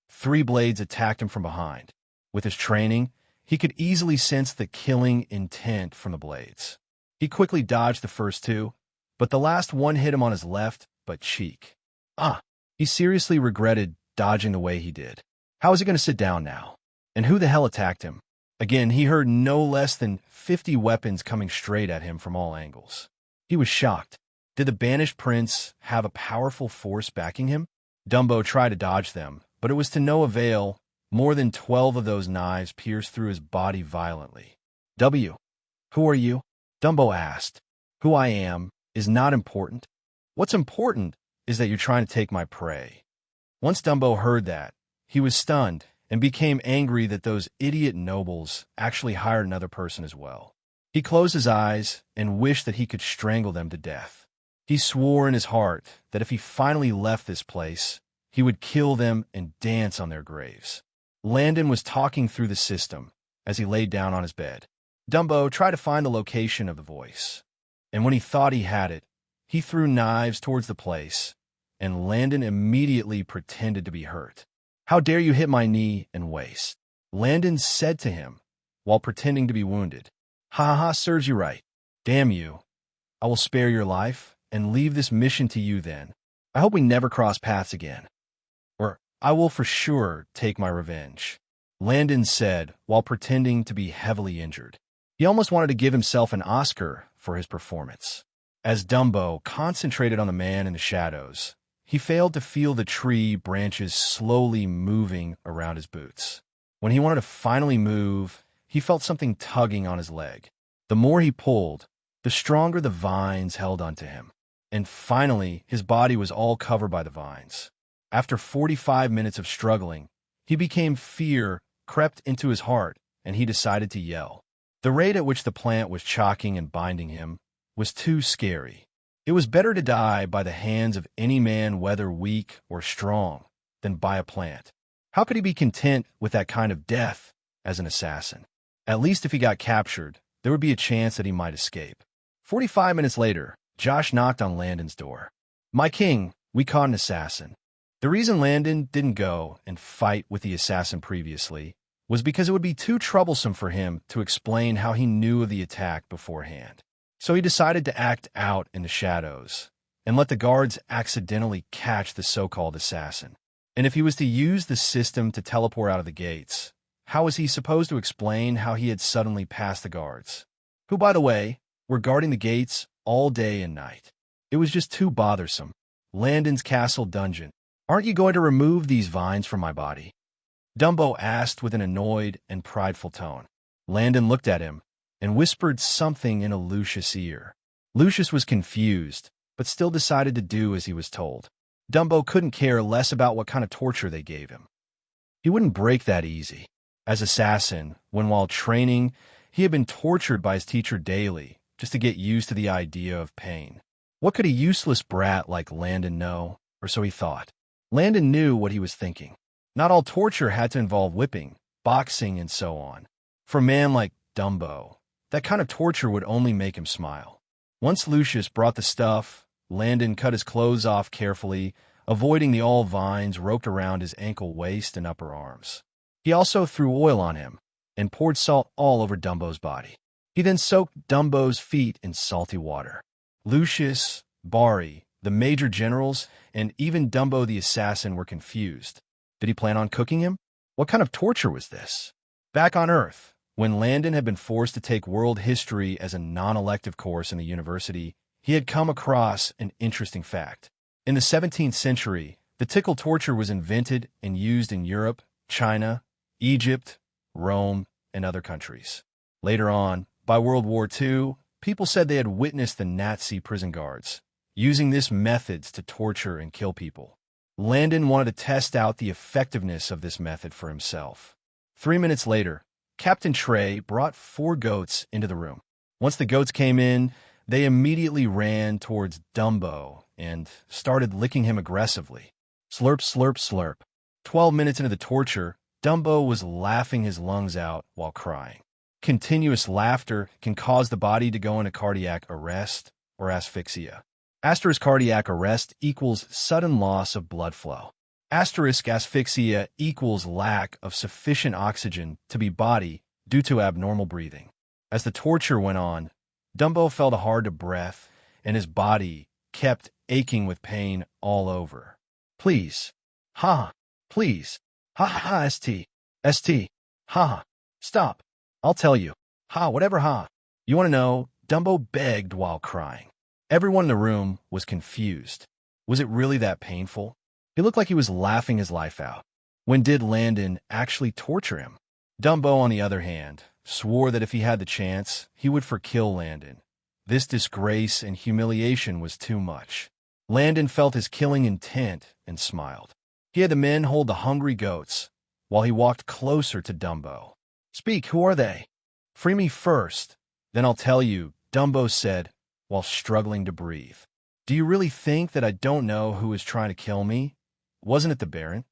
three blades attacked him from behind. With his training, he could easily sense the killing intent from the blades. He quickly dodged the first 2, but the last one hit him on his left butt cheek. He seriously regretted dodging the way he did. How was he going to sit down now? And who the hell attacked him? Again, he heard no less than 50 weapons coming straight at him from all angles. He was shocked. Did the banished prince have a powerful force backing him? Dumbo tried to dodge them, but it was to no avail. More than 12 of those knives pierced through his body violently. Who are you? Dumbo asked. Who I am is not important. What's important is that you're trying to take my prey. Once Dumbo heard that, he was stunned and became angry that those idiot nobles actually hired another person as well. He closed his eyes and wished that he could strangle them to death. He swore in his heart that if he finally left this place, he would kill them and dance on their graves. Landon was talking through the system as he laid down on his bed. Dumbo tried to find the location of the voice, and when he thought he had it, he threw knives towards the place, and Landon immediately pretended to be hurt. "How dare you hit my knee and waist?" Landon said to him while pretending to be wounded. "Ha ha ha, serves you right. Damn you. I will spare your life and leave this mission to you then. I hope we never cross paths again. Or I will for sure take my revenge," Landon said while pretending to be heavily injured. He almost wanted to give himself an Oscar for his performance. As Dumbo concentrated on the man in the shadows, he failed to feel the tree branches slowly moving around his boots. When he wanted to finally move, he felt something tugging on his leg. The more he pulled, the stronger the vines held onto him. And finally, his body was all covered by the vines. After 45 minutes of struggling, fear crept into his heart, and he decided to yell. The rate at which the plant was choking and binding him was too scary. It was better to die by the hands of any man, whether weak or strong, than by a plant. How could he be content with that kind of death as an assassin? At least if he got captured, there would be a chance that he might escape. 45 minutes later, Josh knocked on Landon's door. "My king, we caught an assassin." The reason Landon didn't go and fight with the assassin previously was because it would be too troublesome for him to explain how he knew of the attack beforehand. So he decided to act out in the shadows and let the guards accidentally catch the so-called assassin. And if he was to use the system to teleport out of the gates, how was he supposed to explain how he had suddenly passed the guards, who, by the way, were guarding the gates all day and night? It was just too bothersome. Landon's castle dungeon. "Aren't you going to remove these vines from my body?" Dumbo asked with an annoyed and prideful tone. Landon looked at him and whispered something in Lucius' ear. Lucius was confused, but still decided to do as he was told. Dumbo couldn't care less about what kind of torture they gave him. He wouldn't break that easy. As assassin, when while training, he had been tortured by his teacher daily just to get used to the idea of pain. What could a useless brat like Landon know? Or so he thought. Landon knew what he was thinking. Not all torture had to involve whipping, boxing, and so on. For a man like Dumbo, that kind of torture would only make him smile. Once Lucius brought the stuff, Landon cut his clothes off carefully, avoiding the all vines roped around his ankle, waist, and upper arms. He also threw oil on him and poured salt all over Dumbo's body. He then soaked Dumbo's feet in salty water. Lucius, Bari, the major generals, and even Dumbo the assassin were confused. Did he plan on cooking him? What kind of torture was this? Back on Earth, when Landon had been forced to take world history as a non-elective course in the university, he had come across an interesting fact. In the 17th century, the tickle torture was invented and used in Europe, China, Egypt, Rome, and other countries. Later on, by World War II, people said they had witnessed the Nazi prison guards using this methods to torture and kill people. Landon wanted to test out the effectiveness of this method for himself. 3 minutes later, Captain Trey brought 4 goats into the room. Once the goats came in, they immediately ran towards Dumbo and started licking him aggressively. Slurp, slurp, slurp. 12 minutes into the torture, Dumbo was laughing his lungs out while crying. Continuous laughter can cause the body to go into cardiac arrest or asphyxia. Asterisk cardiac arrest equals sudden loss of blood flow. Asterisk asphyxia equals lack of sufficient oxygen to the body due to abnormal breathing. As the torture went on, Dumbo felt hard to breath, and his body kept aching with pain all over. "Please. Ha. Please. Ha ha, st. St. Ha. Stop. I'll tell you. Ha, whatever ha. You want to know?" Dumbo begged while crying. Everyone in the room was confused. Was it really that painful? He looked like he was laughing his life out. When did Landon actually torture him? Dumbo, on the other hand, swore that if he had the chance, he would kill Landon. This disgrace and humiliation was too much. Landon felt his killing intent and smiled. He had the men hold the hungry goats while he walked closer to Dumbo. "Speak, who are they?" "Free me first, then I'll tell you," Dumbo said while struggling to breathe. "Do you really think that I don't know who is trying to kill me? Wasn't it the Baron?"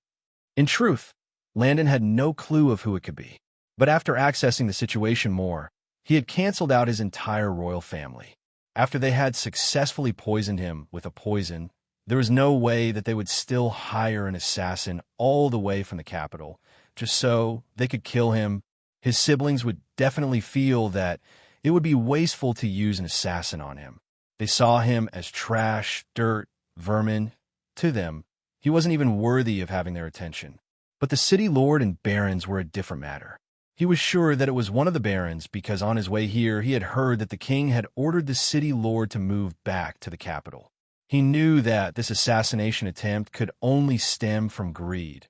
In truth, Landon had no clue of who it could be. But after accessing the situation more, he had canceled out his entire royal family. After they had successfully poisoned him with a poison, there was no way that they would still hire an assassin all the way from the capital, just so they could kill him. His siblings would definitely feel that it would be wasteful to use an assassin on him. They saw him as trash, dirt, vermin. To them, he wasn't even worthy of having their attention. But the city lord and barons were a different matter. He was sure that it was one of the barons because on his way here he had heard that the king had ordered the city lord to move back to the capital. He knew that this assassination attempt could only stem from greed.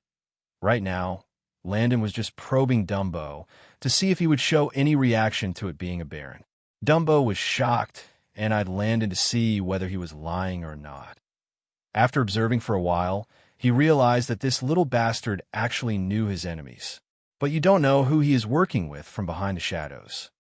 Right now, Landon was just probing Dumbo to see if he would show any reaction to it being a baron. Dumbo was shocked and eyed Landon to see whether he was lying or not. After observing for a while, he realized that this little bastard actually knew his enemies. But you don't know who he is working with from behind the shadows.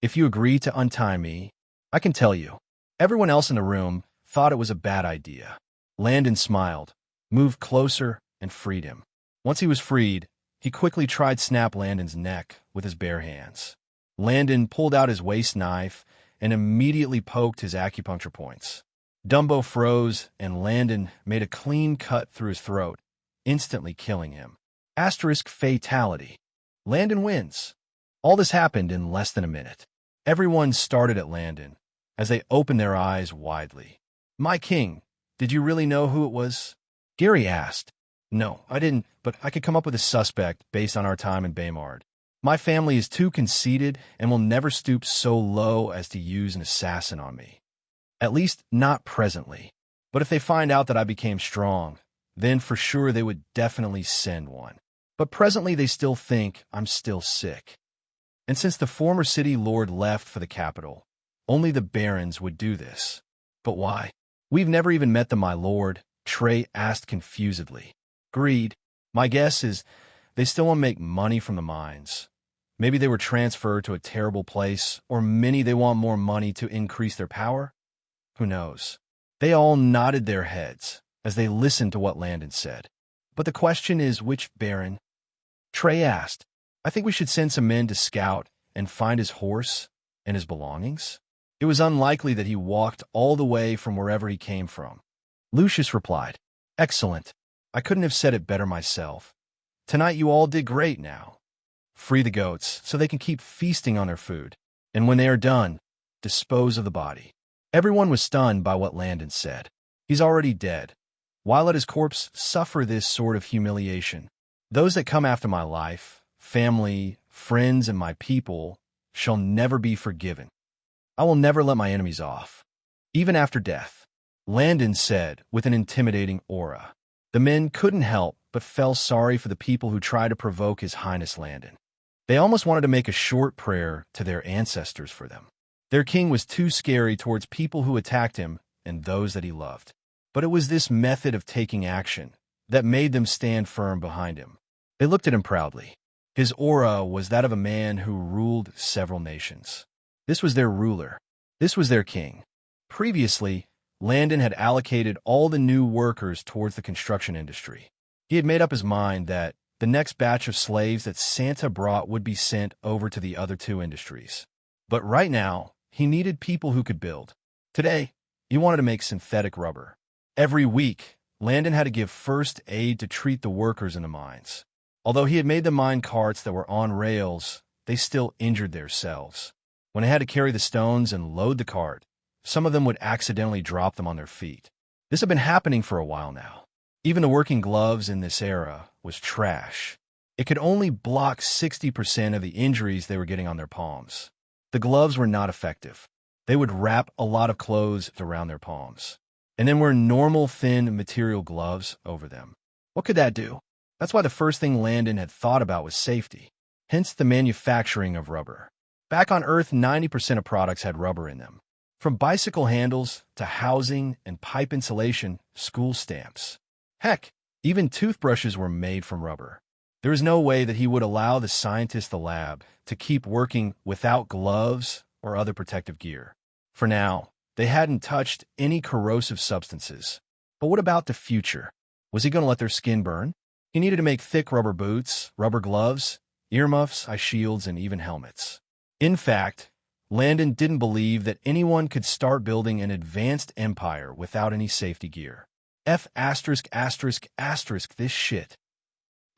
If you agree to untie me, I can tell you. Everyone else in the room thought it was a bad idea. Landon smiled, moved closer, and freed him. Once he was freed, he quickly tried to snap Landon's neck with his bare hands. Landon pulled out his waist knife and immediately poked his acupuncture points. Dumbo froze, and Landon made a clean cut through his throat, instantly killing him. Asterisk fatality. Landon wins. All this happened in less than a minute. Everyone started at Landon as they opened their eyes widely. "My king, did you really know who it was?" Gary asked. "No, I didn't, but I could come up with a suspect based on our time in Baymard. My family is too conceited and will never stoop so low as to use an assassin on me. At least not presently. But if they find out that I became strong, then for sure they would definitely send one. But presently they still think I'm still sick. And since the former city lord left for the capital, only the barons would do this. But why? We've never even met them, my lord," Trey asked confusedly. "Greed. My guess is they still want to make money from the mines. Maybe they were transferred to a terrible place, or many they want more money to increase their power. Who knows?" They all nodded their heads as they listened to what Landon said. "But the question is, which baron?" Trey asked. "I think we should send some men to scout and find his horse and his belongings." It was unlikely that he walked all the way from wherever he came from. Lucius replied, "Excellent. I couldn't have said it better myself. Tonight you all did great now. Free the goats so they can keep feasting on their food. And when they are done, dispose of the body." Everyone was stunned by what Landon said. He's already dead. Why let his corpse suffer this sort of humiliation? "Those that come after my life, family, friends, and my people, shall never be forgiven. I will never let my enemies off, even after death," Landon said with an intimidating aura. The men couldn't help but felt sorry for the people who tried to provoke His Highness Landon. They almost wanted to make a short prayer to their ancestors for them. Their king was too scary towards people who attacked him and those that he loved. But it was this method of taking action that made them stand firm behind him. They looked at him proudly. His aura was that of a man who ruled several nations. This was their ruler. This was their king. Previously, Landon had allocated all the new workers towards the construction industry. He had made up his mind that the next batch of slaves that Santa brought would be sent over to the other two industries. But right now, he needed people who could build. Today, he wanted to make synthetic rubber. Every week, Landon had to give first aid to treat the workers in the mines. Although he had made the mine carts that were on rails, they still injured themselves. When they had to carry the stones and load the cart, some of them would accidentally drop them on their feet. This had been happening for a while now. Even the working gloves in this era was trash. It could only block 60% of the injuries they were getting on their palms. The gloves were not effective. They would wrap a lot of clothes around their palms, and then wear normal thin material gloves over them. What could that do? That's why the first thing Landon had thought about was safety, hence the manufacturing of rubber. Back on Earth, 90% of products had rubber in them. From bicycle handles to housing and pipe insulation, school stamps. Heck, even toothbrushes were made from rubber. There is no way that he would allow the scientists in the lab to keep working without gloves or other protective gear. For now, they hadn't touched any corrosive substances. But what about the future? Was he going to let their skin burn? He needed to make thick rubber boots, rubber gloves, earmuffs, eye shields, and even helmets. In fact, Landon didn't believe that anyone could start building an advanced empire without any safety gear. This shit.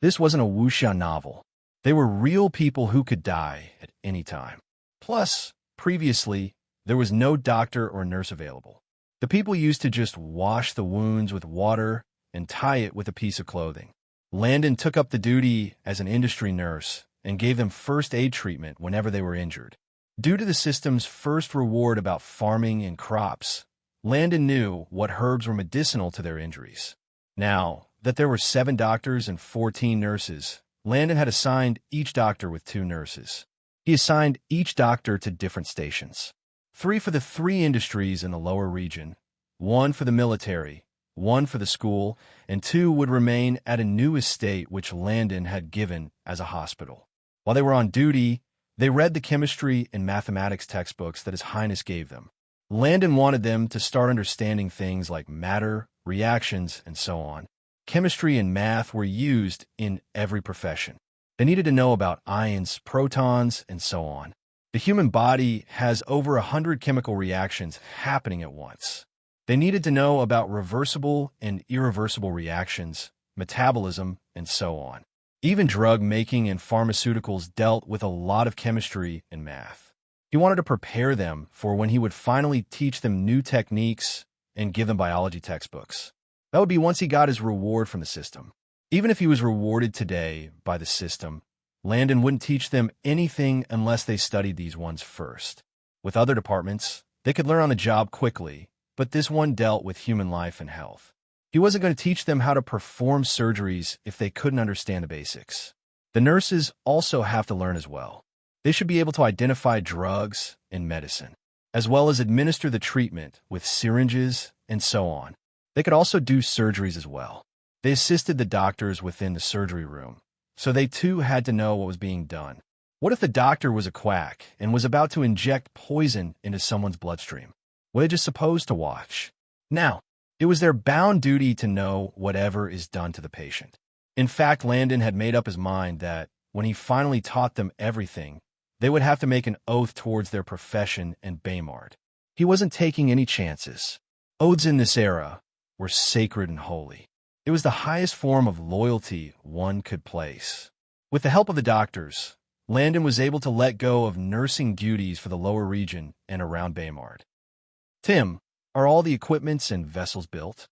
This wasn't a wuxia novel. They were real people who could die at any time. Plus, previously, there was no doctor or nurse available. The people used to just wash the wounds with water and tie it with a piece of clothing. Landon took up the duty as an industry nurse and gave them first aid treatment whenever they were injured. Due to the system's first reward about farming and crops, Landon knew what herbs were medicinal to their injuries. Now that there were 7 doctors and 14 nurses, Landon had assigned each doctor with 2 nurses. He assigned each doctor to different stations. 3 for the 3 industries in the lower region, 1 for the military, 1 for the school, and 2 would remain at a new estate which Landon had given as a hospital. While they were on duty, they read the chemistry and mathematics textbooks that His Highness gave them. Landon wanted them to start understanding things like matter, reactions, and so on. Chemistry and math were used in every profession. They needed to know about ions, protons, and so on. The human body has over 100 chemical reactions happening at once. They needed to know about reversible and irreversible reactions, metabolism, and so on. Even drug making and pharmaceuticals dealt with a lot of chemistry and math. He wanted to prepare them for when he would finally teach them new techniques and give them biology textbooks. That would be once he got his reward from the system. Even if he was rewarded today by the system, Landon wouldn't teach them anything unless they studied these ones first. With other departments, they could learn on the job quickly, but this one dealt with human life and health. He wasn't going to teach them how to perform surgeries if they couldn't understand the basics. The nurses also have to learn as well. They should be able to identify drugs and medicine, as well as administer the treatment with syringes and so on. They could also do surgeries as well. They assisted the doctors within the surgery room, so they too had to know what was being done. What if the doctor was a quack and was about to inject poison into someone's bloodstream? Were they just supposed to watch? Now, it was their bound duty to know whatever is done to the patient. In fact, Landon had made up his mind that when he finally taught them everything, they would have to make an oath towards their profession and Baymard. He wasn't taking any chances. Oaths in this era were sacred and holy. It was the highest form of loyalty one could place. With the help of the doctors, Landon was able to let go of nursing duties for the lower region and around Baymard. Tim, are all the equipments and vessels built?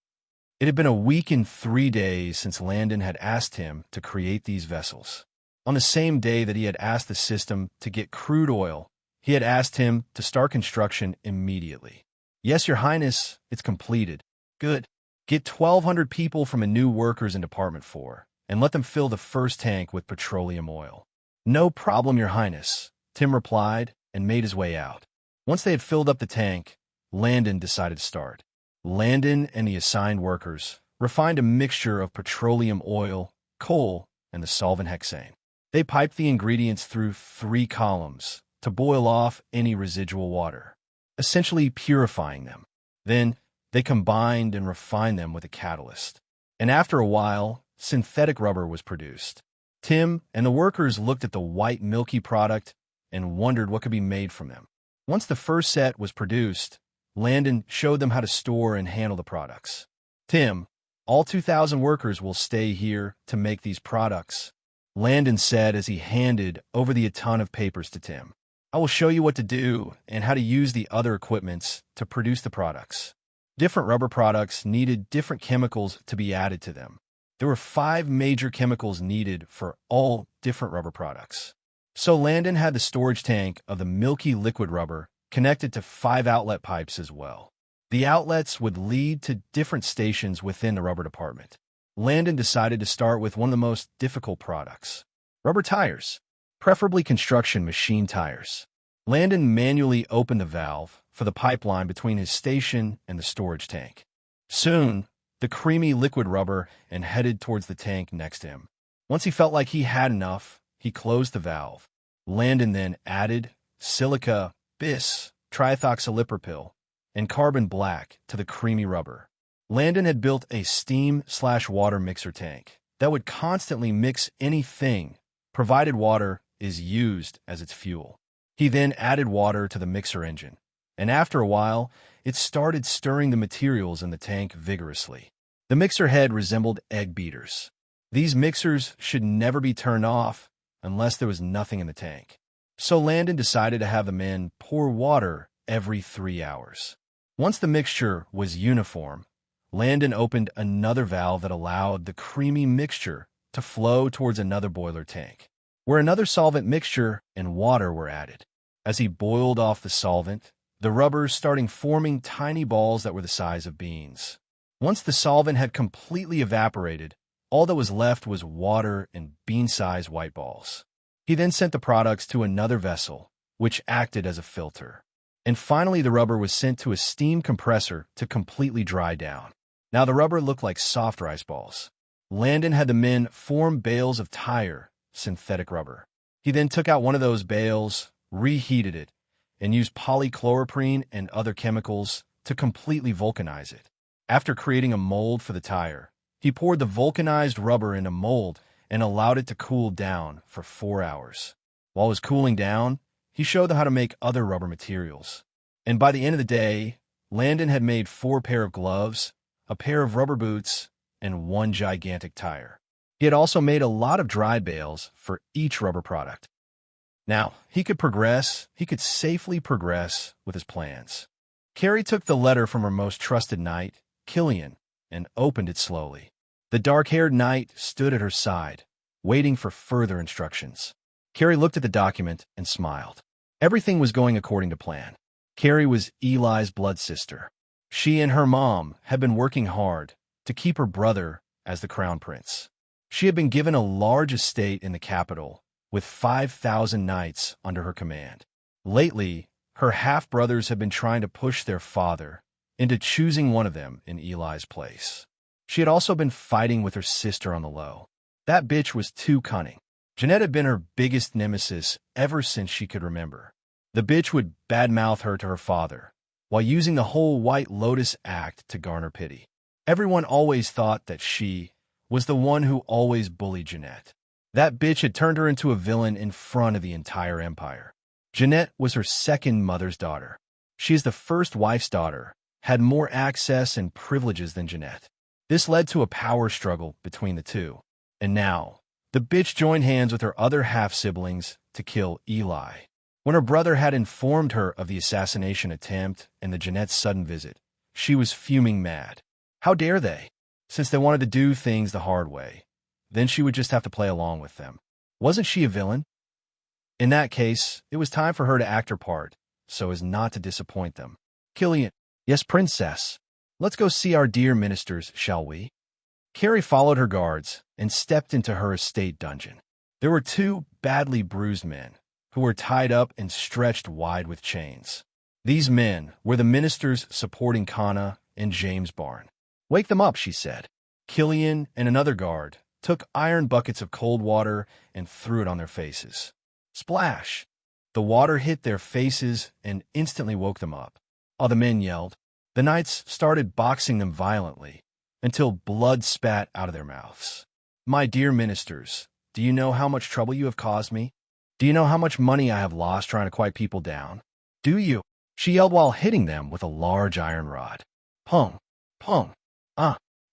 It had been a week and 3 days since Landon had asked him to create these vessels. On the same day that he had asked the system to get crude oil, he had asked him to start construction immediately. Yes, Your Highness, it's completed. Good. Get 1,200 people from a new workers in Department 4, and let them fill the first tank with petroleum oil. No problem, Your Highness, Tim replied and made his way out. Once they had filled up the tank, Landon decided to start. Landon and the assigned workers refined a mixture of petroleum oil, coal, and the solvent hexane. They piped the ingredients through 3 columns to boil off any residual water, essentially purifying them. Then, they combined and refined them with a catalyst. And after a while, synthetic rubber was produced. Tim and the workers looked at the white milky product and wondered what could be made from them. Once the first set was produced, Landon showed them how to store and handle the products. Tim, all 2,000 workers will stay here to make these products, Landon said as he handed over the ton of papers to Tim. I will show you what to do and how to use the other equipments to produce the products. Different rubber products needed different chemicals to be added to them. There were 5 major chemicals needed for all different rubber products. So Landon had the storage tank of the milky liquid rubber connected to 5 outlet pipes as well. The outlets would lead to different stations within the rubber department. Landon decided to start with one of the most difficult products, rubber tires, preferably construction machine tires. Landon manually opened the valve for the pipeline between his station and the storage tank. Soon, the creamy liquid rubber and headed towards the tank next to him. Once he felt like he had enough, he closed the valve. Landon then added silica, bis, triethoxylipropyl, and carbon black to the creamy rubber. Landon had built a steam/water mixer tank that would constantly mix anything, provided water is used as its fuel. He then added water to the mixer engine, and after a while, it started stirring the materials in the tank vigorously. The mixer head resembled egg beaters. These mixers should never be turned off unless there was nothing in the tank. So Landon decided to have the men pour water every 3 hours. Once the mixture was uniform, Landon opened another valve that allowed the creamy mixture to flow towards another boiler tank, where another solvent mixture and water were added. As he boiled off the solvent, the rubbers started forming tiny balls that were the size of beans. Once the solvent had completely evaporated, all that was left was water and bean-sized white balls. He then sent the products to another vessel, which acted as a filter. And finally, the rubber was sent to a steam compressor to completely dry down. Now the rubber looked like soft rice balls. Landon had the men form bales of tire, synthetic rubber. He then took out one of those bales, reheated it, and used polychloroprene and other chemicals to completely vulcanize it. After creating a mold for the tire, he poured the vulcanized rubber in a mold and allowed it to cool down for 4 hours. While it was cooling down, he showed them how to make other rubber materials. And by the end of the day, Landon had made 4 pair of gloves, a pair of rubber boots, and 1 gigantic tire. He had also made a lot of dry bales for each rubber product. Now, he could safely progress with his plans. Carrie took the letter from her most trusted knight, Killian, and opened it slowly. The dark-haired knight stood at her side, waiting for further instructions. Carrie looked at the document and smiled. Everything was going according to plan. Carrie was Eli's blood sister. She and her mom had been working hard to keep her brother as the crown prince. She had been given a large estate in the capital, with 5,000 knights under her command. Lately, her half-brothers had been trying to push their father into choosing one of them in Eli's place. She had also been fighting with her sister on the low. That bitch was too cunning. Jeanette had been her biggest nemesis ever since she could remember. The bitch would badmouth her to her father, while using the whole White Lotus act to garner pity. Everyone always thought that she was the one who always bullied Jeanette. That bitch had turned her into a villain in front of the entire empire. Jeanette was her second mother's daughter. She is the first wife's daughter, had more access and privileges than Jeanette. This led to a power struggle between the two. And now, the bitch joined hands with her other half-siblings to kill Eli. When her brother had informed her of the assassination attempt and the Jeanette's sudden visit, she was fuming mad. How dare they? Since they wanted to do things the hard way, then she would just have to play along with them. Wasn't she a villain? In that case, it was time for her to act her part, so as not to disappoint them. Killian, yes, princess. Let's go see our dear ministers, shall we? Carrie followed her guards and stepped into her estate dungeon. There were 2 badly bruised men who were tied up and stretched wide with chains. These men were the ministers supporting Kana and James Barn. Wake them up, she said. Killian and another guard took iron buckets of cold water and threw it on their faces. Splash! The water hit their faces and instantly woke them up. All the men yelled. The knights started boxing them violently until blood spat out of their mouths. My dear ministers, do you know how much trouble you have caused me? Do you know how much money I have lost trying to quiet people down? Do you? She yelled while hitting them with a large iron rod. Pong, pong.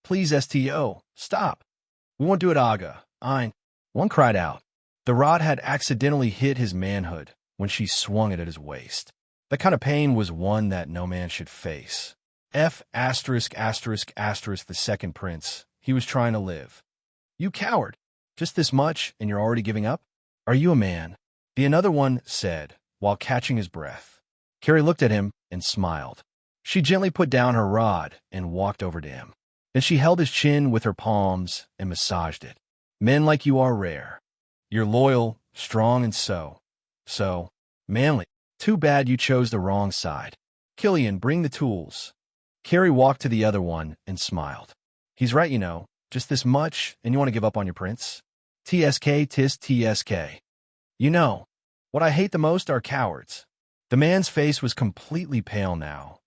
Please, STO, stop. We won't do it, Aga. One cried out. The rod had accidentally hit his manhood when she swung it at his waist. That kind of pain was one that no man should face. The second prince. He was trying to live. You coward. Just this much, and you're already giving up? Are you a man? The another one said, while catching his breath. Carrie looked at him and smiled. She gently put down her rod and walked over to him. Then she held his chin with her palms and massaged it. Men like you are rare. You're loyal, strong, and so manly. Too bad you chose the wrong side. Killian, bring the tools. Carrie walked to the other one and smiled. He's right, you know. Just this much, and you want to give up on your prince? TSK. You know, what I hate the most are cowards. The man's face was completely pale now,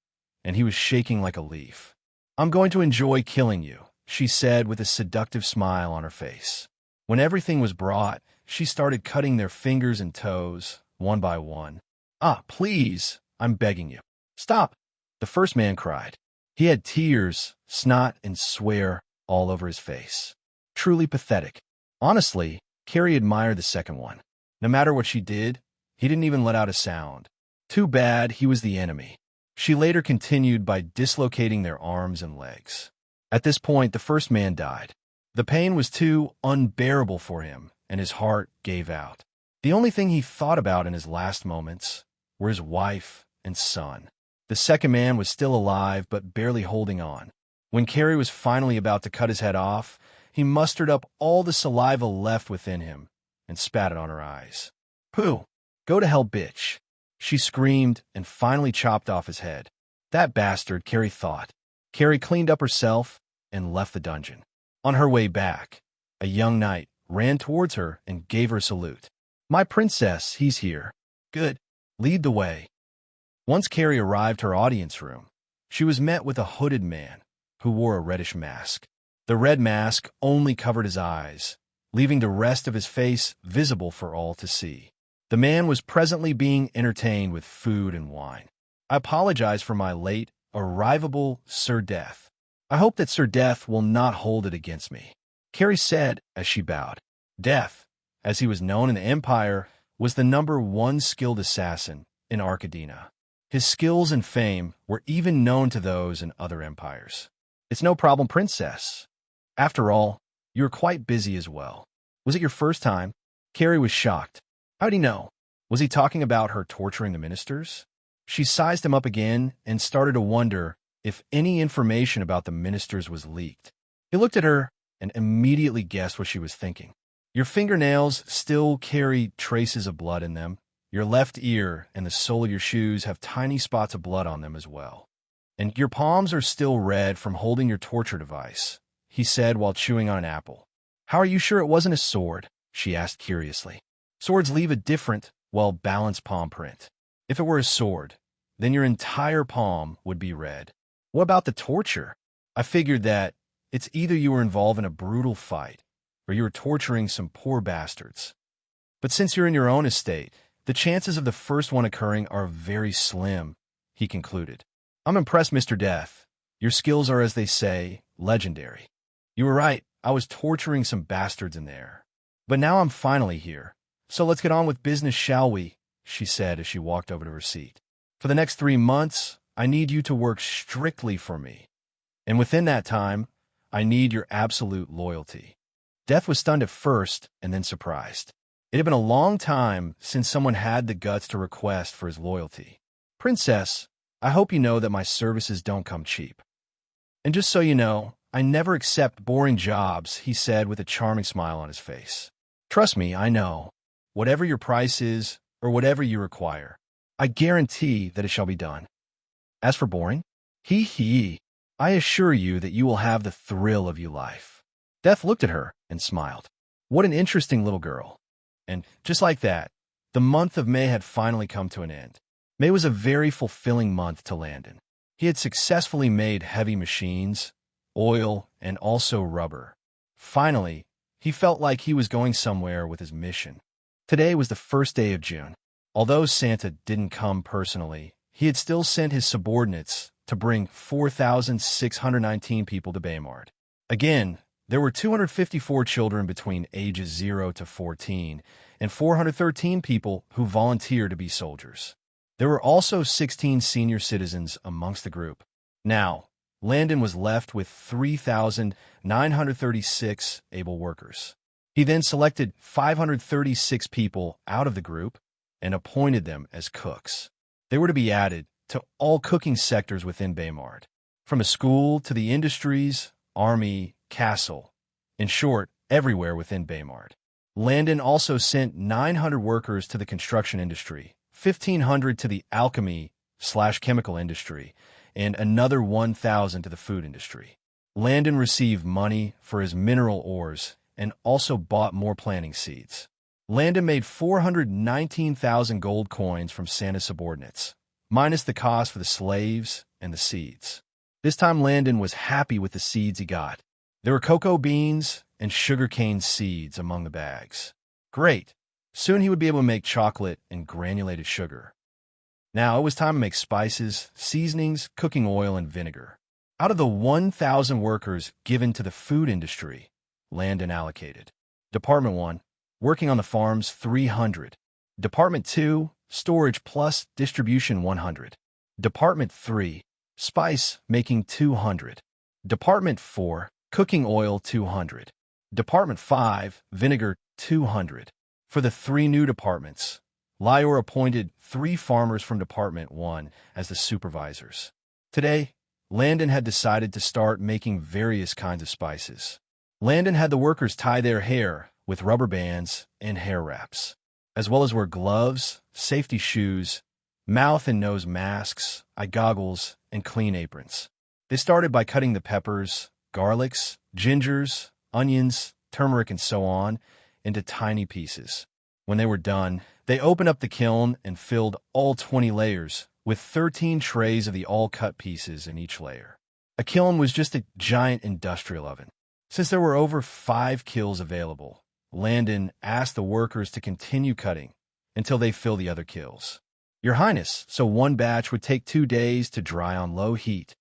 and he was shaking like a leaf. I'm going to enjoy killing you, she said with a seductive smile on her face. When everything was brought, she started cutting their fingers and toes, one by one. "Ah, please, I'm begging you. Stop," the first man cried. He had tears, snot, and swear all over his face. Truly pathetic. Honestly, Carrie admired the second one. No matter what she did, he didn't even let out a sound. Too bad he was the enemy. She later continued by dislocating their arms and legs. At this point, the first man died. The pain was too unbearable for him, and his heart gave out. The only thing he thought about in his last moments were his wife and son. The second man was still alive, but barely holding on. When Carrie was finally about to cut his head off, he mustered up all the saliva left within him and spat it on her eyes. "Pooh! Go to hell, bitch!" She screamed and finally chopped off his head. That bastard, Carrie thought. Carrie cleaned up herself and left the dungeon. On her way back, a young knight ran towards her and gave her a salute. "My princess, he's here." "Good. Lead the way." Once Carrie arrived her audience room, she was met with a hooded man who wore a reddish mask. The red mask only covered his eyes, leaving the rest of his face visible for all to see. The man was presently being entertained with food and wine. "I apologize for my late arrivable, Sir Death. I hope that Sir Death will not hold it against me," Carrie said as she bowed. Death, as he was known in the Empire, was the #1 skilled assassin in Arcadina. His skills and fame were even known to those in other empires. "It's no problem, princess. After all, you're quite busy as well. Was it your first time?" Carrie was shocked. How'd he know? Was he talking about her torturing the ministers? She sized him up again and started to wonder if any information about the ministers was leaked. He looked at her and immediately guessed what she was thinking. "Your fingernails still carry traces of blood in them. Your left ear and the sole of your shoes have tiny spots of blood on them as well. And your palms are still red from holding your torture device," he said while chewing on an apple. "How are you sure it wasn't a sword?" she asked curiously. "Swords leave a different, well-balanced palm print. If it were a sword, then your entire palm would be red." "What about the torture?" "I figured that it's either you were involved in a brutal fight or you were torturing some poor bastards. But since you're in your own estate, the chances of the first one occurring are very slim," he concluded. "I'm impressed, Mr. Death. Your skills are, as they say, legendary. You were right, I was torturing some bastards in there. But now I'm finally here. So let's get on with business, shall we?" she said as she walked over to her seat. "For the next 3 months, I need you to work strictly for me. And within that time, I need your absolute loyalty." Death was stunned at first and then surprised. It had been a long time since someone had the guts to request for his loyalty. "Princess, I hope you know that my services don't come cheap. And just so you know, I never accept boring jobs," he said with a charming smile on his face. "Trust me, I know. Whatever your price is, or whatever you require, I guarantee that it shall be done. As for boring, I assure you that you will have the thrill of your life." Death looked at her and smiled. What an interesting little girl. And just like that, the month of May had finally come to an end. May was a very fulfilling month to Landon. He had successfully made heavy machines, oil, and also rubber. Finally, he felt like he was going somewhere with his mission. Today was the first day of June. Although Santa didn't come personally, he had still sent his subordinates to bring 4,619 people to Baymard. Again, there were 254 children between ages 0 to 14 and 413 people who volunteered to be soldiers. There were also 16 senior citizens amongst the group. Now, Landon was left with 3,936 able workers. He then selected 536 people out of the group and appointed them as cooks. They were to be added to all cooking sectors within Baymard, from the school to the industries, army, castle, in short, everywhere within Baymard. Landon also sent 900 workers to the construction industry, 1,500 to the alchemy/chemical industry, and another 1,000 to the food industry. Landon received money for his mineral ores and also bought more planting seeds. Landon made 419,000 gold coins from Santa's subordinates, minus the cost for the slaves and the seeds. This time Landon was happy with the seeds he got. There were cocoa beans and sugarcane seeds among the bags. Great. Soon he would be able to make chocolate and granulated sugar. Now it was time to make spices, seasonings, cooking oil, and vinegar. Out of the 1,000 workers given to the food industry, Landon allocated. Department 1, working on the farms, 300. Department 2, storage plus distribution, 100. Department 3, spice making, 200. Department 4, cooking oil, 200. Department 5, vinegar, 200. For the 3 new departments, Lior appointed 3 farmers from Department 1 as the supervisors. Today, Landon had decided to start making various kinds of spices. Landon had the workers tie their hair with rubber bands and hair wraps, as well as wear gloves, safety shoes, mouth and nose masks, eye goggles, and clean aprons. They started by cutting the peppers, garlics, gingers, onions, turmeric, and so on into tiny pieces. When they were done, they opened up the kiln and filled all 20 layers with 13 trays of the all-cut pieces in each layer. A kiln was just a giant industrial oven. Since there were over 5 kilns available, Landon asked the workers to continue cutting until they fill the other kilns. Your Highness, so one batch would take 2 days to dry on low heat,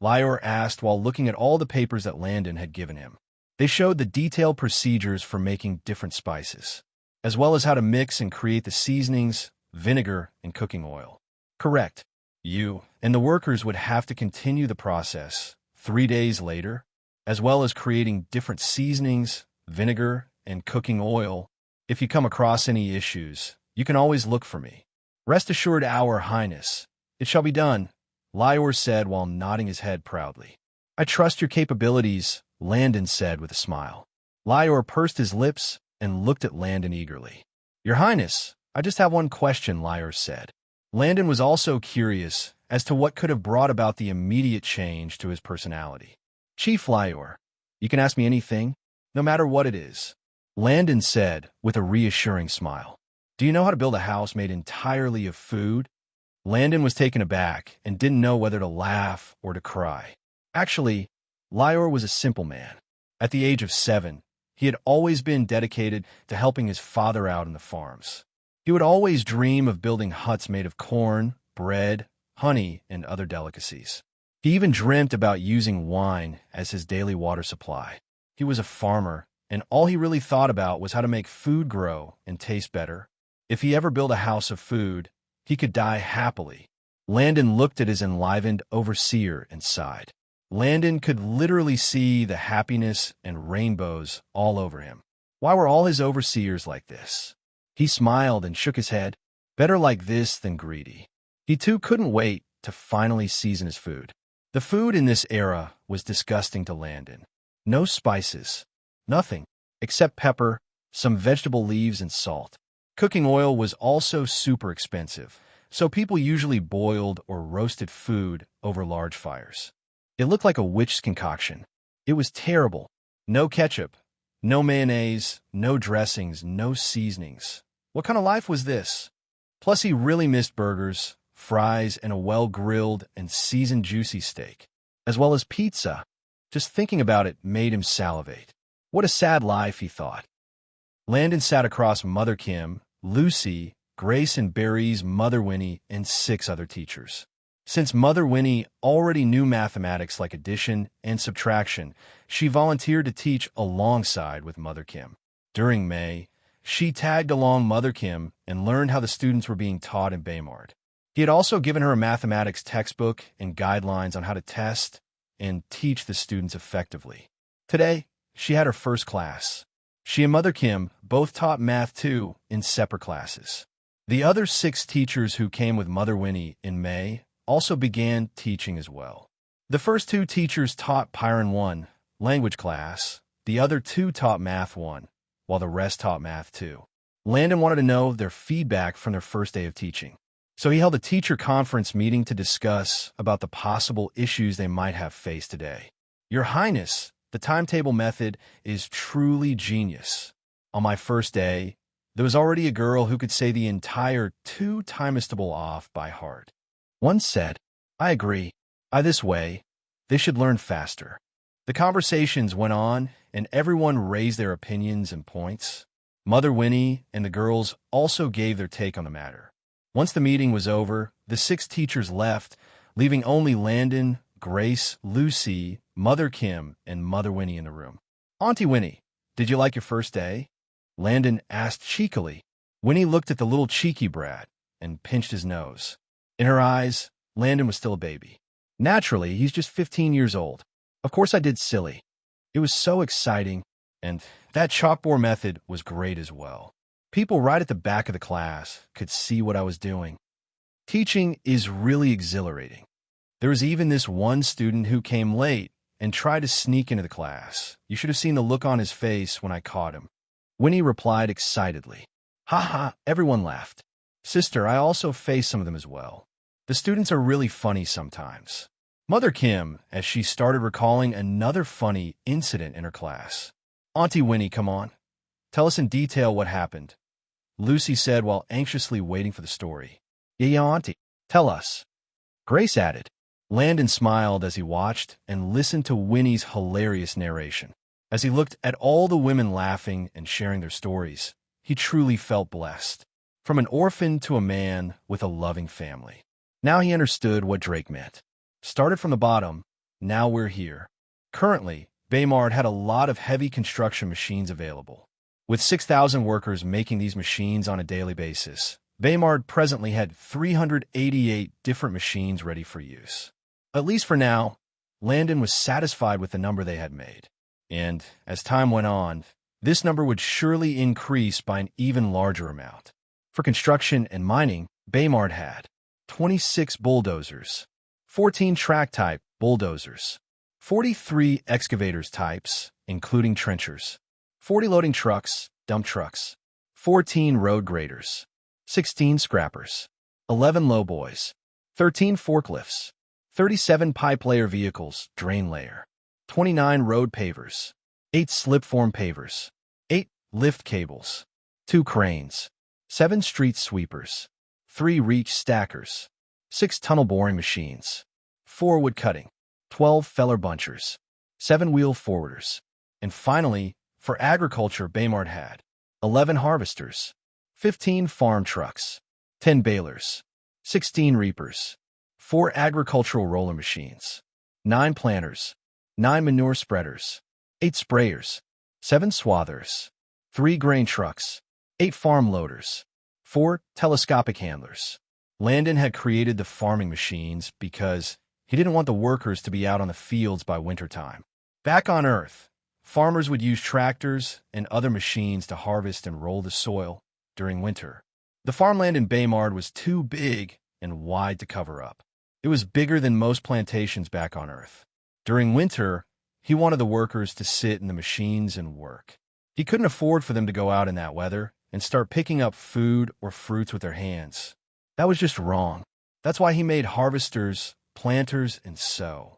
Lior asked while looking at all the papers that Landon had given him. They showed the detailed procedures for making different spices, as well as how to mix and create the seasonings, vinegar, and cooking oil. Correct. You and the workers would have to continue the process 3 days later, as well as creating different seasonings, vinegar, and cooking oil. If you come across any issues, you can always look for me. Rest assured, Our Highness, it shall be done, Lior said while nodding his head proudly. I trust your capabilities, Landon said with a smile. Lior pursed his lips and looked at Landon eagerly. Your Highness, I just have one question, Lior said. Landon was also curious as to what could have brought about the immediate change to his personality. Chief Lior, you can ask me anything, no matter what it is, Landon said with a reassuring smile. Do you know how to build a house made entirely of food? Landon was taken aback and didn't know whether to laugh or to cry. Actually, Lior was a simple man. At the age of 7, he had always been dedicated to helping his father out in the farms. He would always dream of building huts made of corn, bread, honey, and other delicacies. He even dreamt about using wine as his daily water supply. He was a farmer, and all he really thought about was how to make food grow and taste better. If he ever built a house of food, he could die happily. Landon looked at his enlivened overseer and sighed. Landon could literally see the happiness and rainbows all over him. Why were all his overseers like this? He smiled and shook his head. Better like this than greedy. He too couldn't wait to finally season his food. The food in this era was disgusting to Landon. No spices, nothing, except pepper, some vegetable leaves, and salt. Cooking oil was also super expensive, so people usually boiled or roasted food over large fires. It looked like a witch's concoction. It was terrible. No ketchup, no mayonnaise, no dressings, no seasonings. What kind of life was this? Plus, he really missed burgers, fries, and a well-grilled and seasoned juicy steak, as well as pizza. Just thinking about it made him salivate. What a sad life, he thought. Landon sat across Mother Kim, Lucy, Grace and Barry's Mother Winnie, and 6 other teachers. Since Mother Winnie already knew mathematics like addition and subtraction, she volunteered to teach alongside with Mother Kim. During May, she tagged along Mother Kim and learned how the students were being taught in Baymard. He had also given her a mathematics textbook and guidelines on how to test and teach the students effectively. Today, she had her first class. She and Mother Kim both taught math too in separate classes. The other 6 teachers who came with Mother Winnie in May also began teaching as well. The first 2 teachers taught Pyron 1, language class. The other 2 taught Math 1, while the rest taught Math 2. Landon wanted to know their feedback from their first day of teaching. So he held a teacher conference meeting to discuss about the possible issues they might have faced today. Your Highness, the timetable method is truly genius. On my first day, there was already a girl who could say the entire 2 timestable off by heart. One said, I agree. By this way, they should learn faster. The conversations went on, and everyone raised their opinions and points. Mother Winnie and the girls also gave their take on the matter. Once the meeting was over, the 6 teachers left, leaving only Landon, Grace, Lucy, Mother Kim, and Mother Winnie in the room. "Auntie Winnie, did you like your first day?" Landon asked cheekily. Winnie looked at the little cheeky brat and pinched his nose. In her eyes, Landon was still a baby. Naturally, he's just 15 years old. Of course I did, silly. It was so exciting, and that chalkboard method was great as well. People right at the back of the class could see what I was doing. Teaching is really exhilarating. There was even this one student who came late and tried to sneak into the class. You should have seen the look on his face when I caught him. Winnie replied excitedly. "Ha ha," everyone laughed. "Sister, I also face some of them as well. The students are really funny sometimes." Mother Kim, as she started recalling another funny incident in her class. "Auntie Winnie, come on. Tell us in detail what happened," Lucy said while anxiously waiting for the story. Yeah, Auntie. Tell us," Grace added. Landon smiled as he watched and listened to Winnie's hilarious narration. As he looked at all the women laughing and sharing their stories, he truly felt blessed. From an orphan to a man with a loving family. Now he understood what Drake meant. Started from the bottom, now we're here. Currently, Baymard had a lot of heavy construction machines available. With 6,000 workers making these machines on a daily basis, Baymard presently had 388 different machines ready for use. At least for now, Landon was satisfied with the number they had made. And as time went on, this number would surely increase by an even larger amount. For construction and mining, Baymard had 26 bulldozers, 14 track-type bulldozers, 43 excavators types, including trenchers, 40 loading trucks, dump trucks, 14 road graders, 16 scrappers, 11 lowboys, 13 forklifts, 37 pipe layer vehicles, drain layer, 29 road pavers, 8 slip-form pavers, 8 lift cables, 2 cranes, 7 street sweepers, 3 reach stackers, 6 tunnel boring machines, 4 wood cutting, 12 feller bunchers, 7 wheel forwarders, and finally, for agriculture, Baymard had 11 harvesters, 15 farm trucks, 10 balers, 16 reapers, 4 agricultural roller machines, 9 planters, 9 manure spreaders, 8 sprayers, 7 swathers, 3 grain trucks, 8 farm loaders, 4 telescopic handlers. Landon had created the farming machines because he didn't want the workers to be out on the fields by wintertime. Back on Earth, farmers would use tractors and other machines to harvest and roll the soil during winter. The farmland in Baymard was too big and wide to cover up. It was bigger than most plantations back on Earth. During winter, he wanted the workers to sit in the machines and work. He couldn't afford for them to go out in that weather and start picking up food or fruits with their hands. That was just wrong. That's why he made harvesters, planters, and sow.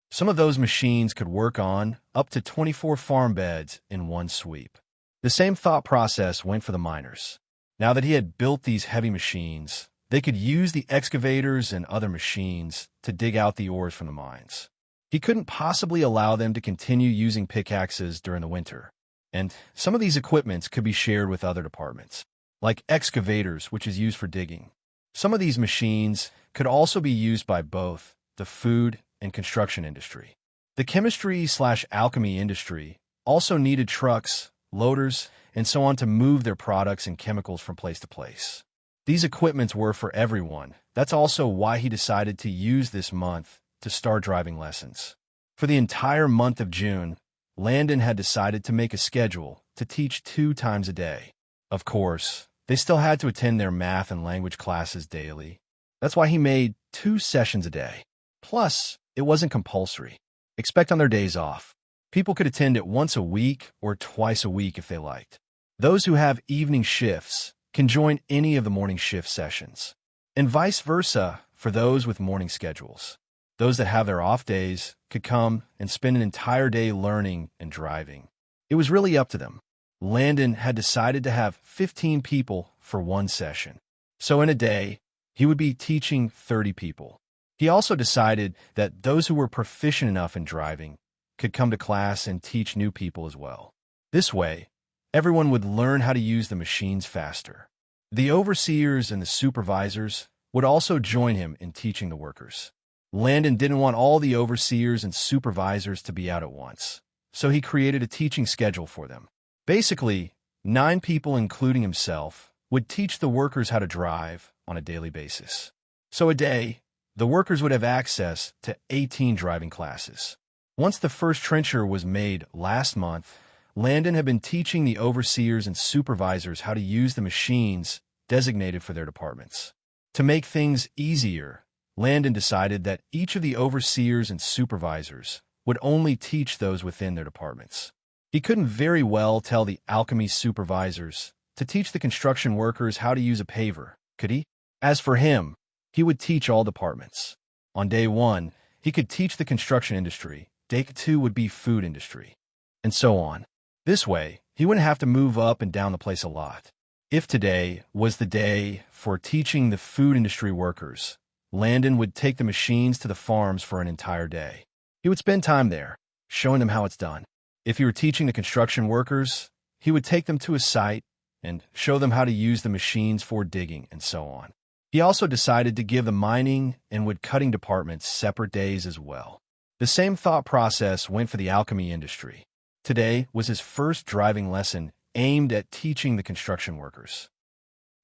Some of those machines could work on up to 24 farm beds in one sweep. The same thought process went for the miners. Now that he had built these heavy machines, they could use the excavators and other machines to dig out the ores from the mines. He couldn't possibly allow them to continue using pickaxes during the winter. And some of these equipments could be shared with other departments, like excavators, which is used for digging. Some of these machines could also be used by both the food and construction industry. The chemistry/alchemy industry also needed trucks, loaders, and so on to move their products and chemicals from place to place. These equipments were for everyone. That's also why he decided to use this month to start driving lessons. For the entire month of June, Landon had decided to make a schedule to teach 2 times a day. Of course, they still had to attend their math and language classes daily. That's why he made 2 sessions a day. Plus, it wasn't compulsory. Expect on their days off. People could attend it once a week or twice a week if they liked. Those who have evening shifts can join any of the morning shift sessions, and vice versa for those with morning schedules. Those that have their off days could come and spend an entire day learning and driving. It was really up to them. Landon had decided to have 15 people for one session. So in a day, he would be teaching 30 people. He also decided that those who were proficient enough in driving could come to class and teach new people as well. This way, everyone would learn how to use the machines faster. The overseers and the supervisors would also join him in teaching the workers. Landon didn't want all the overseers and supervisors to be out at once, so he created a teaching schedule for them. Basically, 9 people, including himself, would teach the workers how to drive on a daily basis. So a day, the workers would have access to 18 driving classes. Once the first trencher was made last month, Landon had been teaching the overseers and supervisors how to use the machines designated for their departments. To make things easier, Landon decided that each of the overseers and supervisors would only teach those within their departments. He couldn't very well tell the alchemy supervisors to teach the construction workers how to use a paver, could he? As for him, he would teach all departments. On day 1, he could teach the construction industry. Day 2 would be food industry, and so on. This way, he wouldn't have to move up and down the place a lot. If today was the day for teaching the food industry workers, Landon would take the machines to the farms for an entire day. He would spend time there, showing them how it's done. If he were teaching the construction workers, he would take them to a site and show them how to use the machines for digging and so on. He also decided to give the mining and wood cutting departments separate days as well. The same thought process went for the alchemy industry. Today was his first driving lesson aimed at teaching the construction workers.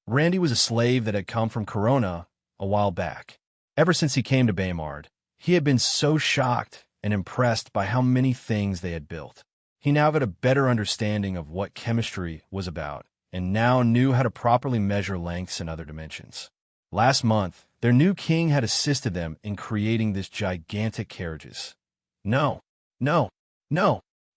Randy was a slave that had come from Corona a while back. Ever since he came to Baymard, he had been so shocked and impressed by how many things they had built. He now had a better understanding of what chemistry was about, and now knew how to properly measure lengths and other dimensions. Last month, their new king had assisted them in creating this gigantic carriages. No.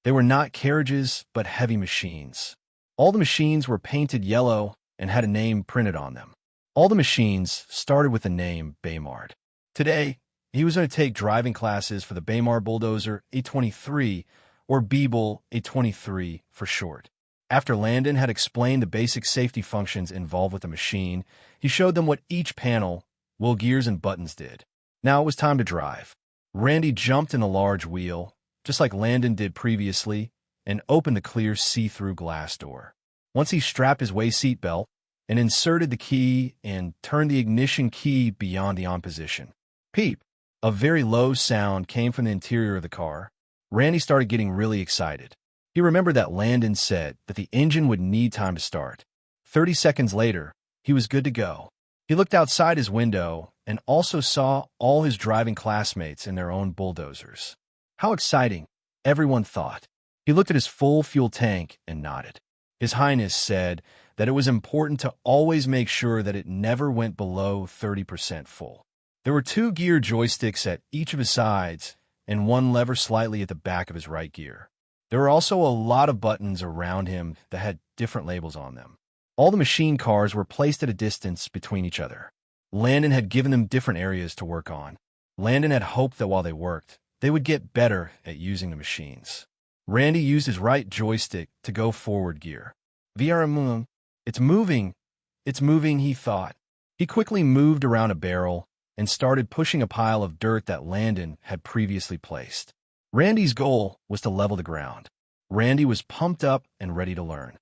They were not carriages, but heavy machines. All the machines were painted yellow and had a name printed on them. All the machines started with the name Baymard. Today, he was going to take driving classes for the Baymard Bulldozer A23, or Beeble A23 for short. After Landon had explained the basic safety functions involved with the machine, he showed them what each panel, wheel gears and buttons did. Now it was time to drive. Randy jumped in the large wheel, just like Landon did previously, and opened the clear see-through glass door. Once he strapped his waist seatbelt and inserted the key and turned the ignition key beyond the on position. Peep! A very low sound came from the interior of the car. Randy started getting really excited. He remembered that Landon said that the engine would need time to start. 30 seconds later, he was good to go. He looked outside his window and also saw all his driving classmates in their own bulldozers. How exciting, everyone thought. He looked at his full fuel tank and nodded. His Highness said that it was important to always make sure that it never went below 30% full. There were 2 gear joysticks at each of his sides and 1 lever slightly at the back of his right gear. There were also a lot of buttons around him that had different labels on them. All the machine cars were placed at a distance between each other. Landon had given them different areas to work on. Landon had hoped that while they worked, they would get better at using the machines. Randy used his right joystick to go forward gear. VRM, it's moving, he thought. He quickly moved around a barrel and started pushing a pile of dirt that Landon had previously placed. Randy's goal was to level the ground. Randy was pumped up and ready to learn.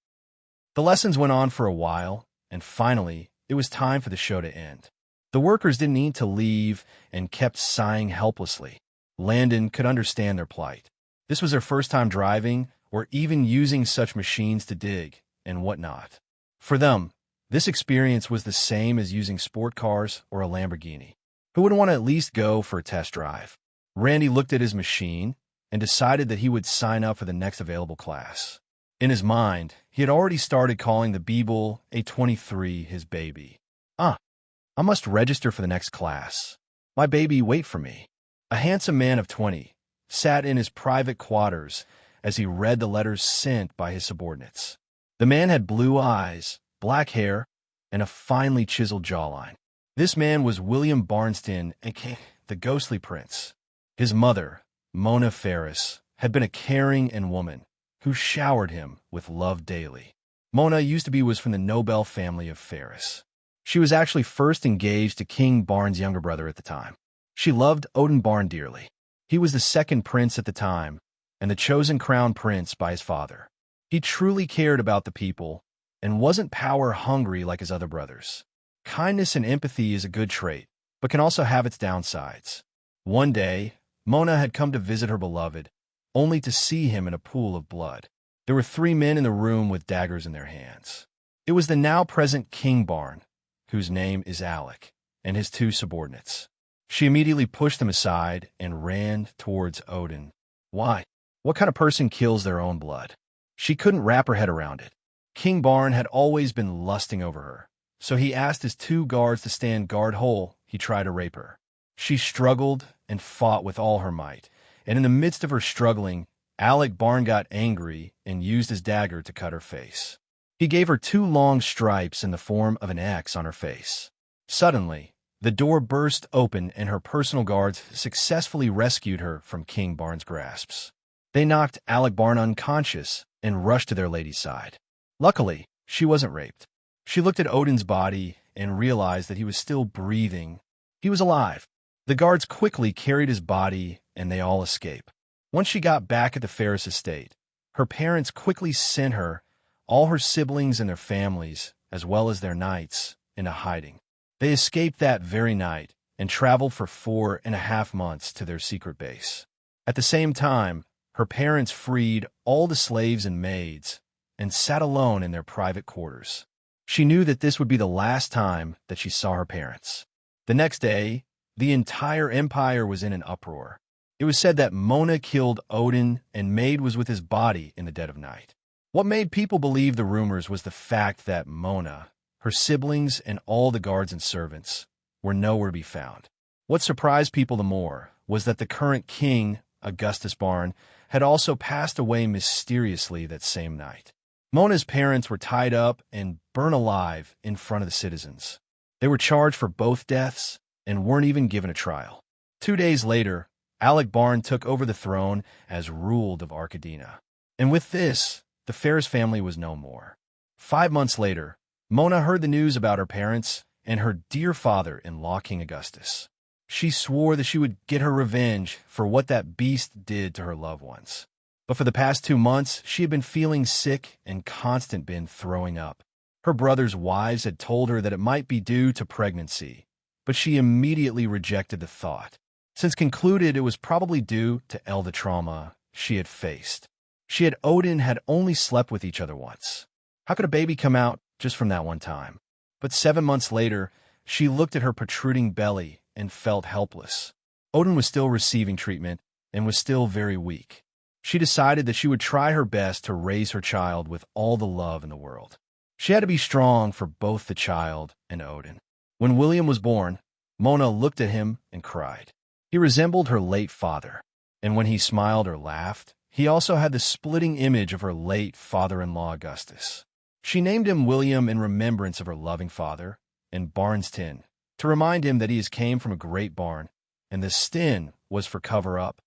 The lessons went on for a while, and finally, it was time for the show to end. The workers didn't need to leave and kept sighing helplessly. Landon could understand their plight. This was their first time driving or even using such machines to dig and whatnot. For them, this experience was the same as using sport cars or a Lamborghini. Who wouldn't want to at least go for a test drive? Randy looked at his machine and decided that he would sign up for the next available class. In his mind, he had already started calling the Beeble A23 his baby. I must register for the next class. My baby wait for me. A handsome man of 20 sat in his private quarters as he read the letters sent by his subordinates. The man had blue eyes, black hair, and a finely chiseled jawline. This man was William Barnston, aka the Ghostly Prince. His mother, Mona Ferris, had been a caring and woman who showered him with love daily. Mona was from the Nobel family of Ferris. She was actually first engaged to King Barn's younger brother at the time. She loved Odin Barn dearly. He was the second prince at the time, and the chosen crown prince by his father. He truly cared about the people and wasn't power-hungry like his other brothers. Kindness and empathy is a good trait, but can also have its downsides. One day, Mona had come to visit her beloved, only to see him in a pool of blood. There were 3 men in the room with daggers in their hands. It was the now-present King Barn, whose name is Alec, and his 2 subordinates. She immediately pushed them aside and ran towards Odin. Why? What kind of person kills their own blood? She couldn't wrap her head around it. King Barn had always been lusting over her, so he asked his 2 guards to stand guard whole. He tried to rape her. She struggled and fought with all her might, and in the midst of her struggling, Alec Barn got angry and used his dagger to cut her face. He gave her 2 long stripes in the form of an X on her face. Suddenly, the door burst open and her personal guards successfully rescued her from King Barn's grasps. They knocked Alec Barn unconscious and rushed to their lady's side. Luckily, she wasn't raped. She looked at Odin's body and realized that he was still breathing. He was alive. The guards quickly carried his body and they all escaped. Once she got back at the Ferris estate, her parents quickly sent her, all her siblings and their families, as well as their knights, into hiding. They escaped that very night and traveled for 4.5 months to their secret base. At the same time, her parents freed all the slaves and maids and sat alone in their private quarters. She knew that this would be the last time that she saw her parents. The next day, the entire empire was in an uproar. It was said that Mona killed Odin and Maid was with his body in the dead of night. What made people believe the rumors was the fact that Mona, her siblings, and all the guards and servants were nowhere to be found. What surprised people the more was that the current king, Augustus Barn, had also passed away mysteriously that same night. Mona's parents were tied up and burned alive in front of the citizens. They were charged for both deaths and weren't even given a trial. 2 days later, Alec Barn took over the throne as ruled of Arcadina. And with this, the Ferris family was no more. 5 months later, Mona heard the news about her parents and her dear father-in-law, King Augustus. She swore that she would get her revenge for what that beast did to her loved ones. But for the past 2 months, she had been feeling sick and constant been throwing up. Her brother's wives had told her that it might be due to pregnancy, but she immediately rejected the thought, since concluded it was probably due to the trauma she had faced. She and Odin had only slept with each other once. How could a baby come out just from that one time? But 7 months later, she looked at her protruding belly and felt helpless. Odin was still receiving treatment and was still very weak. She decided that she would try her best to raise her child with all the love in the world. She had to be strong for both the child and Odin. When William was born, Mona looked at him and cried. He resembled her late father, and when he smiled or laughed, he also had the splitting image of her late father-in-law Augustus. She named him William in remembrance of her loving father, and Barnston, to remind him that he came from a great barn, and the stin was for cover-up,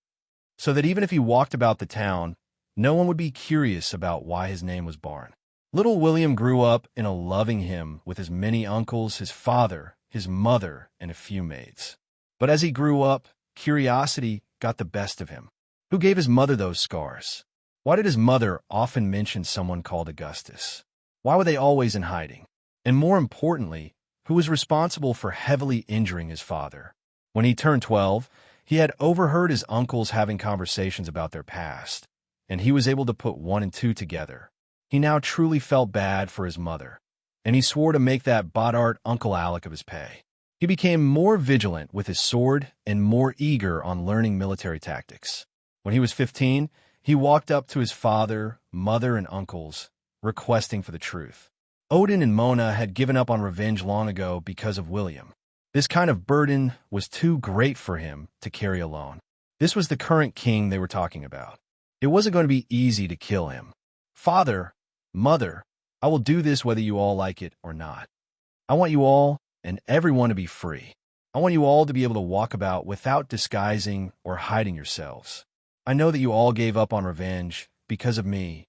so that even if he walked about the town, no one would be curious about why his name was Barn. Little William grew up in a loving him with his many uncles, his father, his mother, and a few maids. But as he grew up, curiosity got the best of him. Who gave his mother those scars? Why did his mother often mention someone called Augustus? Why were they always in hiding? And more importantly, who was responsible for heavily injuring his father? When he turned 12, he had overheard his uncles having conversations about their past, and he was able to put 1 and 2 together. He now truly felt bad for his mother, and he swore to make that Bodart Uncle Alec of his pay. He became more vigilant with his sword and more eager on learning military tactics. When he was 15, he walked up to his father, mother, and uncles, requesting for the truth. Odin and Mona had given up on revenge long ago because of William. This kind of burden was too great for him to carry alone. This was the current king they were talking about. It wasn't going to be easy to kill him. Father, mother, I will do this whether you all like it or not. I want you all and everyone to be free. I want you all to be able to walk about without disguising or hiding yourselves. I know that you all gave up on revenge because of me.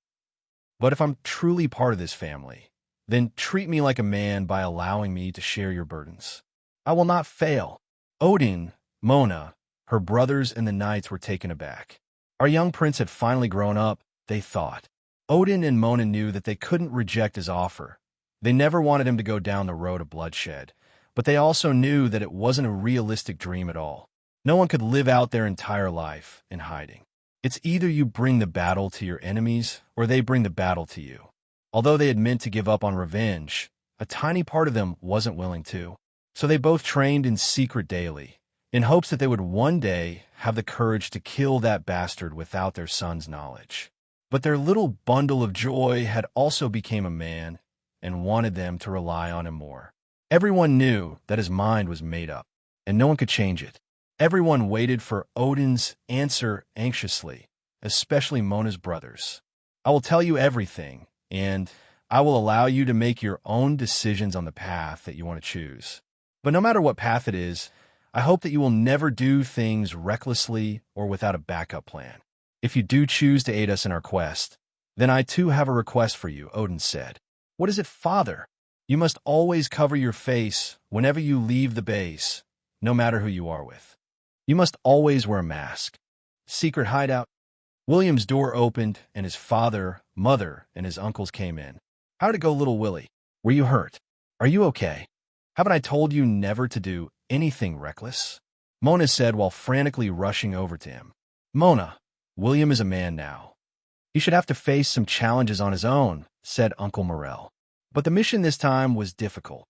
But if I'm truly part of this family, then treat me like a man by allowing me to share your burdens. I will not fail. Odin, Mona, her brothers, and the knights were taken aback. Our young prince had finally grown up, they thought. Odin and Mona knew that they couldn't reject his offer. They never wanted him to go down the road of bloodshed, but they also knew that it wasn't a realistic dream at all. No one could live out their entire life in hiding. It's either you bring the battle to your enemies, or they bring the battle to you. Although they had meant to give up on revenge, a tiny part of them wasn't willing to. So they both trained in secret daily, in hopes that they would one day have the courage to kill that bastard without their son's knowledge. But their little bundle of joy had also become a man and wanted them to rely on him more. Everyone knew that his mind was made up, and no one could change it. Everyone waited for Odin's answer anxiously, especially Mona's brothers. I will tell you everything, and I will allow you to make your own decisions on the path that you want to choose. But no matter what path it is, I hope that you will never do things recklessly or without a backup plan. If you do choose to aid us in our quest, then I too have a request for you, Odin said. What is it, father? You must always cover your face whenever you leave the base, no matter who you are with. You must always wear a mask. Secret hideout. William's door opened, and his father, mother, and his uncles came in. How'd it go, little Willie? Were you hurt? Are you okay? Haven't I told you never to do anything reckless? Mona said while frantically rushing over to him. Mona, William is a man now. He should have to face some challenges on his own, said Uncle Morel. But the mission this time was difficult.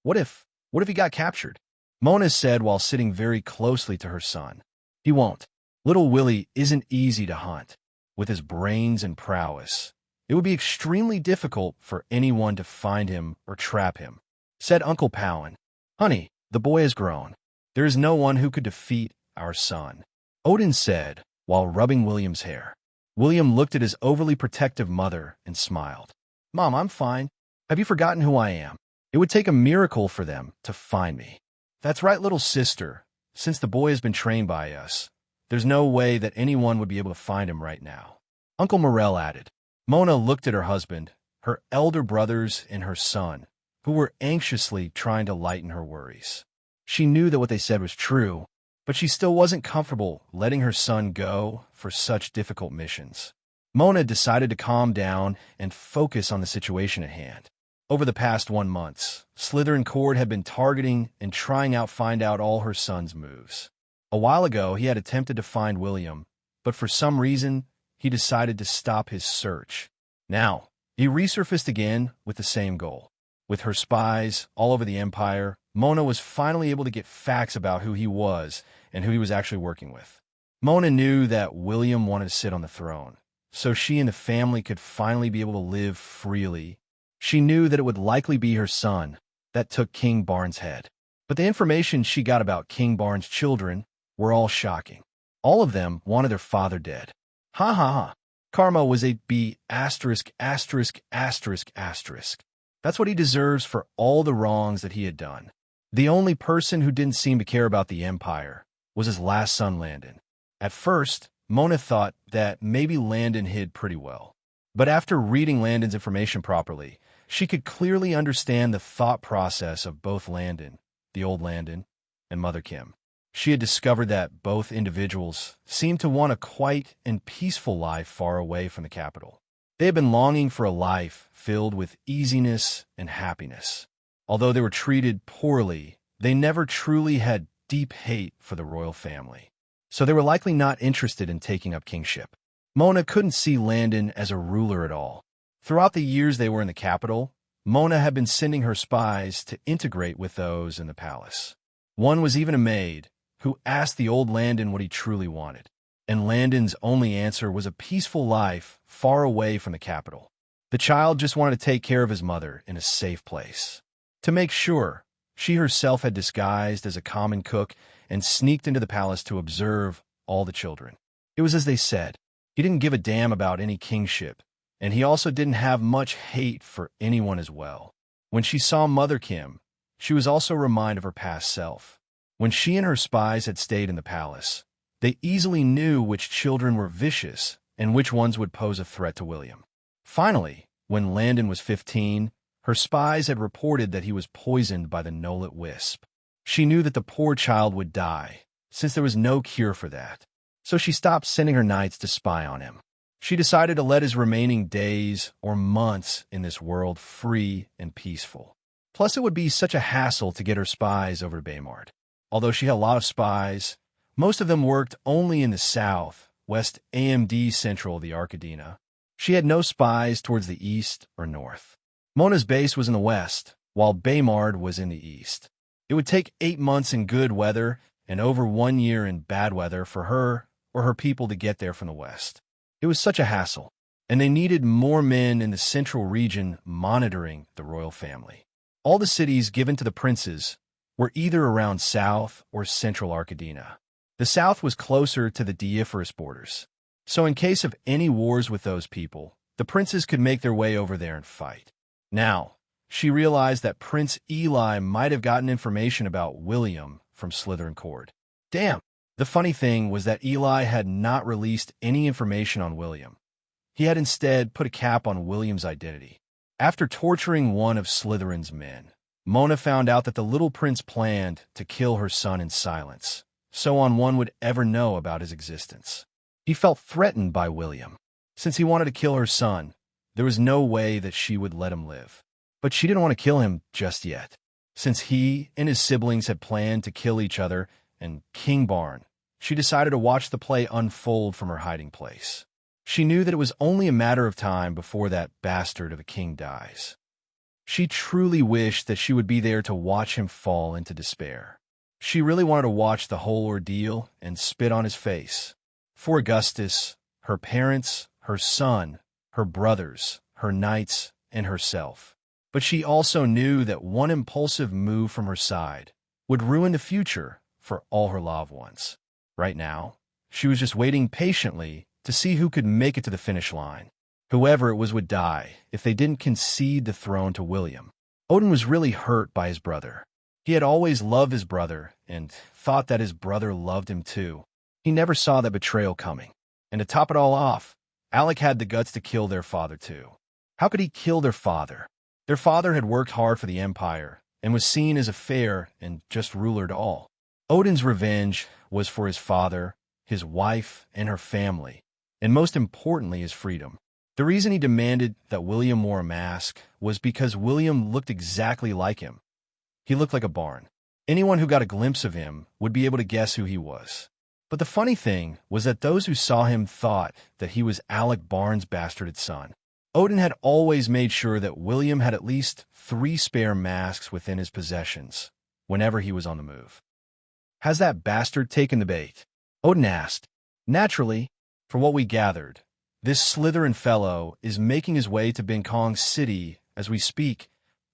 What if he got captured? Mona said while sitting very closely to her son. He won't. Little Willie isn't easy to hunt. With his brains and prowess, it would be extremely difficult for anyone to find him or trap him, said Uncle Powen. Honey, the boy has grown. There is no one who could defeat our son, Odin said while rubbing William's hair. William looked at his overly protective mother and smiled. Mom, I'm fine. Have you forgotten who I am? It would take a miracle for them to find me. That's right, little sister. Since the boy has been trained by us, there's no way that anyone would be able to find him right now, Uncle Morel added. Mona looked at her husband, her elder brothers, and her son, who were anxiously trying to lighten her worries. She knew that what they said was true, but she still wasn't comfortable letting her son go for such difficult missions. Mona decided to calm down and focus on the situation at hand. Over the past 1 month, Slither and Cord had been targeting and trying to find out all her son's moves. A while ago, he had attempted to find William, but for some reason, he decided to stop his search. Now, he resurfaced again with the same goal. With her spies all over the Empire, Mona was finally able to get facts about who he was and who he was actually working with. Mona knew that William wanted to sit on the throne, so she and the family could finally be able to live freely. She knew that it would likely be her son that took King Barn's head. But the information she got about King Barn's children were all shocking. All of them wanted their father dead. Ha ha ha. Karma was a B*********. That's what he deserves for all the wrongs that he had done. The only person who didn't seem to care about the Empire was his last son, Landon. At first, Mona thought that maybe Landon hid pretty well. But after reading Landon's information properly, she could clearly understand the thought process of both Landon, the old Landon, and Mother Kim. She had discovered that both individuals seemed to want a quiet and peaceful life far away from the capital. They had been longing for a life filled with easiness and happiness. Although they were treated poorly, they never truly had deep hate for the royal family. So they were likely not interested in taking up kingship. Mona couldn't see Landon as a ruler at all. Throughout the years they were in the capital, Mona had been sending her spies to integrate with those in the palace. One was even a maid, who asked the old Landon what he truly wanted. And Landon's only answer was a peaceful life far away from the capital. The child just wanted to take care of his mother in a safe place. To make sure, she herself had disguised as a common cook and sneaked into the palace to observe all the children. It was as they said. He didn't give a damn about any kingship, and he also didn't have much hate for anyone as well. When she saw Mother Kim, she was also reminded of her past self. When she and her spies had stayed in the palace, they easily knew which children were vicious and which ones would pose a threat to William. Finally, when Landon was 15, her spies had reported that he was poisoned by the Nolet Wisp. She knew that the poor child would die, since there was no cure for that. so she stopped sending her knights to spy on him. She decided to let his remaining days or months in this world free and peaceful. Plus, it would be such a hassle to get her spies over to Baymard. Although she had a lot of spies, most of them worked only in the south, west AMD central of the Arcadina. She had no spies towards the east or north. Mona's base was in the west, while Baymard was in the east. It would take 8 months in good weather and over 1 year in bad weather for her or her people to get there from the west. It was such a hassle, and they needed more men in the central region monitoring the royal family. All the cities given to the princes were either around south or central Arcadina. The south was closer to the Deiferous borders, so in case of any wars with those people, the princes could make their way over there and fight. Now, she realized that Prince Eli might have gotten information about William from Slytherin Court. Damn! The funny thing was that Eli had not released any information on William. He had instead put a cap on William's identity. After torturing one of Slytherin's men, Mona found out that the little prince planned to kill her son in silence, so no one would ever know about his existence. He felt threatened by William. Since he wanted to kill her son, there was no way that she would let him live. But she didn't want to kill him just yet. Since he and his siblings had planned to kill each other in King Barn, she decided to watch the play unfold from her hiding place. She knew that it was only a matter of time before that bastard of a king dies. She truly wished that she would be there to watch him fall into despair. She really wanted to watch the whole ordeal and spit on his face. For Augustus, her parents, her son, her brothers, her knights, and herself. But she also knew that one impulsive move from her side would ruin the future for all her loved ones. Right now, she was just waiting patiently to see who could make it to the finish line. Whoever it was would die if they didn't concede the throne to William. Odin was really hurt by his brother. He had always loved his brother and thought that his brother loved him too. He never saw that betrayal coming. And to top it all off, Alec had the guts to kill their father too. How could he kill their father? Their father had worked hard for the Empire and was seen as a fair and just ruler to all. Odin's revenge was for his father, his wife, and her family, and most importantly, his freedom. The reason he demanded that William wore a mask was because William looked exactly like him. He looked like a barn. Anyone who got a glimpse of him would be able to guess who he was. But the funny thing was that those who saw him thought that he was Alec Barnes' bastarded son. Odin had always made sure that William had at least 3 spare masks within his possessions whenever he was on the move. Has that bastard taken the bait? Odin asked. Naturally, for what we gathered, this Slytherin fellow is making his way to Binkong City as we speak.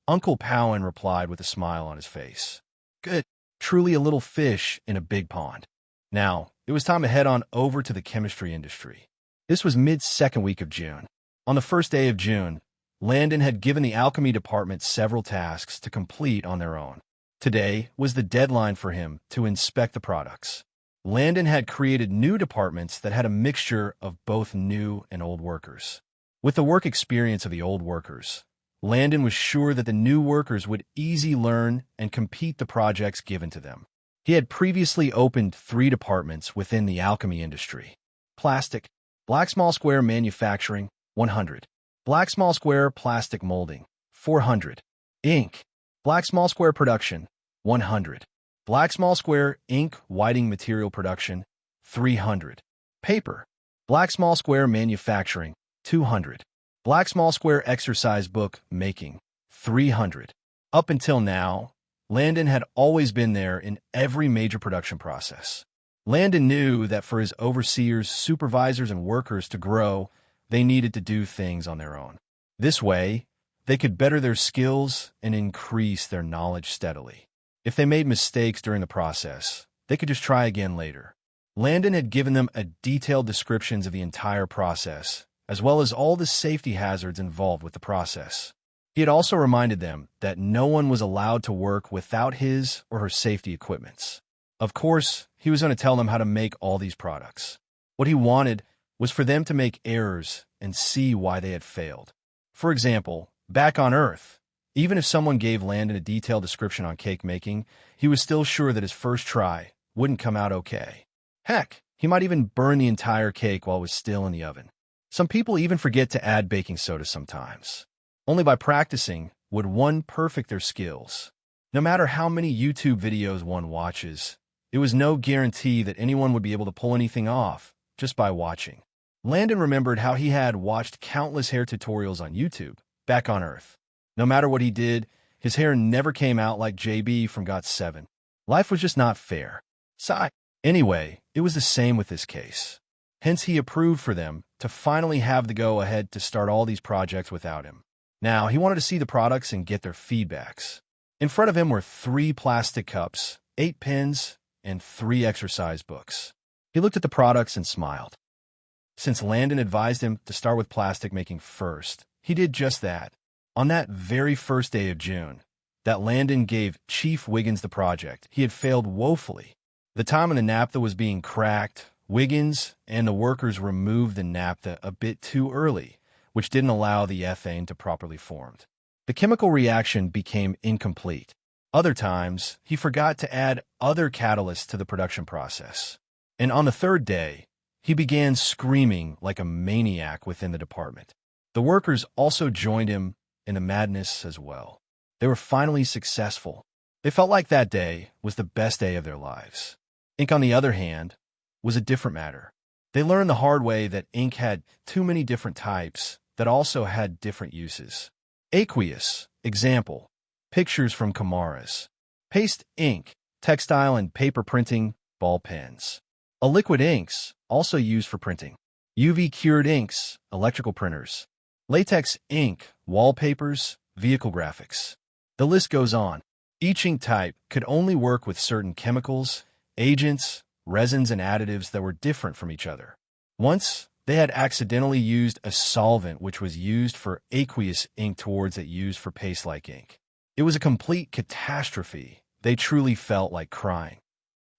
Uncle Powen replied with a smile on his face. Good. Truly a little fish in a big pond. Now, it was time to head on over to the chemistry industry. This was mid-second week of June. On the first day of June, Landon had given the alchemy department several tasks to complete on their own. Today was the deadline for him to inspect the products. Landon had created new departments that had a mixture of both new and old workers. With the work experience of the old workers, Landon was sure that the new workers would easily learn and complete the projects given to them. He had previously opened 3 departments within the alchemy industry. Plastic, Black Small Square Manufacturing, 100. Black Small Square Plastic Molding, 400. Ink, Black Small Square Production, 100. Black Small Square Ink Whiting Material Production, 300. Paper, Black Small Square Manufacturing, 200. Black Small Square Exercise Book Making, 300. Up until now, Landon had always been there in every major production process. Landon knew that for his overseers, supervisors, and workers to grow, they needed to do things on their own. This way, they could better their skills and increase their knowledge steadily. If they made mistakes during the process, they could just try again later. Landon had given them a detailed descriptions of the entire process, as well as all the safety hazards involved with the process. He had also reminded them that no one was allowed to work without his or her safety equipments. Of course, he was going to tell them how to make all these products. What he wanted was for them to make errors and see why they had failed. For example, back on Earth, even if someone gave Landon a detailed description on cake making, he was still sure that his first try wouldn't come out okay. Heck, He might even burn the entire cake while it was still in the oven. Some people even forget to add baking soda sometimes. Only by practicing would one perfect their skills. No matter how many YouTube videos one watches, it was no guarantee that anyone would be able to pull anything off just by watching. Landon remembered how he had watched countless hair tutorials on YouTube back on Earth. No matter what he did, his hair never came out like JB from Got 7. Life was just not fair. Sigh. Anyway, it was the same with this case. Hence, he approved for them to finally have the go-ahead to start all these projects without him. Now, he wanted to see the products and get their feedbacks. In front of him were 3 plastic cups, 8 pens, and 3 exercise books. He looked at the products and smiled. Since Landon advised him to start with plastic making first, he did just that. On that very first day of June, that Landon gave Chief Wiggins the project, he had failed woefully. The time when the naphtha was being cracked, Wiggins and the workers removed the naphtha a bit too early, which didn't allow the ethane to properly form. The chemical reaction became incomplete. Other times, he forgot to add other catalysts to the production process. And on the 3rd day, he began screaming like a maniac within the department. The workers also joined him in the madness as well. They were finally successful. They felt like that day was the best day of their lives. Ink, on the other hand, was a different matter. They learned the hard way that ink had too many different types that also had different uses. Aqueous, example, pictures from Kamaras. Paste ink, textile and paper printing, ball pens. A liquid inks, also used for printing. UV cured inks, electrical printers. Latex ink, wallpapers, vehicle graphics. The list goes on. Each ink type could only work with certain chemicals, agents, resins, and additives that were different from each other. Once, they had accidentally used a solvent which was used for aqueous ink towards it used for paste-like ink. It was a complete catastrophe. They truly felt like crying.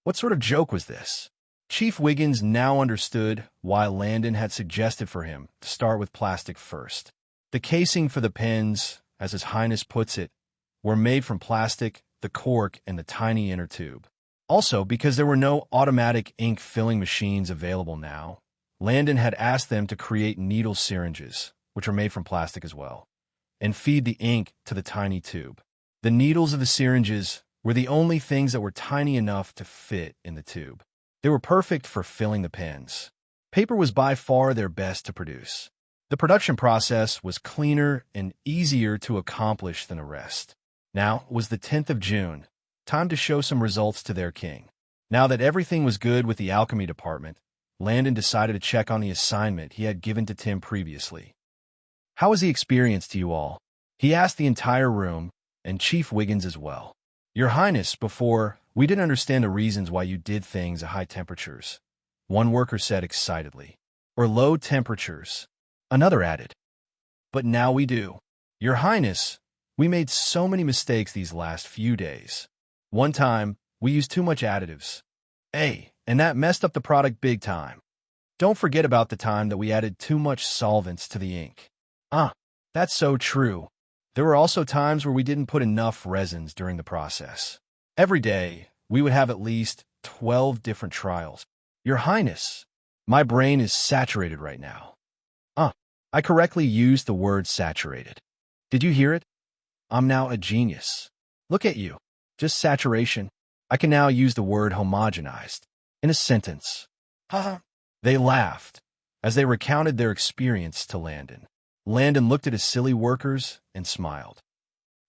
What sort of joke was this? Chief Wiggins now understood why Landon had suggested for him to start with plastic first. The casing for the pens, as His Highness puts it, were made from plastic, the cork, and the tiny inner tube. Also, because there were no automatic ink filling machines available now, Landon had asked them to create needle syringes, which are made from plastic as well, and feed the ink to the tiny tube. The needles of the syringes were the only things that were tiny enough to fit in the tube. They were perfect for filling the pens. Paper was by far their best to produce. The production process was cleaner and easier to accomplish than the rest. Now was the 10th of June, time to show some results to their king. Now that everything was good with the alchemy department, Landon decided to check on the assignment he had given to Tim previously. "How was the experience to you all?" He asked the entire room, and Chief Wiggins as well. "Your Highness, before, we didn't understand the reasons why you did things at high temperatures," one worker said excitedly. "Or low temperatures," another added. "But now we do. Your Highness, we made so many mistakes these last few days. One time, we used too much additives. And that messed up the product big time. Don't forget about the time that we added too much solvents to the ink." That's so true. There were also times where we didn't put enough resins during the process. Every day, we would have at least 12 different trials. Your Highness, my brain is saturated right now. I correctly used the word saturated. Did you hear it? I'm now a genius. Look at you. Just saturation. I can now use the word homogenized in a sentence. They laughed as they recounted their experience to Landon. Landon looked at his silly workers and smiled.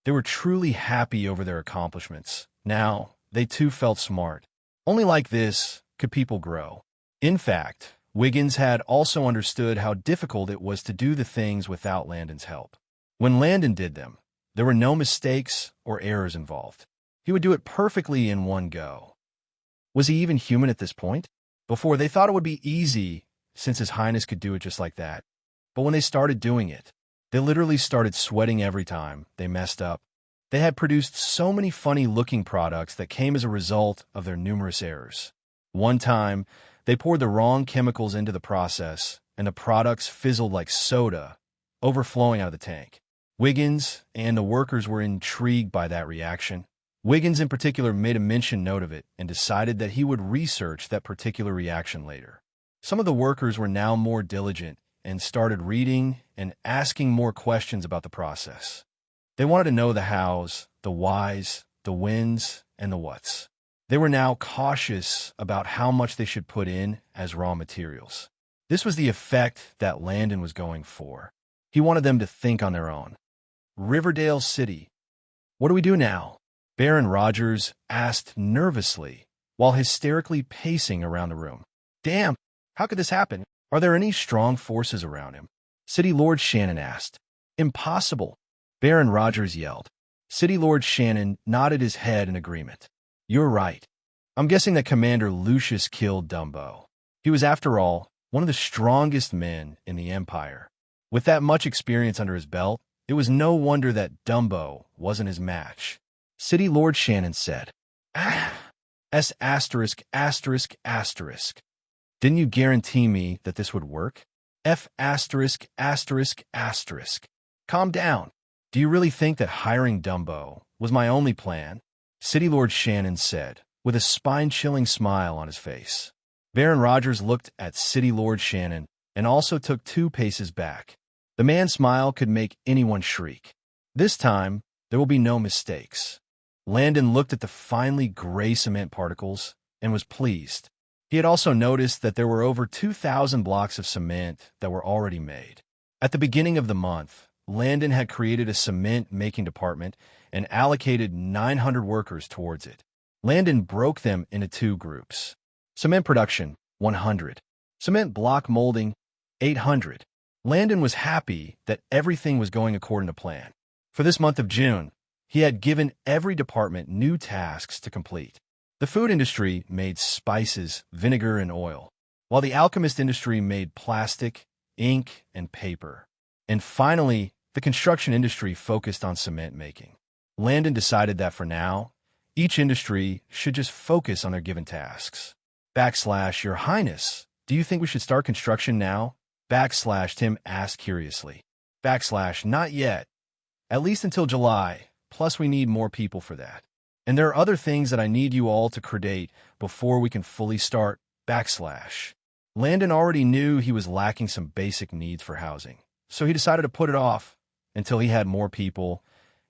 They were truly happy over their accomplishments. Now, they too felt smart. Only like this could people grow. In fact, Wiggins had also understood how difficult it was to do the things without Landon's help. When Landon did them, there were no mistakes or errors involved. He would do it perfectly in one go. Was he even human at this point? Before, they thought it would be easy, since His Highness could do it just like that. But when they started doing it, they literally started sweating every time they messed up. They had produced so many funny-looking products that came as a result of their numerous errors. One time, they poured the wrong chemicals into the process, and the products fizzled like soda, overflowing out of the tank. Wiggins and the workers were intrigued by that reaction. Wiggins in particular made a mention note of it and decided that he would research that particular reaction later. Some of the workers were now more diligent and started reading and asking more questions about the process. They wanted to know the hows, the whys, the whens, and the whats. They were now cautious about how much they should put in as raw materials. This was the effect that Landon was going for. He wanted them to think on their own. Riverdale City. What do we do now? Baron Rogers asked nervously while hysterically pacing around the room. Damn, how could this happen? Are there any strong forces around him? City Lord Shannon asked. Impossible, Baron Rogers yelled. City Lord Shannon nodded his head in agreement. You're right. I'm guessing that Commander Lucius killed Dumbo. He was, after all, one of the strongest men in the Empire. With that much experience under his belt, it was no wonder that Dumbo wasn't his match. City Lord Shannon said, S asterisk asterisk asterisk. Didn't you guarantee me that this would work? F asterisk asterisk asterisk. Calm down. Do you really think that hiring Dumbo was my only plan? City Lord Shannon said, with a spine-chilling smile on his face. Baron Rogers looked at City Lord Shannon and also took 2 paces back. The man's smile could make anyone shriek. This time, there will be no mistakes. Landon looked at the finely gray cement particles and was pleased. He had also noticed that there were over 2,000 blocks of cement that were already made. At the beginning of the month, Landon had created a cement-making department and allocated 900 workers towards it. Landon broke them into 2 groups. Cement production, 100. Cement block molding, 800. Landon was happy that everything was going according to plan. For this month of June, he had given every department new tasks to complete. The food industry made spices, vinegar, and oil, while the alchemist industry made plastic, ink, and paper. And finally, the construction industry focused on cement making. Landon decided that for now, each industry should just focus on their given tasks. / Your Highness, do you think we should start construction now? / Tim asked curiously. / Not yet. At least until July, plus we need more people for that. And there are other things that I need you all to create before we can fully start. / Landon already knew he was lacking some basic needs for housing, so he decided to put it off until he had more people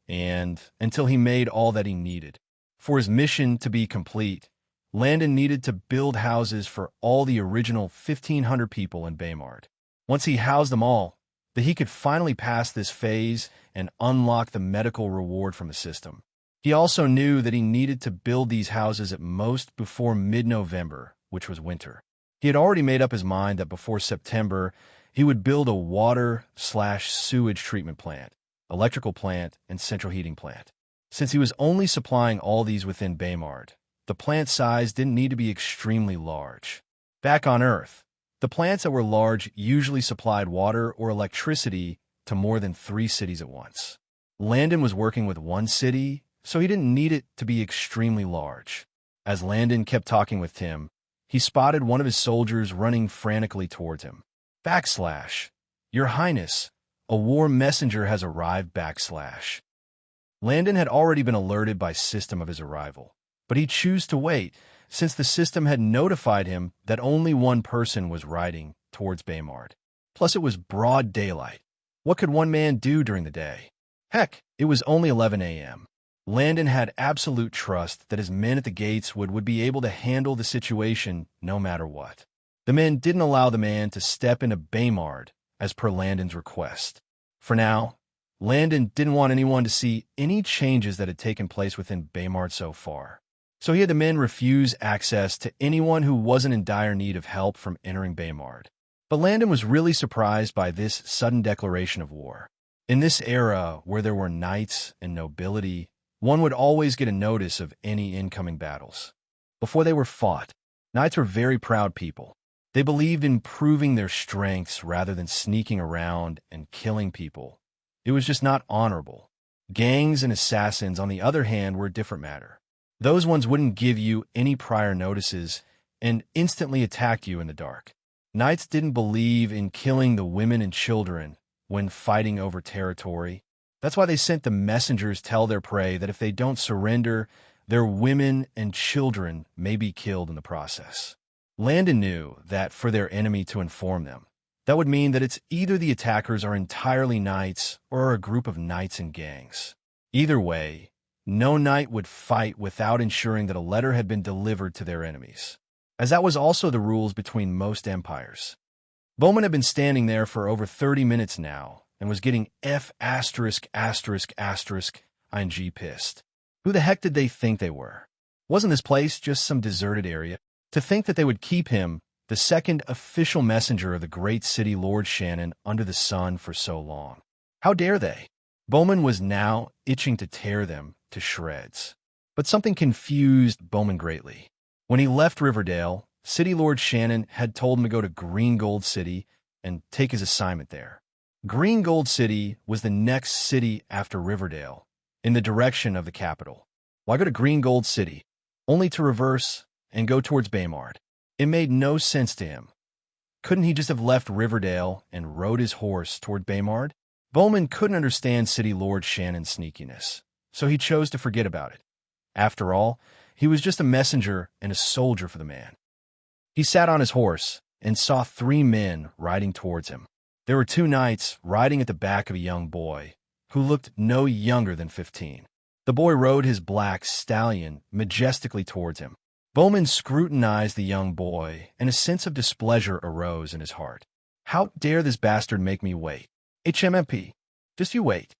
and until he made all that he needed. For his mission to be complete, Landon needed to build houses for all the original 1,500 people in Baymard. Once he housed them all, that he could finally pass this phase and unlock the medical reward from the system. He also knew that he needed to build these houses at most before mid-November, which was winter. He had already made up his mind that before September, he would build a water/sewage treatment plant, electrical plant, and central heating plant. Since he was only supplying all these within Baymard, the plant size didn't need to be extremely large. Back on Earth, the plants that were large usually supplied water or electricity to more than 3 cities at once. Landon was working with 1 city, so he didn't need it to be extremely large. As Landon kept talking with Tim, he spotted one of his soldiers running frantically towards him. / Your Highness, a war messenger has arrived. / Landon had already been alerted by system of his arrival, but he chose to wait since the system had notified him that only 1 person was riding towards Baymard. Plus, it was broad daylight. What could one man do during the day? Heck, it was only 11 a.m. Landon had absolute trust that his men at the gates would be able to handle the situation no matter what. The men didn't allow the man to step into Baymard as per Landon's request. For now, Landon didn't want anyone to see any changes that had taken place within Baymard so far. So he had the men refuse access to anyone who wasn't in dire need of help from entering Baymard. But Landon was really surprised by this sudden declaration of war. In this era where there were knights and nobility, one would always get a notice of any incoming battles. Before they were fought, knights were very proud people. They believed in proving their strengths rather than sneaking around and killing people. It was just not honorable. Gangs and assassins, on the other hand, were a different matter. Those ones wouldn't give you any prior notices and instantly attack you in the dark. Knights didn't believe in killing the women and children when fighting over territory. That's why they sent the messengers tell their prey that if they don't surrender, Their women and children may be killed in the process. Landon knew that for their enemy to inform them, that would mean that it's either the attackers are entirely knights or are a group of knights and gangs. Either way, no knight would fight without ensuring that a letter had been delivered to their enemies, as that was also the rules between most empires. Bowman had been standing there for over 30 minutes now and was getting ing pissed. Who the heck did they think they were? Wasn't this place just some deserted area? To think that they would keep him, the second official messenger of the great city Lord Shannon, under the sun for so long. How dare they? Bowman was now itching to tear them to shreds. But something confused Bowman greatly. When he left Riverdale, City Lord Shannon had told him to go to Green Gold City and take his assignment there. Green Gold City was the next city after Riverdale, in the direction of the capital. Why go to Green Gold City, only to reverse and go towards Baymard? It made no sense to him. Couldn't he just have left Riverdale and rode his horse toward Baymard? Bowman couldn't understand City Lord Shannon's sneakiness, so he chose to forget about it. After all, he was just a messenger and a soldier for the man. He sat on his horse and saw 3 men riding towards him. There were 2 knights riding at the back of a young boy who looked no younger than 15. The boy rode his black stallion majestically towards him. Bowman scrutinized the young boy, and a sense of displeasure arose in his heart. How dare this bastard make me wait? HMMP, just you wait.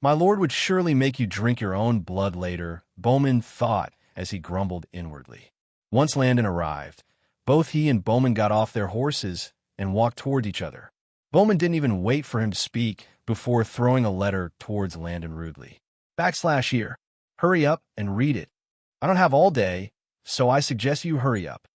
My lord would surely make you drink your own blood later, Bowman thought as he grumbled inwardly. Once Landon arrived, both he and Bowman got off their horses and walked toward each other. Bowman didn't even wait for him to speak before throwing a letter towards Landon rudely. /here. Hurry up and read it. I don't have all day, so I suggest you hurry up.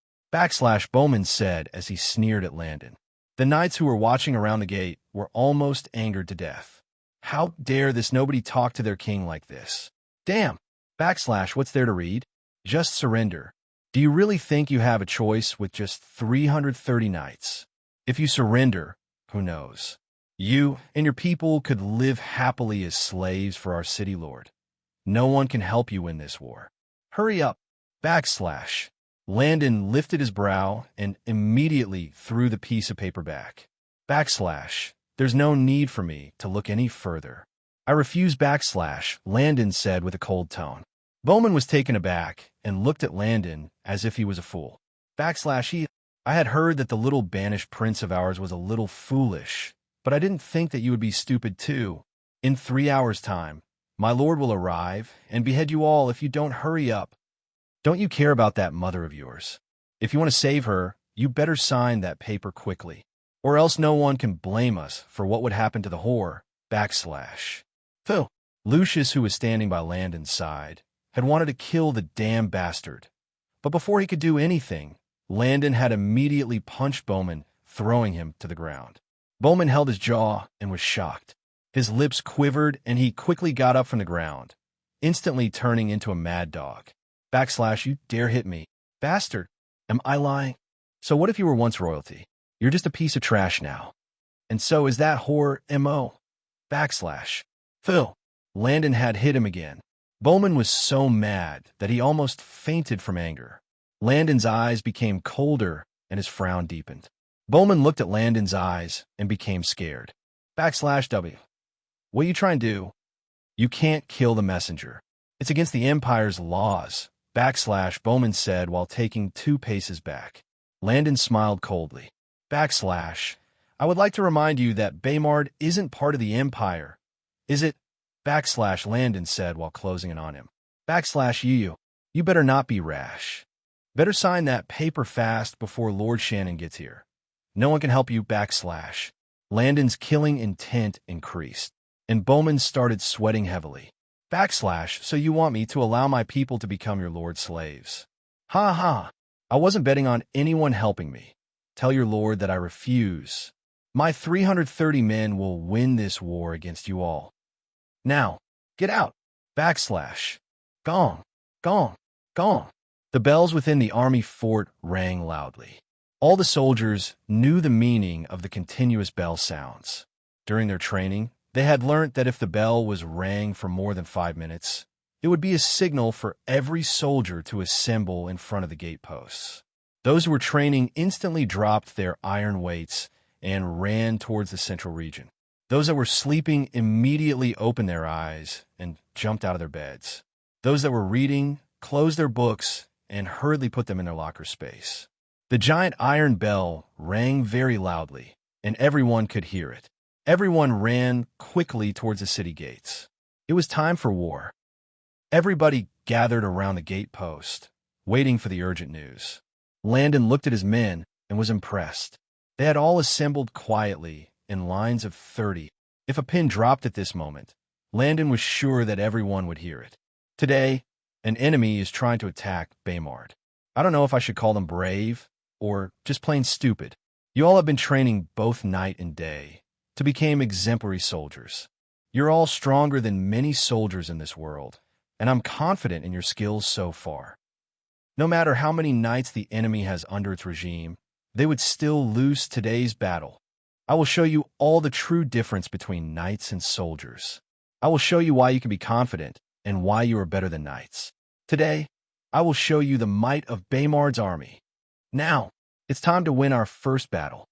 Bowman said as he sneered at Landon. The knights who were watching around the gate were almost angered to death. How dare this nobody talk to their king like this? Damn! What's there to read? Just surrender. Do you really think you have a choice with just 330 knights? If you surrender, who knows? You and your people could live happily as slaves for our city lord. No one can help you in this war. Hurry up! Landon lifted his brow and immediately threw the piece of paper back. There's no need for me to look any further. I refuse Landon said with a cold tone. Bowman was taken aback and looked at Landon as if he was a fool. I had heard that the little banished prince of ours was a little foolish, but I didn't think that you would be stupid too. In 3 hours' time, my lord will arrive and behead you all if you don't hurry up. Don't you care about that mother of yours? If you want to save her, you better sign that paper quickly, or else no one can blame us for what would happen to the whore. Phil. Lucius, who was standing by Landon's side, had wanted to kill the damn bastard. But before he could do anything, Landon had immediately punched Bowman, throwing him to the ground. Bowman held his jaw and was shocked. His lips quivered, and he quickly got up from the ground, instantly turning into a mad dog. You dare hit me. Bastard. Am I lying? So what if you were once royalty? You're just a piece of trash now. And so is that whore M.O. Phil. Landon had hit him again. Bowman was so mad that he almost fainted from anger. Landon's eyes became colder and his frown deepened. Bowman looked at Landon's eyes and became scared. W. What are you trying to do? You can't kill the messenger. It's against the Empire's laws. Bowman said while taking 2 paces back. Landon smiled coldly. I would like to remind you that Baymard isn't part of the Empire. Is it? Landon said while closing in on him. You better not be rash. Better sign that paper fast before Lord Shannon gets here. No one can help you. Landon's killing intent increased, and Bowman started sweating heavily. So you want me to allow my people to become your lord's slaves? Ha ha! I wasn't betting on anyone helping me. Tell your lord that I refuse. My 330 men will win this war against you all. Now, get out! Gong! Gong! Gong! The bells within the army fort rang loudly. All the soldiers knew the meaning of the continuous bell sounds. During their training, they had learnt that if the bell was rang for more than 5 minutes, It would be a signal for every soldier to assemble in front of the gate posts. Those who were training instantly dropped their iron weights and ran towards the central region. Those that were sleeping immediately opened their eyes and jumped out of their beds. Those that were reading closed their books and hurriedly put them in their locker space. The giant iron bell rang very loudly, and everyone could hear it. Everyone ran quickly towards the city gates. It was time for war. Everybody gathered around the gate post, waiting for the urgent news. Landon looked at his men and was impressed. They had all assembled quietly in lines of 30. If a pin dropped at this moment, Landon was sure that everyone would hear it. Today, an enemy is trying to attack Baymard. I don't know if I should call them brave or just plain stupid. You all have been training both night and day to become exemplary soldiers. You're all stronger than many soldiers in this world, and I'm confident in your skills so far. No matter how many knights the enemy has under its regime, they would still lose today's battle. I will show you all the true difference between knights and soldiers. I will show you why you can be confident and why you are better than knights. Today, I will show you the might of Baymard's army. Now, it's time to win our first battle.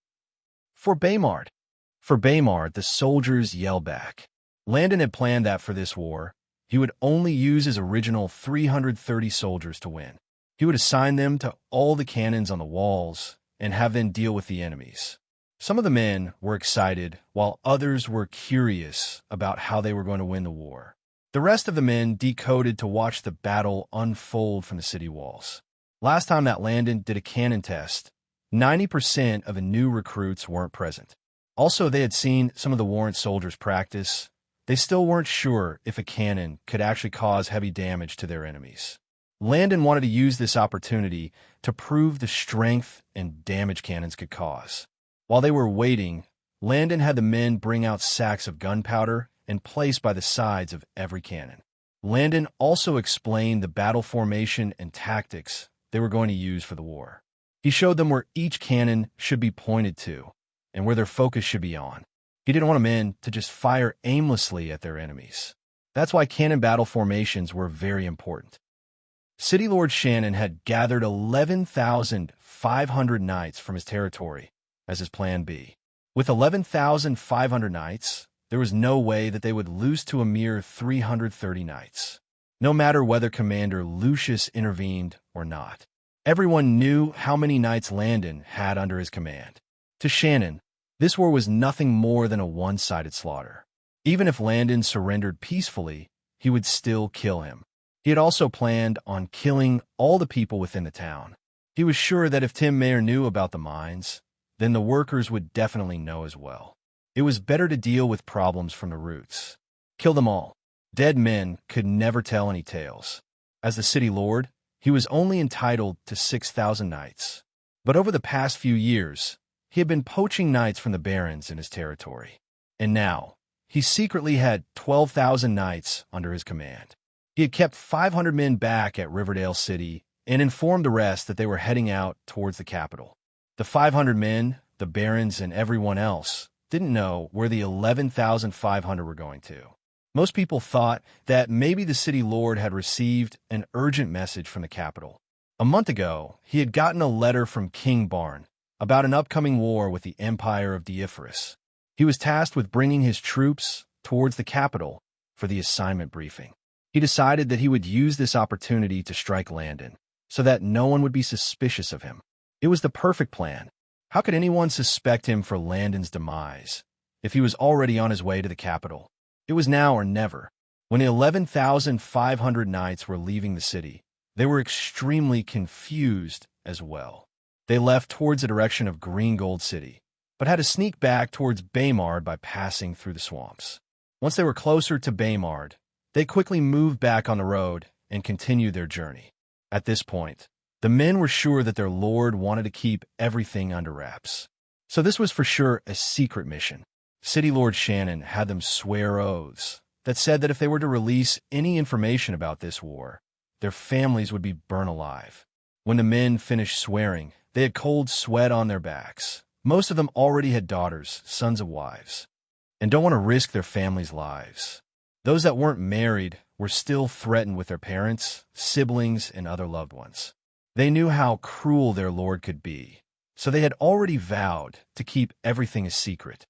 For Baymard. For Baymard, the soldiers yelled back. Landon had planned that for this war, he would only use his original 330 soldiers to win. He would assign them to all the cannons on the walls and have them deal with the enemies. Some of the men were excited, while others were curious about how they were going to win the war. The rest of the men decoded to watch the battle unfold from the city walls. Last time that Landon did a cannon test, 90% of the new recruits weren't present. Also, they had seen some of the warrant soldiers practice. They still weren't sure if a cannon could actually cause heavy damage to their enemies. Landon wanted to use this opportunity to prove the strength and damage cannons could cause. While they were waiting, Landon had the men bring out sacks of gunpowder and place by the sides of every cannon. Landon also explained the battle formation and tactics they were going to use for the war. He showed them where each cannon should be pointed to and where their focus should be on. He didn't want men to just fire aimlessly at their enemies. That's why cannon battle formations were very important. City Lord Shannon had gathered 11,500 knights from his territory as his plan B. With 11,500 knights, there was no way that they would lose to a mere 330 knights, no matter whether Commander Lucius intervened or not. Everyone knew how many knights Landon had under his command. To Shannon, this war was nothing more than a one-sided slaughter. Even if Landon surrendered peacefully, he would still kill him. He had also planned on killing all the people within the town. He was sure that if Tim Mayer knew about the mines, then the workers would definitely know as well. It was better to deal with problems from the roots. Kill them all. Dead men could never tell any tales. As the city lord, he was only entitled to 6,000 knights. But over the past few years, he had been poaching knights from the barons in his territory. And now, he secretly had 12,000 knights under his command. He had kept 500 men back at Riverdale City and informed the rest that they were heading out towards the capital. The 500 men, the barons, and everyone else didn't know where the 11,500 were going to. Most people thought that maybe the city lord had received an urgent message from the capital. A month ago, he had gotten a letter from King Barn about an upcoming war with the Empire of Deiferus. He was tasked with bringing his troops towards the capital for the assignment briefing. He decided that he would use this opportunity to strike Landon so that no one would be suspicious of him. It was the perfect plan. How could anyone suspect him for Landon's demise if he was already on his way to the capital? It was now or never. When the 11,500 knights were leaving the city, they were extremely confused as well. They left towards the direction of Green Gold City, but had to sneak back towards Baymard by passing through the swamps. Once they were closer to Baymard, they quickly moved back on the road and continued their journey. At this point, the men were sure that their lord wanted to keep everything under wraps. So this was for sure a secret mission. City Lord Shannon had them swear oaths that said that if they were to release any information about this war, their families would be burned alive. When the men finished swearing, they had cold sweat on their backs. Most of them already had daughters, sons of wives, and don't want to risk their families' lives. Those that weren't married were were still threatened with their parents, siblings, and other loved ones. They knew how cruel their lord could be, so they had already vowed to keep everything a secret.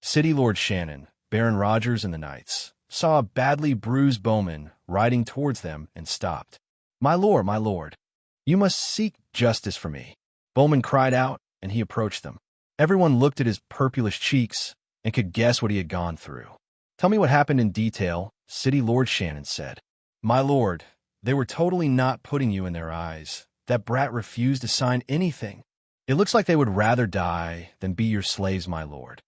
City Lord Shannon, Baron Rogers, and the knights saw a badly bruised bowman riding towards them and stopped. My lord, you must seek justice for me." Bowman cried out, and he approached them. Everyone looked at his purplish cheeks and could guess what he had gone through. "Tell me what happened in detail," City Lord Shannon said. "My lord, they were totally not putting you in their eyes. That brat refused to sign anything. It looks like they would rather die than be your slaves, my lord,"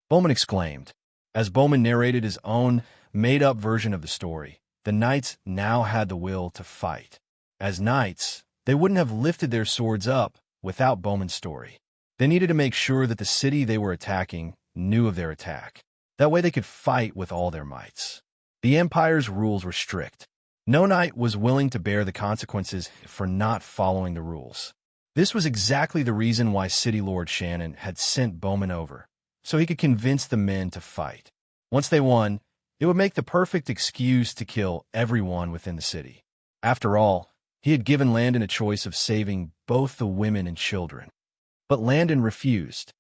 Bowman exclaimed. As Bowman narrated his own made-up version of the story, the knights now had the will to fight. As knights, they wouldn't have lifted their swords up without Bowman's story. They needed to make sure that the city they were attacking knew of their attack. That way they could fight with all their mights. The Empire's rules were strict. No knight was willing to bear the consequences for not following the rules. This was exactly the reason why City Lord Shannon had sent Bowman over, so he could convince the men to fight. Once they won, it would make the perfect excuse to kill everyone within the city. After all, he had given Landon a choice of saving both the women and children. But Landon refused.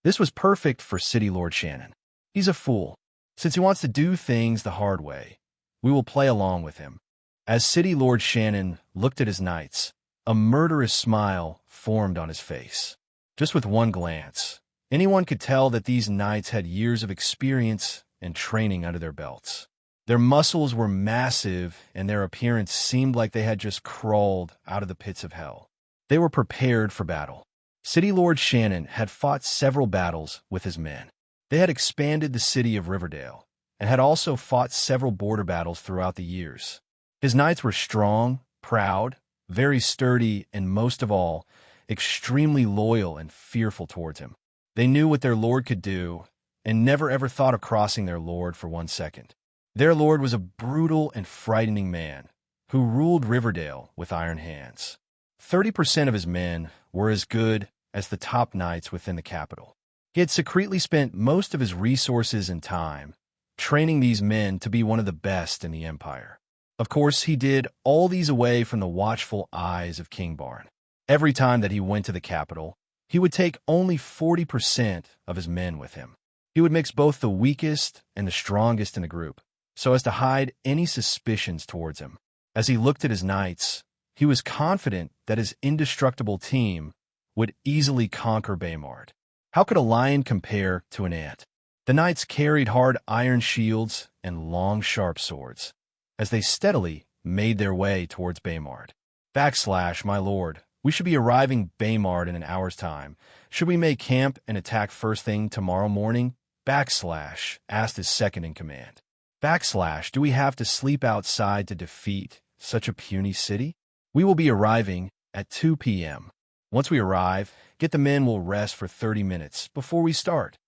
This was perfect for City Lord Shannon. He's a fool. Since he wants to do things the hard way, we will play along with him. As City Lord Shannon looked at his knights, a murderous smile formed on his face. Just with one glance, anyone could tell that these knights had years of experience and training under their belts. Their muscles were massive, and their appearance seemed like they had just crawled out of the pits of hell. They were prepared for battle. City Lord Shannon had fought several battles with his men. They had expanded the city of Riverdale, and had also fought several border battles throughout the years. His knights were strong, proud, very sturdy, and most of all, extremely loyal and fearful towards him. They knew what their lord could do, and never ever thought of crossing their lord for 1 second. Their lord was a brutal and frightening man, who ruled Riverdale with iron hands. 30% of his men were as good as the top knights within the capital. He had secretly spent most of his resources and time training these men to be one of the best in the Empire. Of course, he did all these away from the watchful eyes of King Barn. Every time that he went to the capital, he would take only 40% of his men with him. He would mix both the weakest and the strongest in the group, so as to hide any suspicions towards him. As he looked at his knights, he was confident that his indestructible team would easily conquer Baymard. How could a lion compare to an ant? The knights carried hard iron shields and long, sharp swords, as they steadily made their way towards Baymard. My lord, we should be arriving Baymard in an hour's time. Should we make camp and attack first thing tomorrow morning? Asked his second-in-command. Do we have to sleep outside to defeat such a puny city? We will be arriving at 2 p.m. Once we arrive, get the men will rest for 30 minutes before we start.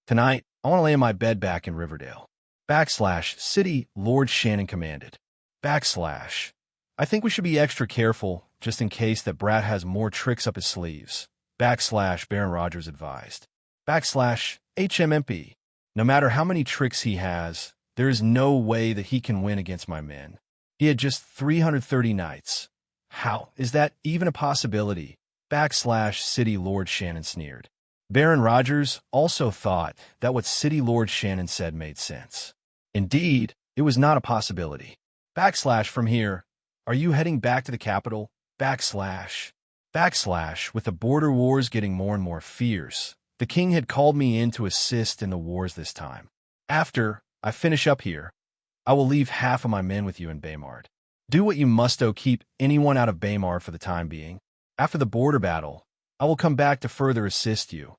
Tonight, I want to lay in my bed back in Riverdale. City Lord Shannon commanded. I think we should be extra careful just in case that brat has more tricks up his sleeves. Baron Rogers advised. HMMP. No matter how many tricks he has, there is no way that he can win against my men. He had just 330 knights. How is that even a possibility? City Lord Shannon sneered. Baron Rogers also thought that what City Lord Shannon said made sense. Indeed, it was not a possibility. From here, are you heading back to the capital? With the border wars getting more and more fierce, the king had called me in to assist in the wars this time. After I finish up here, I will leave half of my men with you in Baymard. Do what you must to keep anyone out of Baymard for the time being. After the border battle, I will come back to further assist you.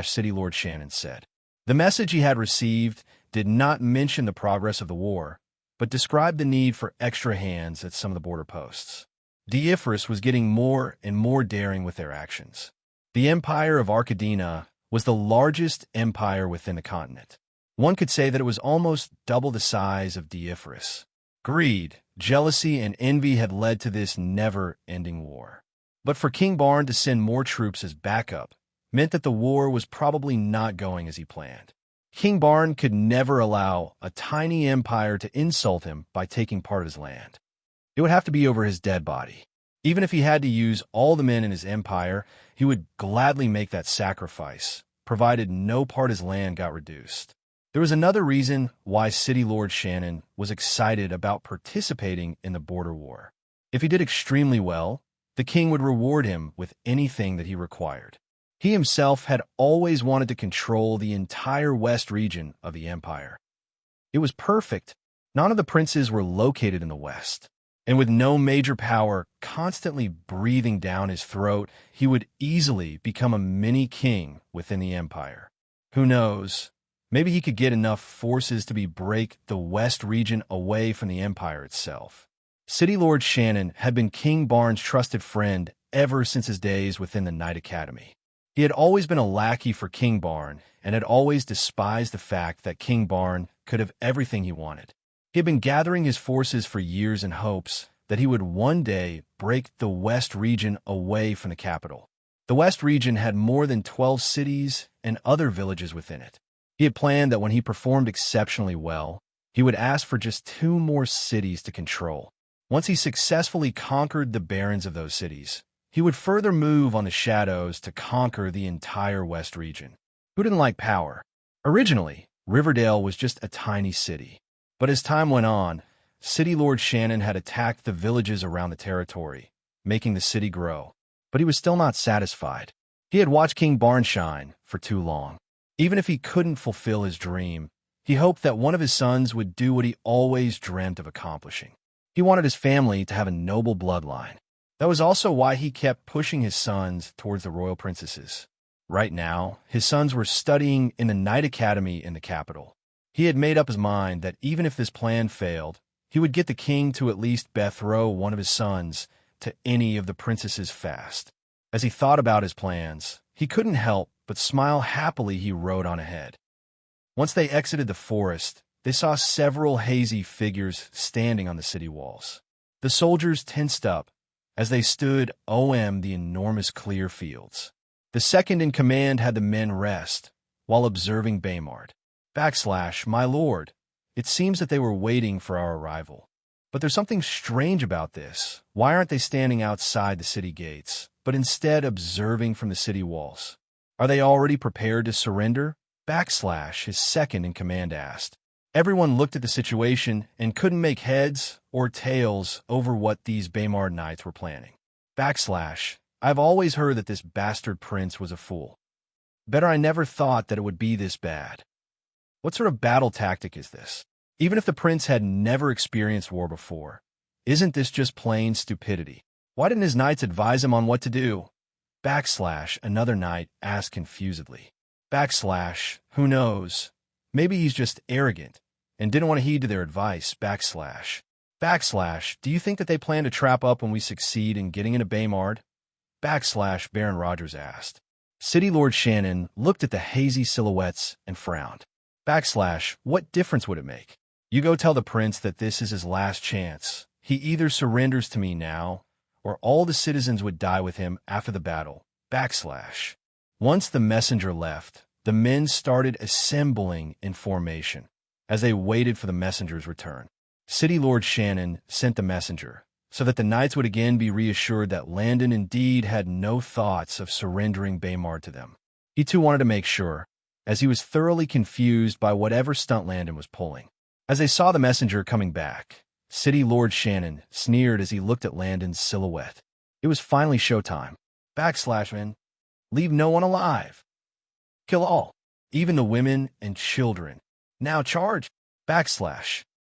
City Lord Shannon said. The message he had received did not mention the progress of the war, but described the need for extra hands at some of the border posts. Deiferus was getting more and more daring with their actions. The Empire of Arcadina was the largest empire within the continent. One could say that it was almost double the size of Deiferus. Greed, jealousy, and envy had led to this never-ending war. But for King Barn to send more troops as backup meant that the war was probably not going as he planned. King Barn could never allow a tiny empire to insult him by taking part of his land. It would have to be over his dead body. Even if he had to use all the men in his empire, he would gladly make that sacrifice, provided no part of his land got reduced. There was another reason why City Lord Shannon was excited about participating in the border war. If he did extremely well, the king would reward him with anything that he required. He himself had always wanted to control the entire west region of the empire. It was perfect. None of the princes were located in the west. And with no major power constantly breathing down his throat, he would easily become a mini-king within the empire. Who knows? Maybe he could get enough forces to break the west region away from the empire itself. City Lord Shannon had been King Barn's trusted friend ever since his days within the Knight Academy. He had always been a lackey for King Barn and had always despised the fact that King Barn could have everything he wanted. He had been gathering his forces for years in hopes that he would one day break the West region away from the capital. The West region had more than 12 cities and other villages within it. He had planned that when he performed exceptionally well, he would ask for just 2 more cities to control. Once he successfully conquered the barons of those cities, he would further move on the shadows to conquer the entire West region. Who didn't like power? Originally, Riverdale was just a tiny city. But as time went on, City Lord Shannon had attacked the villages around the territory, making the city grow. But he was still not satisfied. He had watched King Barn shine for too long. Even if he couldn't fulfill his dream, he hoped that one of his sons would do what he always dreamt of accomplishing. He wanted his family to have a noble bloodline. That was also why he kept pushing his sons towards the royal princesses. Right now, his sons were studying in the Knight Academy in the capital. He had made up his mind that even if this plan failed, he would get the king to at least betroth one of his sons to any of the princesses fast. As he thought about his plans, he couldn't help but smile happily. He rode on ahead. Once they exited the forest, they saw several hazy figures standing on the city walls. The soldiers tensed up as they stood the enormous clear fields. The second in command had the men rest while observing Baymard. My lord, it seems that they were waiting for our arrival. But there's something strange about this. Why aren't they standing outside the city gates, but instead observing from the city walls? Are they already prepared to surrender? His second in command asked. Everyone looked at the situation and couldn't make heads or tails over what these Baymard knights were planning. I've always heard that this bastard prince was a fool. Better I never thought that it would be this bad. What sort of battle tactic is this? Even if the prince had never experienced war before, isn't this just plain stupidity? Why didn't his knights advise him on what to do? Another knight asked confusedly. Who knows? Maybe he's just arrogant and didn't want to heed to their advice. Do you think that they plan to trap up when we succeed in getting into Baymard? Baron Rogers asked. City Lord Shannon looked at the hazy silhouettes and frowned. What difference would it make? You go tell the prince that this is his last chance. He either surrenders to me now, or all the citizens would die with him after the battle. Once the messenger left, the men started assembling in formation as they waited for the messenger's return. City Lord Shannon sent the messenger so that the knights would again be reassured that Landon indeed had no thoughts of surrendering Baymard to them. He too wanted to make sure, as he was thoroughly confused by whatever stunt Landon was pulling. As they saw the messenger coming back, City Lord Shannon sneered as he looked at Landon's silhouette. It was finally showtime. Men, leave no one alive. Kill all, even the women and children. Now charge.